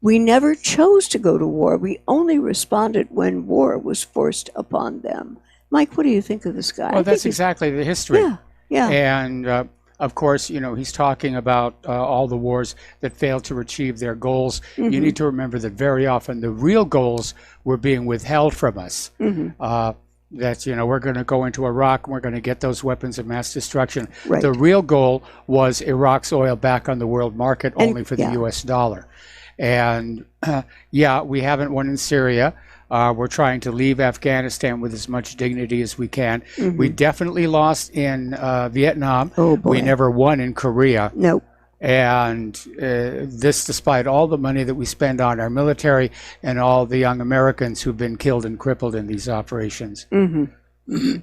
We never chose to go to war. We only responded when war was forced upon them. Mike, what do you think of this guy? Well, that's exactly the history. Yeah. And of course, he's talking about all the wars that failed to achieve their goals. Mm-hmm. You need to remember that very often the real goals were being withheld from us. Mm-hmm. That, we're going to go into Iraq and we're going to get those weapons of mass destruction. Right. The real goal was Iraq's oil back on the world market only for the US dollar. And we haven't won in Syria. We're trying to leave Afghanistan with as much dignity as we can. Mm-hmm. We definitely lost in Vietnam. Oh, boy. We never won in Korea. Nope. And this despite all the money that we spend on our military and all the young Americans who've been killed and crippled in these operations. Mm-hmm.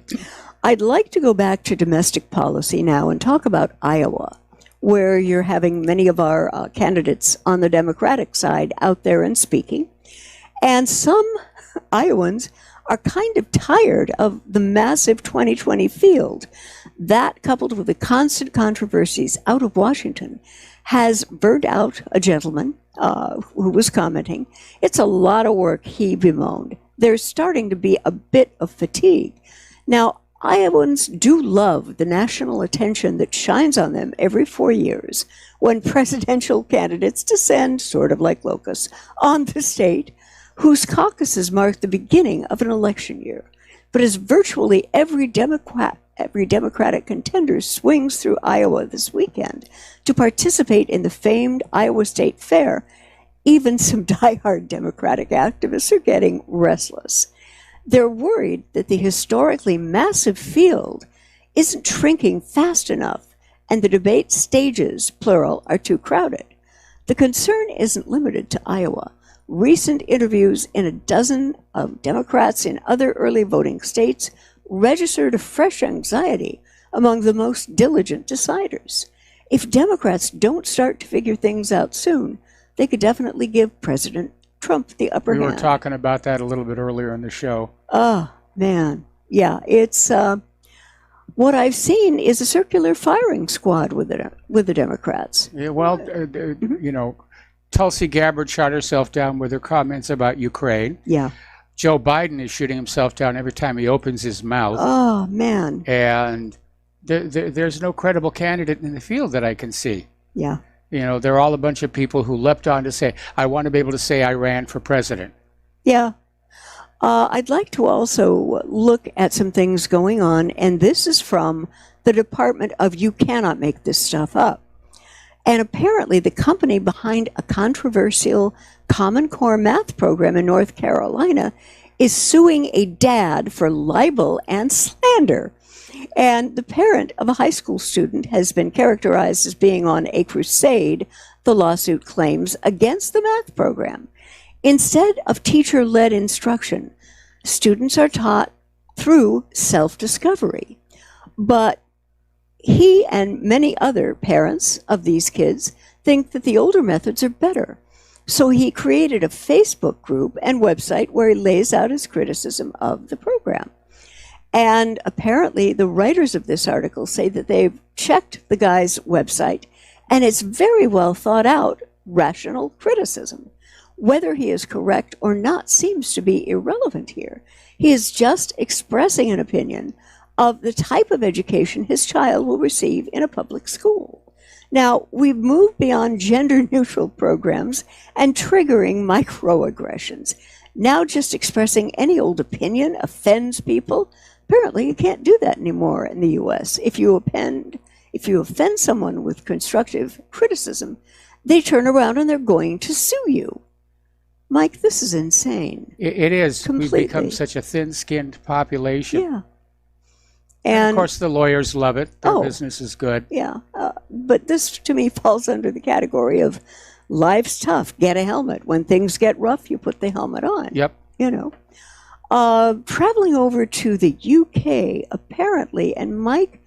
I'd like to go back to domestic policy now and talk about Iowa, where you're having many of our candidates on the Democratic side out there and speaking. And some Iowans are kind of tired of the massive 2020 field. That, coupled with the constant controversies out of Washington, has burned out a gentleman who was commenting. It's a lot of work, he bemoaned. There's starting to be a bit of fatigue. Now, Iowans do love the national attention that shines on them every 4 years when presidential candidates descend, sort of like locusts, on the state, whose caucuses mark the beginning of an election year. But as virtually every Democratic contender swings through Iowa this weekend to participate in the famed Iowa State Fair, even some diehard Democratic activists are getting restless. They're worried that the historically massive field isn't shrinking fast enough and the debate stages, plural, are too crowded. The concern isn't limited to Iowa. Recent interviews in a dozen of Democrats in other early voting states registered a fresh anxiety among the most diligent deciders. If Democrats don't start to figure things out soon, they could definitely give President Trump the upper hand. We were talking about that a little bit earlier in the show. Oh, man. Yeah, it's what I've seen is a circular firing squad with the Democrats. Yeah, well, Tulsi Gabbard shot herself down with her comments about Ukraine. Yeah. Joe Biden is shooting himself down every time he opens his mouth. Oh, man. And there's no credible candidate in the field that I can see. Yeah. They're all a bunch of people who leapt on to say, I want to be able to say I ran for president. Yeah. I'd like to also look at some things going on, and this is from the Department of You Cannot Make This Stuff Up. And apparently the company behind a controversial Common Core math program in North Carolina is suing a dad for libel and slander. And the parent of a high school student has been characterized as being on a crusade, the lawsuit claims, against the math program. Instead of teacher-led instruction, students are taught through self-discovery. But he and many other parents of these kids think that the older methods are better. So he created a Facebook group and website where he lays out his criticism of the program. And apparently the writers of this article say that they've checked the guy's website, and it's very well thought out, rational criticism. Whether he is correct or not seems to be irrelevant here. He is just expressing an opinion of the type of education his child will receive in a public school. Now, we've moved beyond gender-neutral programs and triggering microaggressions. Now just expressing any old opinion offends people. Apparently, you can't do that anymore in the U.S. If you offend someone with constructive criticism, they turn around and they're going to sue you. Mike, this is insane. It is. Completely. We've become such a thin-skinned population. Yeah. And of course, the lawyers love it. Their Oh. business is good. Yeah, but this to me falls under the category of life's tough. Get a helmet. When things get rough, you put the helmet on. Yep. You know. Traveling over to the UK, apparently, and Mike,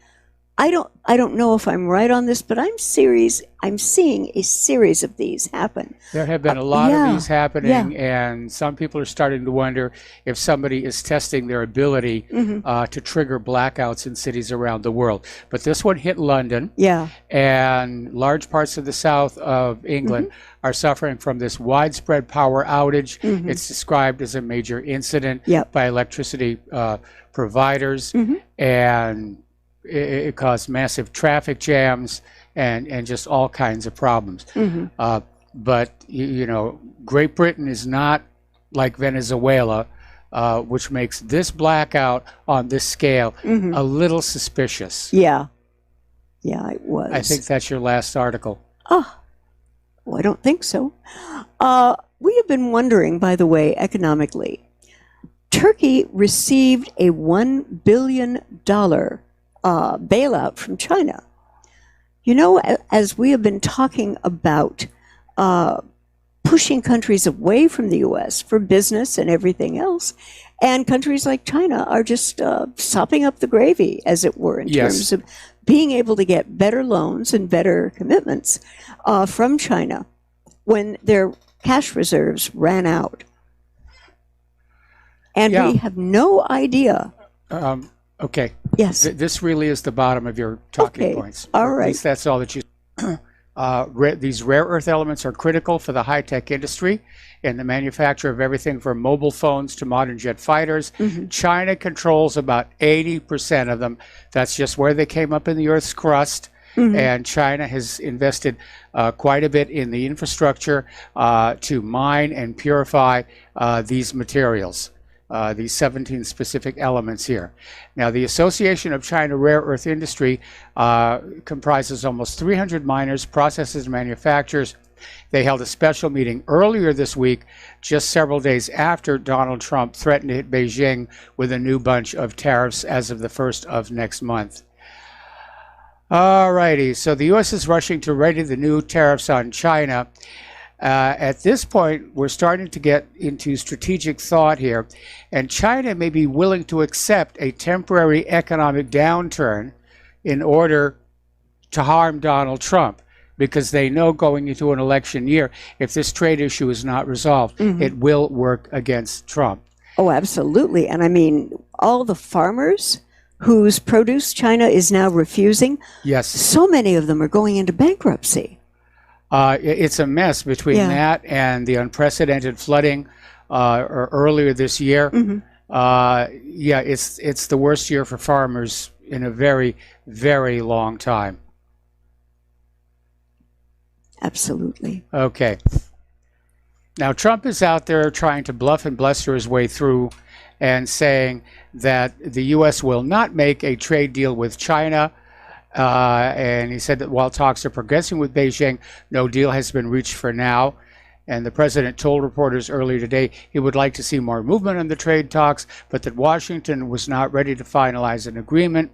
I don't know if I'm right on this, but I'm seeing a series of these happen. There have been a lot yeah, of these happening, yeah. and some people are starting to wonder if somebody is testing their ability to trigger blackouts in cities around the world. But this one hit London, Yeah. and large parts of the south of England are suffering from this widespread power outage. It's described as a major incident Yep. by electricity providers, and it caused massive traffic jams and just all kinds of problems. But, you know, Great Britain is not like Venezuela, which makes this blackout on this scale a little suspicious. Yeah. Yeah, it was. I think that's your last article. Oh, well, I don't think so. We have been wondering, by the way, economically. Turkey received a $1 billion bailout from China. You know, as we have been talking about pushing countries away from the U.S. for business and everything else, and countries like China are just sopping up the gravy, as it were, in terms of being able to get better loans and better commitments from China when their cash reserves ran out. And we have no idea. Okay. Yes. This really is the bottom of your talking points. All At right. least that's all that you. These rare earth elements are critical for the high-tech industry and the manufacture of everything from mobile phones to modern jet fighters. China controls about 80% of them. That's just where they came up in the Earth's crust. And China has invested quite a bit in the infrastructure to mine and purify these materials. These 17 specific elements here. Now, the Association of China Rare Earth Industry comprises almost 300 miners, processors, and manufacturers. They held a special meeting earlier this week, just several days after Donald Trump threatened to hit Beijing with a new bunch of tariffs as of the 1st of next month. All righty, so the U.S. is rushing to ready the new tariffs on China. At this point, we're starting to get into strategic thought here, and China may be willing to accept a temporary economic downturn in order to harm Donald Trump, because they know going into an election year, if this trade issue is not resolved, it will work against Trump. Oh, absolutely. And I mean, all the farmers whose produce China is now refusing, yes, so many of them are going into bankruptcy. It's a mess between that and the unprecedented flooding earlier this year. It's the worst year for farmers in a very, very long time. Absolutely. Okay. Now, Trump is out there trying to bluff and bluster his way through and saying that the U.S. will not make a trade deal with China. And he said that while talks are progressing with Beijing, no deal has been reached for now. And the president told reporters earlier today he would like to see more movement on the trade talks, but that Washington was not ready to finalize an agreement.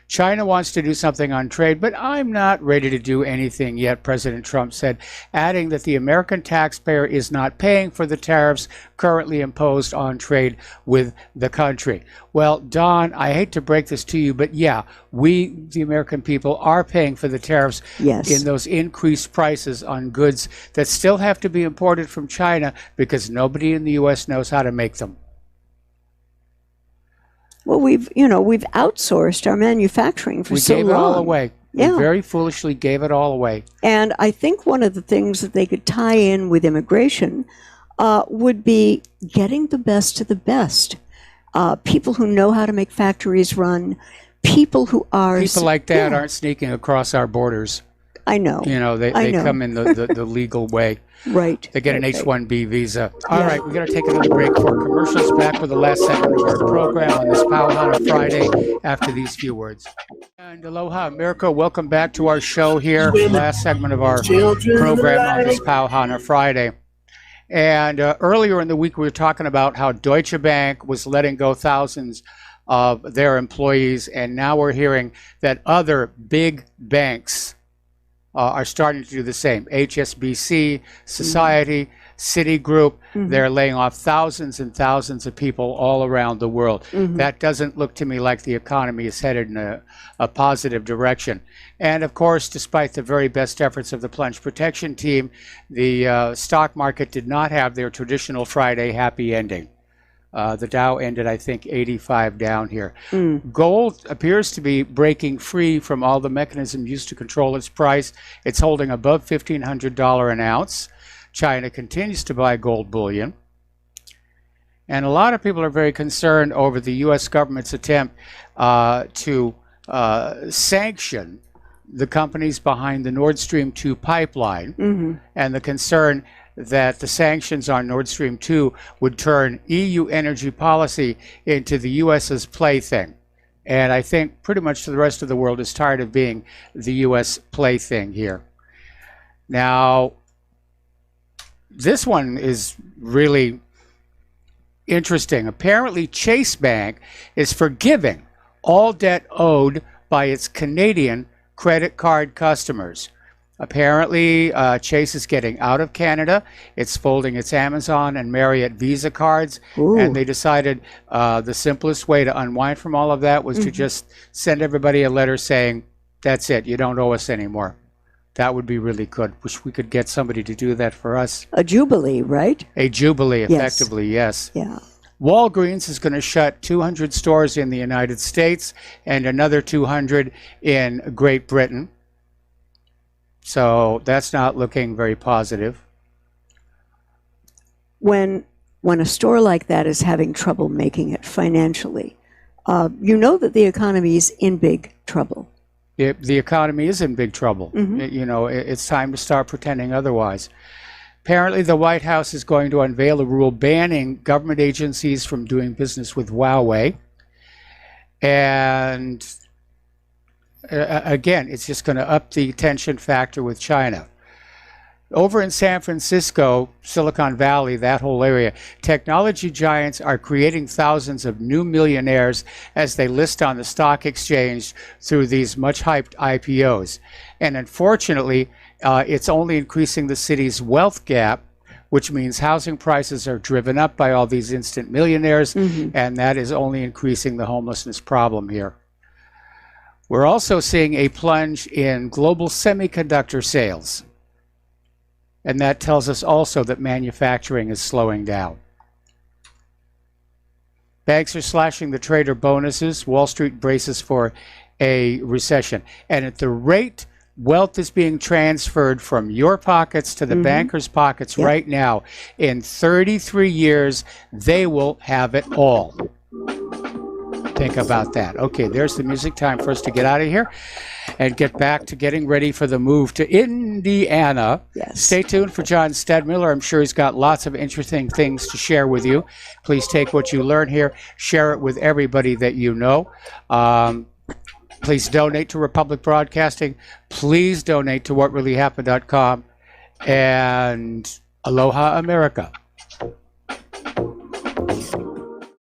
China wants to do something on trade, but I'm not ready to do anything yet, President Trump said, adding that the American taxpayer is not paying for the tariffs currently imposed on trade with the country. Well, Don, I hate to break this to you, but yeah, we, the American people, are paying for the tariffs in those increased prices on goods that still have to be imported from China because nobody in the U.S. knows how to make them. Well, we've outsourced our manufacturing for so long. We gave it all away. Yeah. We very foolishly gave it all away. And I think one of the things that they could tie in with immigration would be getting the best of the best. people who know how to make factories run, people who are... People like that aren't sneaking across our borders. I know. You know, they come in the legal way. Right. They get an H-1B visa. All right, we're going to take another break for commercials. Back with the last segment of our program on this Pauhana Friday after these few words. And aloha, America. Welcome back to our show here, the last segment of our program on this Pauhana Friday. And earlier in the week, we were talking about how Deutsche Bank was letting go thousands of their employees, and now we're hearing that other big banks are starting to do the same. HSBC, Society, Citigroup, they're laying off thousands and thousands of people all around the world. That doesn't look to me like the economy is headed in a positive direction. And of course, despite the very best efforts of the plunge protection team, the stock market did not have their traditional Friday happy ending. The Dow ended, I think, 85 down here. Gold appears to be breaking free from all the mechanisms used to control its price. It's holding above $1,500 an ounce. China continues to buy gold bullion. And a lot of people are very concerned over the U.S. government's attempt to sanction the companies behind the Nord Stream 2 pipeline, and the concern that the sanctions on Nord Stream 2 would turn EU energy policy into the U.S.'s plaything. And I think pretty much the rest of the world is tired of being the U.S. plaything here. Now, this one is really interesting. Apparently, Chase Bank is forgiving all debt owed by its Canadian credit card customers. Apparently, Chase is getting out of Canada. It's folding its Amazon and Marriott Visa cards. And they decided the simplest way to unwind from all of that was to just send everybody a letter saying, that's it, you don't owe us anymore. That would be really good. Wish we could get somebody to do that for us. A jubilee, right? A jubilee, effectively, yes. Yeah. Walgreens is going to shut 200 stores in the United States and another 200 in Great Britain. So that's not looking very positive. When a store like that is having trouble making it financially, you know that the economy is in big trouble. The economy is in big trouble. You know, it's time to start pretending otherwise. Apparently, the White House is going to unveil a rule banning government agencies from doing business with Huawei. And again, it's just going to up the tension factor with China. Over in San Francisco, Silicon Valley, that whole area, technology giants are creating thousands of new millionaires as they list on the stock exchange through these much hyped IPOs. And unfortunately, it's only increasing the city's wealth gap, which means housing prices are driven up by all these instant millionaires, and that is only increasing the homelessness problem here. We're also seeing a plunge in global semiconductor sales. And that tells us also that manufacturing is slowing down. Banks are slashing the trader bonuses. Wall Street braces for a recession. And at the rate wealth is being transferred from your pockets to the bankers' pockets right now, in 33 years, they will have it all. Think about that. Okay, there's the music. Time for us to get out of here and get back to getting ready for the move to Indiana. Stay tuned for John Stedmiller. I'm sure he's got lots of interesting things to share with you. Please take what you learn here, share it with everybody that you know. Please donate to Republic Broadcasting. Please donate to whatreallyhappened.com. And aloha, America.